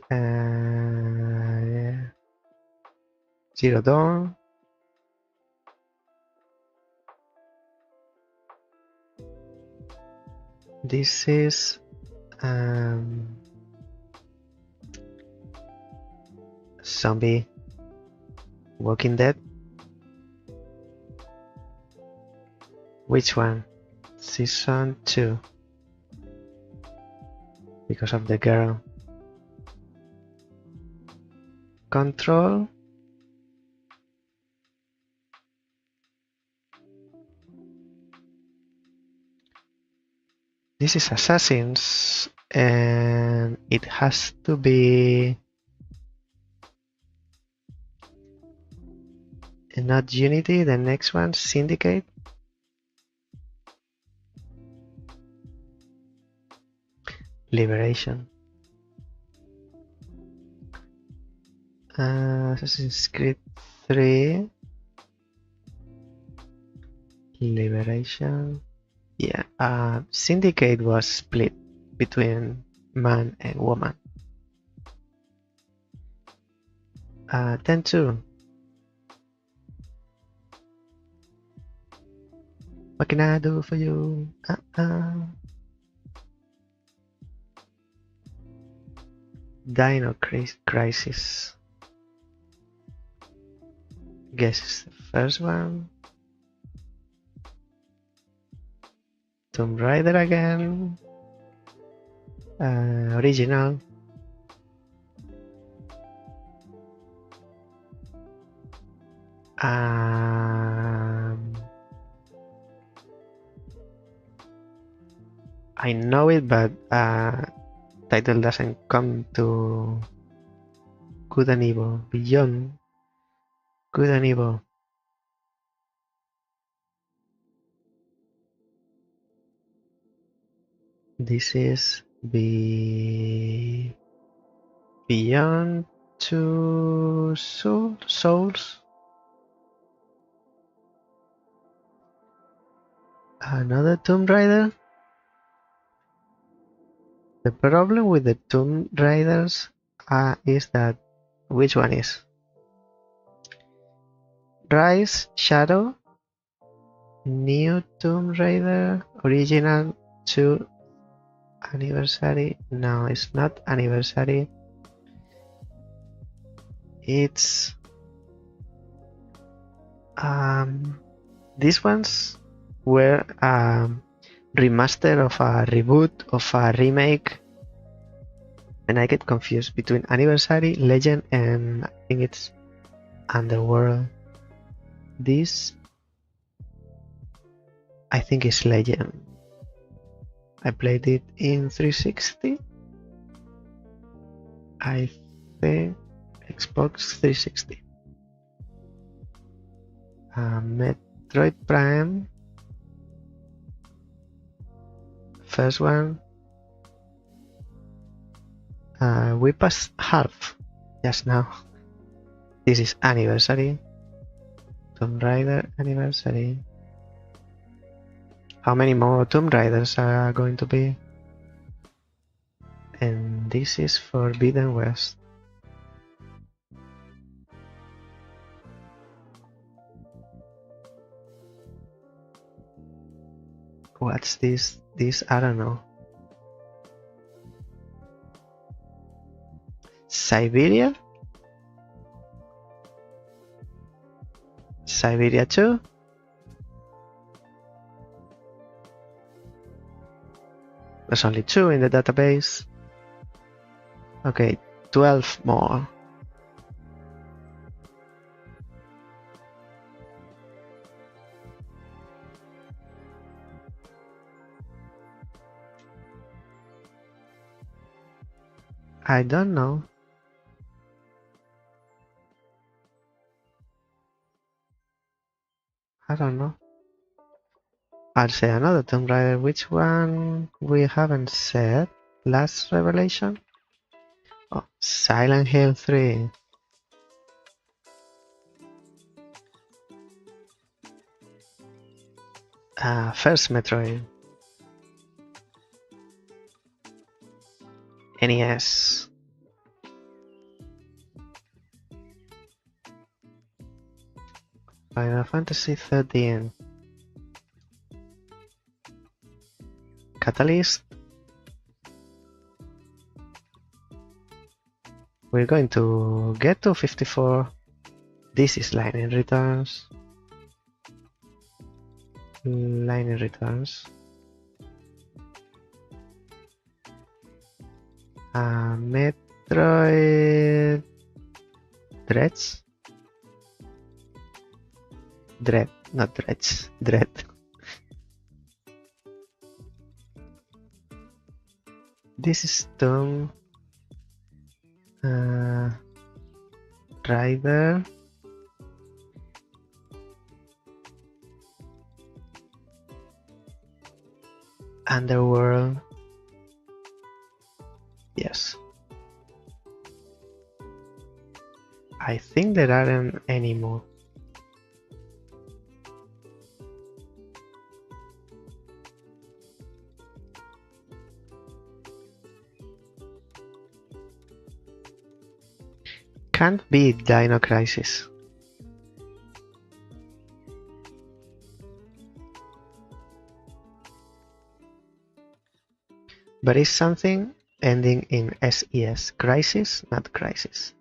Zero Dawn. This is Zombie Walking Dead. Which one? Season 2. Because of the girl. Control. This is Assassins, and it has to be not Unity. The next one, Syndicate. Liberation. Assassin's Creed 3. Liberation. Yeah, Syndicate was split between man and woman. 10-2. What can I do for you? Dino Crisis. Guess it's the first one. Tomb Raider again. Original. I know it, but title doesn't come to Good and Evil. Beyond Good and Evil. This is Beyond Two Souls. Another Tomb Raider. The problem with the Tomb Raiders is that which one is Rise, Shadow, New Tomb Raider, Original 2 Anniversary. No, it's not Anniversary. It's these ones were remaster of a reboot of a remake, and I get confused between Anniversary, Legend, and I think it's Underworld. This I think is Legend. I played it in 360. I think Xbox 360. Metroid Prime. First one. We passed half just now. This is Anniversary. Tomb Raider Anniversary. How many more Tomb Raiders are going to be? And this is Forbidden West. What's this? This, I don't know. Siberia? Siberia 2? There's only 2 in the database. Okay, 12 more. I don't know. I don't know. I'll say another Tomb Raider. Which one we haven't said? Last Revelation? Oh, Silent Hill 3. First Metroid. NES. Final Fantasy 13. Catalyst. We're going to get to 54. This is Lightning Returns. Lightning Returns. Metroid Dreads? Dread, not Dreads. Dread. This is Tomb Raider. Underworld. Yes. I think there aren't any more. Can't be Dino Crisis. But it's something ending in SES. Crisis, not Crisis.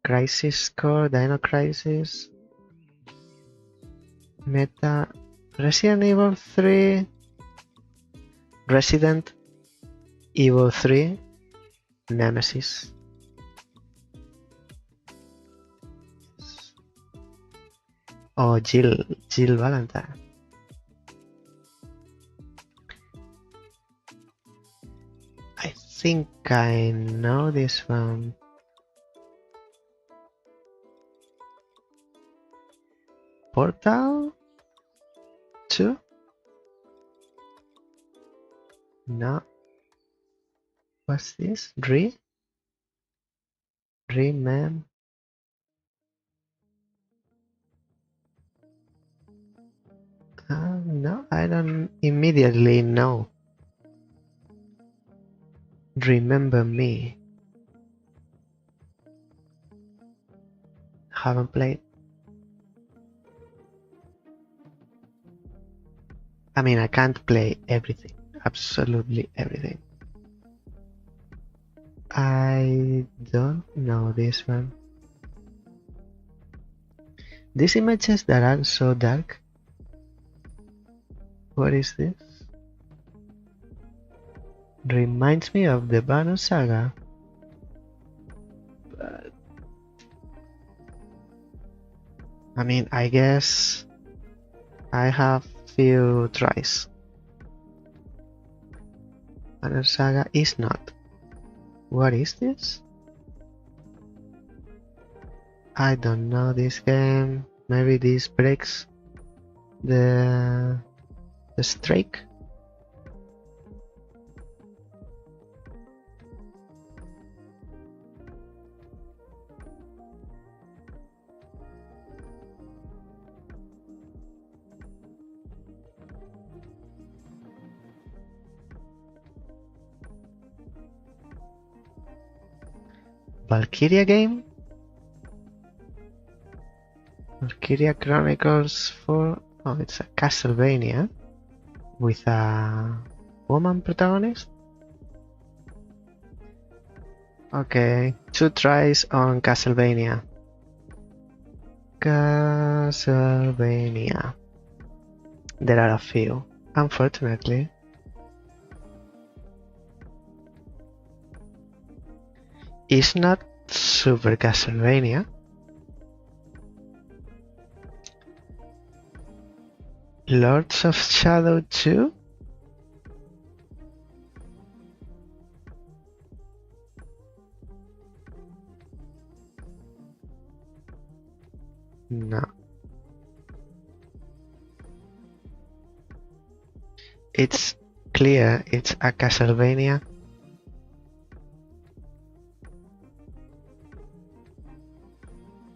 Crisis Core, Dino Crisis, Meta, Resident Evil 3, Resident Evil 3, Nemesis. Oh, Jill Valentine. I think I know this one. Portal 2? No. What's this? Man. No, I don't immediately know. Remember Me. Haven't played. I mean, I can't play everything. Absolutely everything. I don't know this one. These images that are so dark. What is this? Reminds me of the Banner Saga. But I mean, I guess I have few tries. Banner Saga is not. What is this? I don't know this game. Maybe this breaks the streak. Valkyria game? Valkyria Chronicles 4. Oh, it's a Castlevania with a woman protagonist. Okay, 2 tries on Castlevania. Castlevania. There are a few, unfortunately. It's not Super Castlevania. Lords of Shadow 2? No. It's clear it's a Castlevania.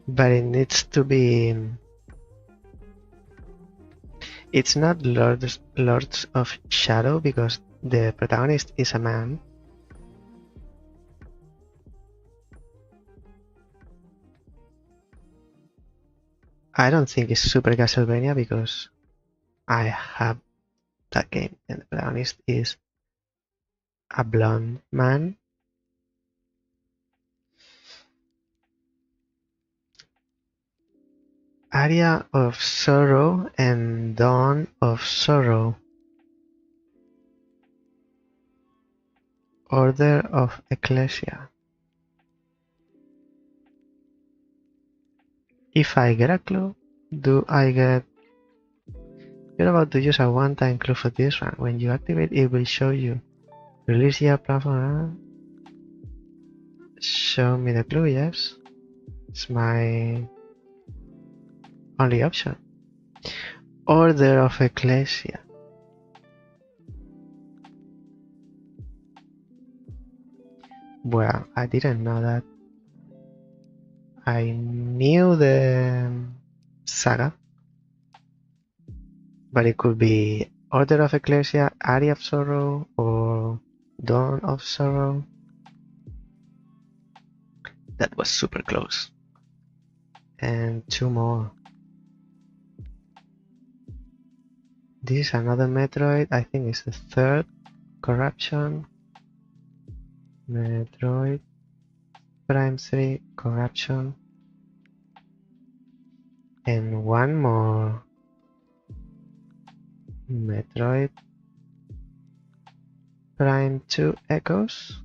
But it needs to be... It's not Lords of Shadow because the protagonist is a man. I don't think it's Super Castlevania because I have that game and the protagonist is a blonde man. Aria of Sorrow and Dawn of Sorrow. Order of Ecclesia. If I get a clue, do I get... You're about to use a one-time clue for this one. When you activate it will show you. Release your platform. Show me the clue, yes. It's my only option. Order of Ecclesia. Well, I didn't know that. I knew the saga, but it could be Order of Ecclesia, Aria of Sorrow, or Dawn of Sorrow. That was super close. And 2 more. This is another Metroid. I think it's the 3rd. Corruption. Metroid Prime 3 Corruption. And 1 more. Metroid Prime 2 Echoes.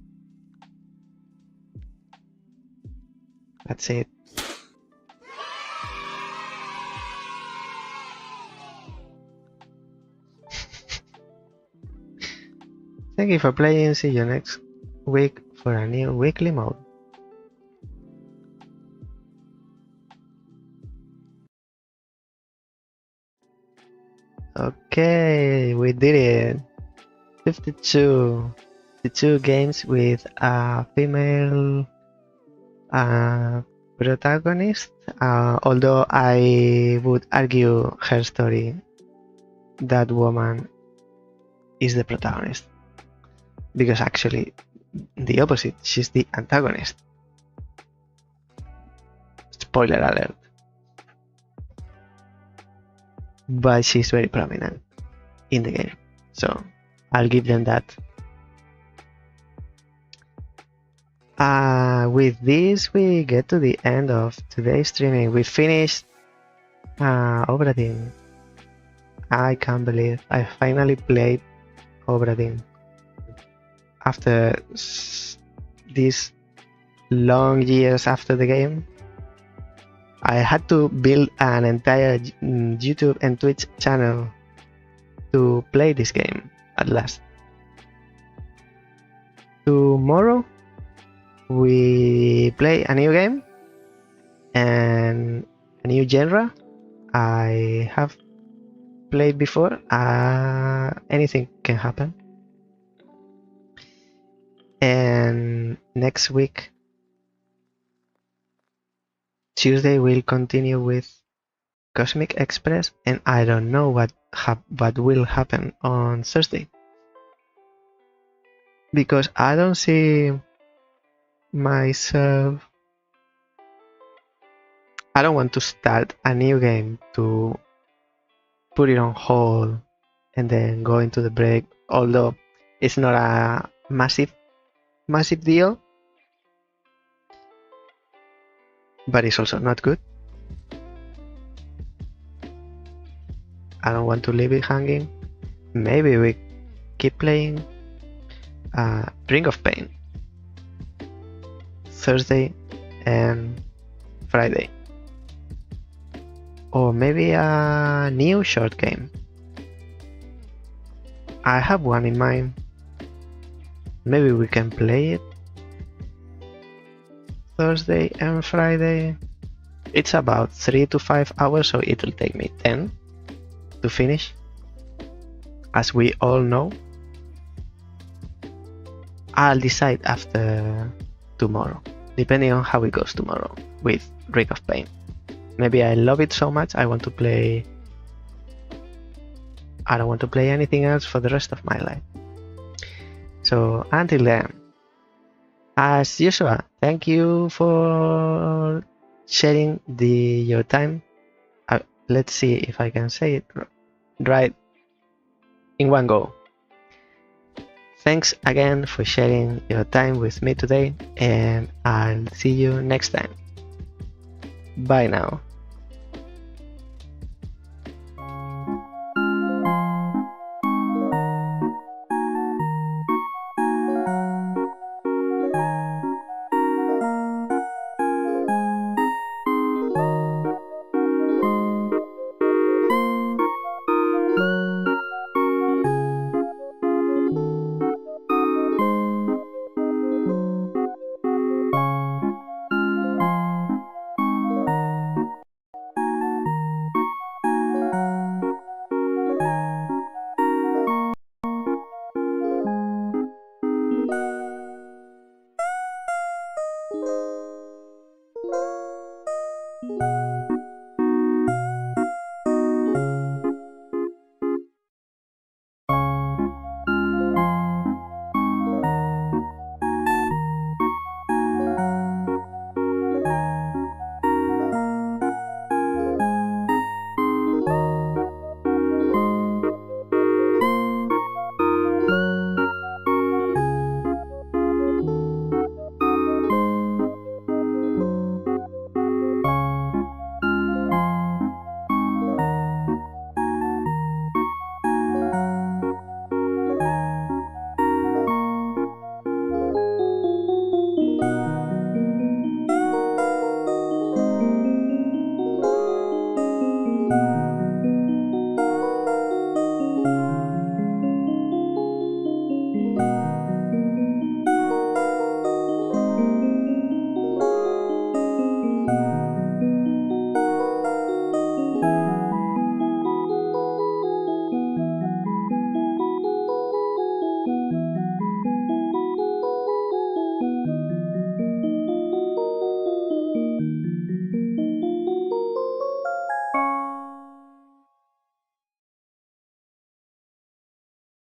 That's it. Thank you for playing. See you next week for a new weekly mode. Okay, we did it. 52 games with a female protagonist. Although I would argue her story, that woman is the protagonist. Because actually, the opposite, she's the antagonist. Spoiler alert. But she's very prominent in the game, so I'll give them that. With this, we get to the end of today's streaming. We finished Obra Dinn. I can't believe I finally played Obra Dinn. After these long years after the game, I had to build an entire YouTube and Twitch channel to play this game at last. Tomorrow we play a new game and a new genre I have played before. Anything can happen. And next week, Tuesday, we'll continue with Cosmic Express, and I don't know what will happen on Thursday, because I don't see myself. I don't want to start a new game to put it on hold and then go into the break, although it's not a massive deal, but it's also not good. I don't want to leave it hanging. Maybe we keep playing Ring of Pain Thursday and Friday, or maybe a new short game. I have one in mind. Maybe we can play it Thursday and Friday. It's about 3 to 5 hours, so it will take me 10 to finish. As we all know, I'll decide after tomorrow, depending on how it goes tomorrow with Ring of Pain. Maybe I love it so much I want to play. I don't want to play anything else for the rest of my life. So until then, as usual, thank you for sharing your time. Let's see if I can say it right in one go. Thanks again for sharing your time with me today, and I'll see you next time. Bye now.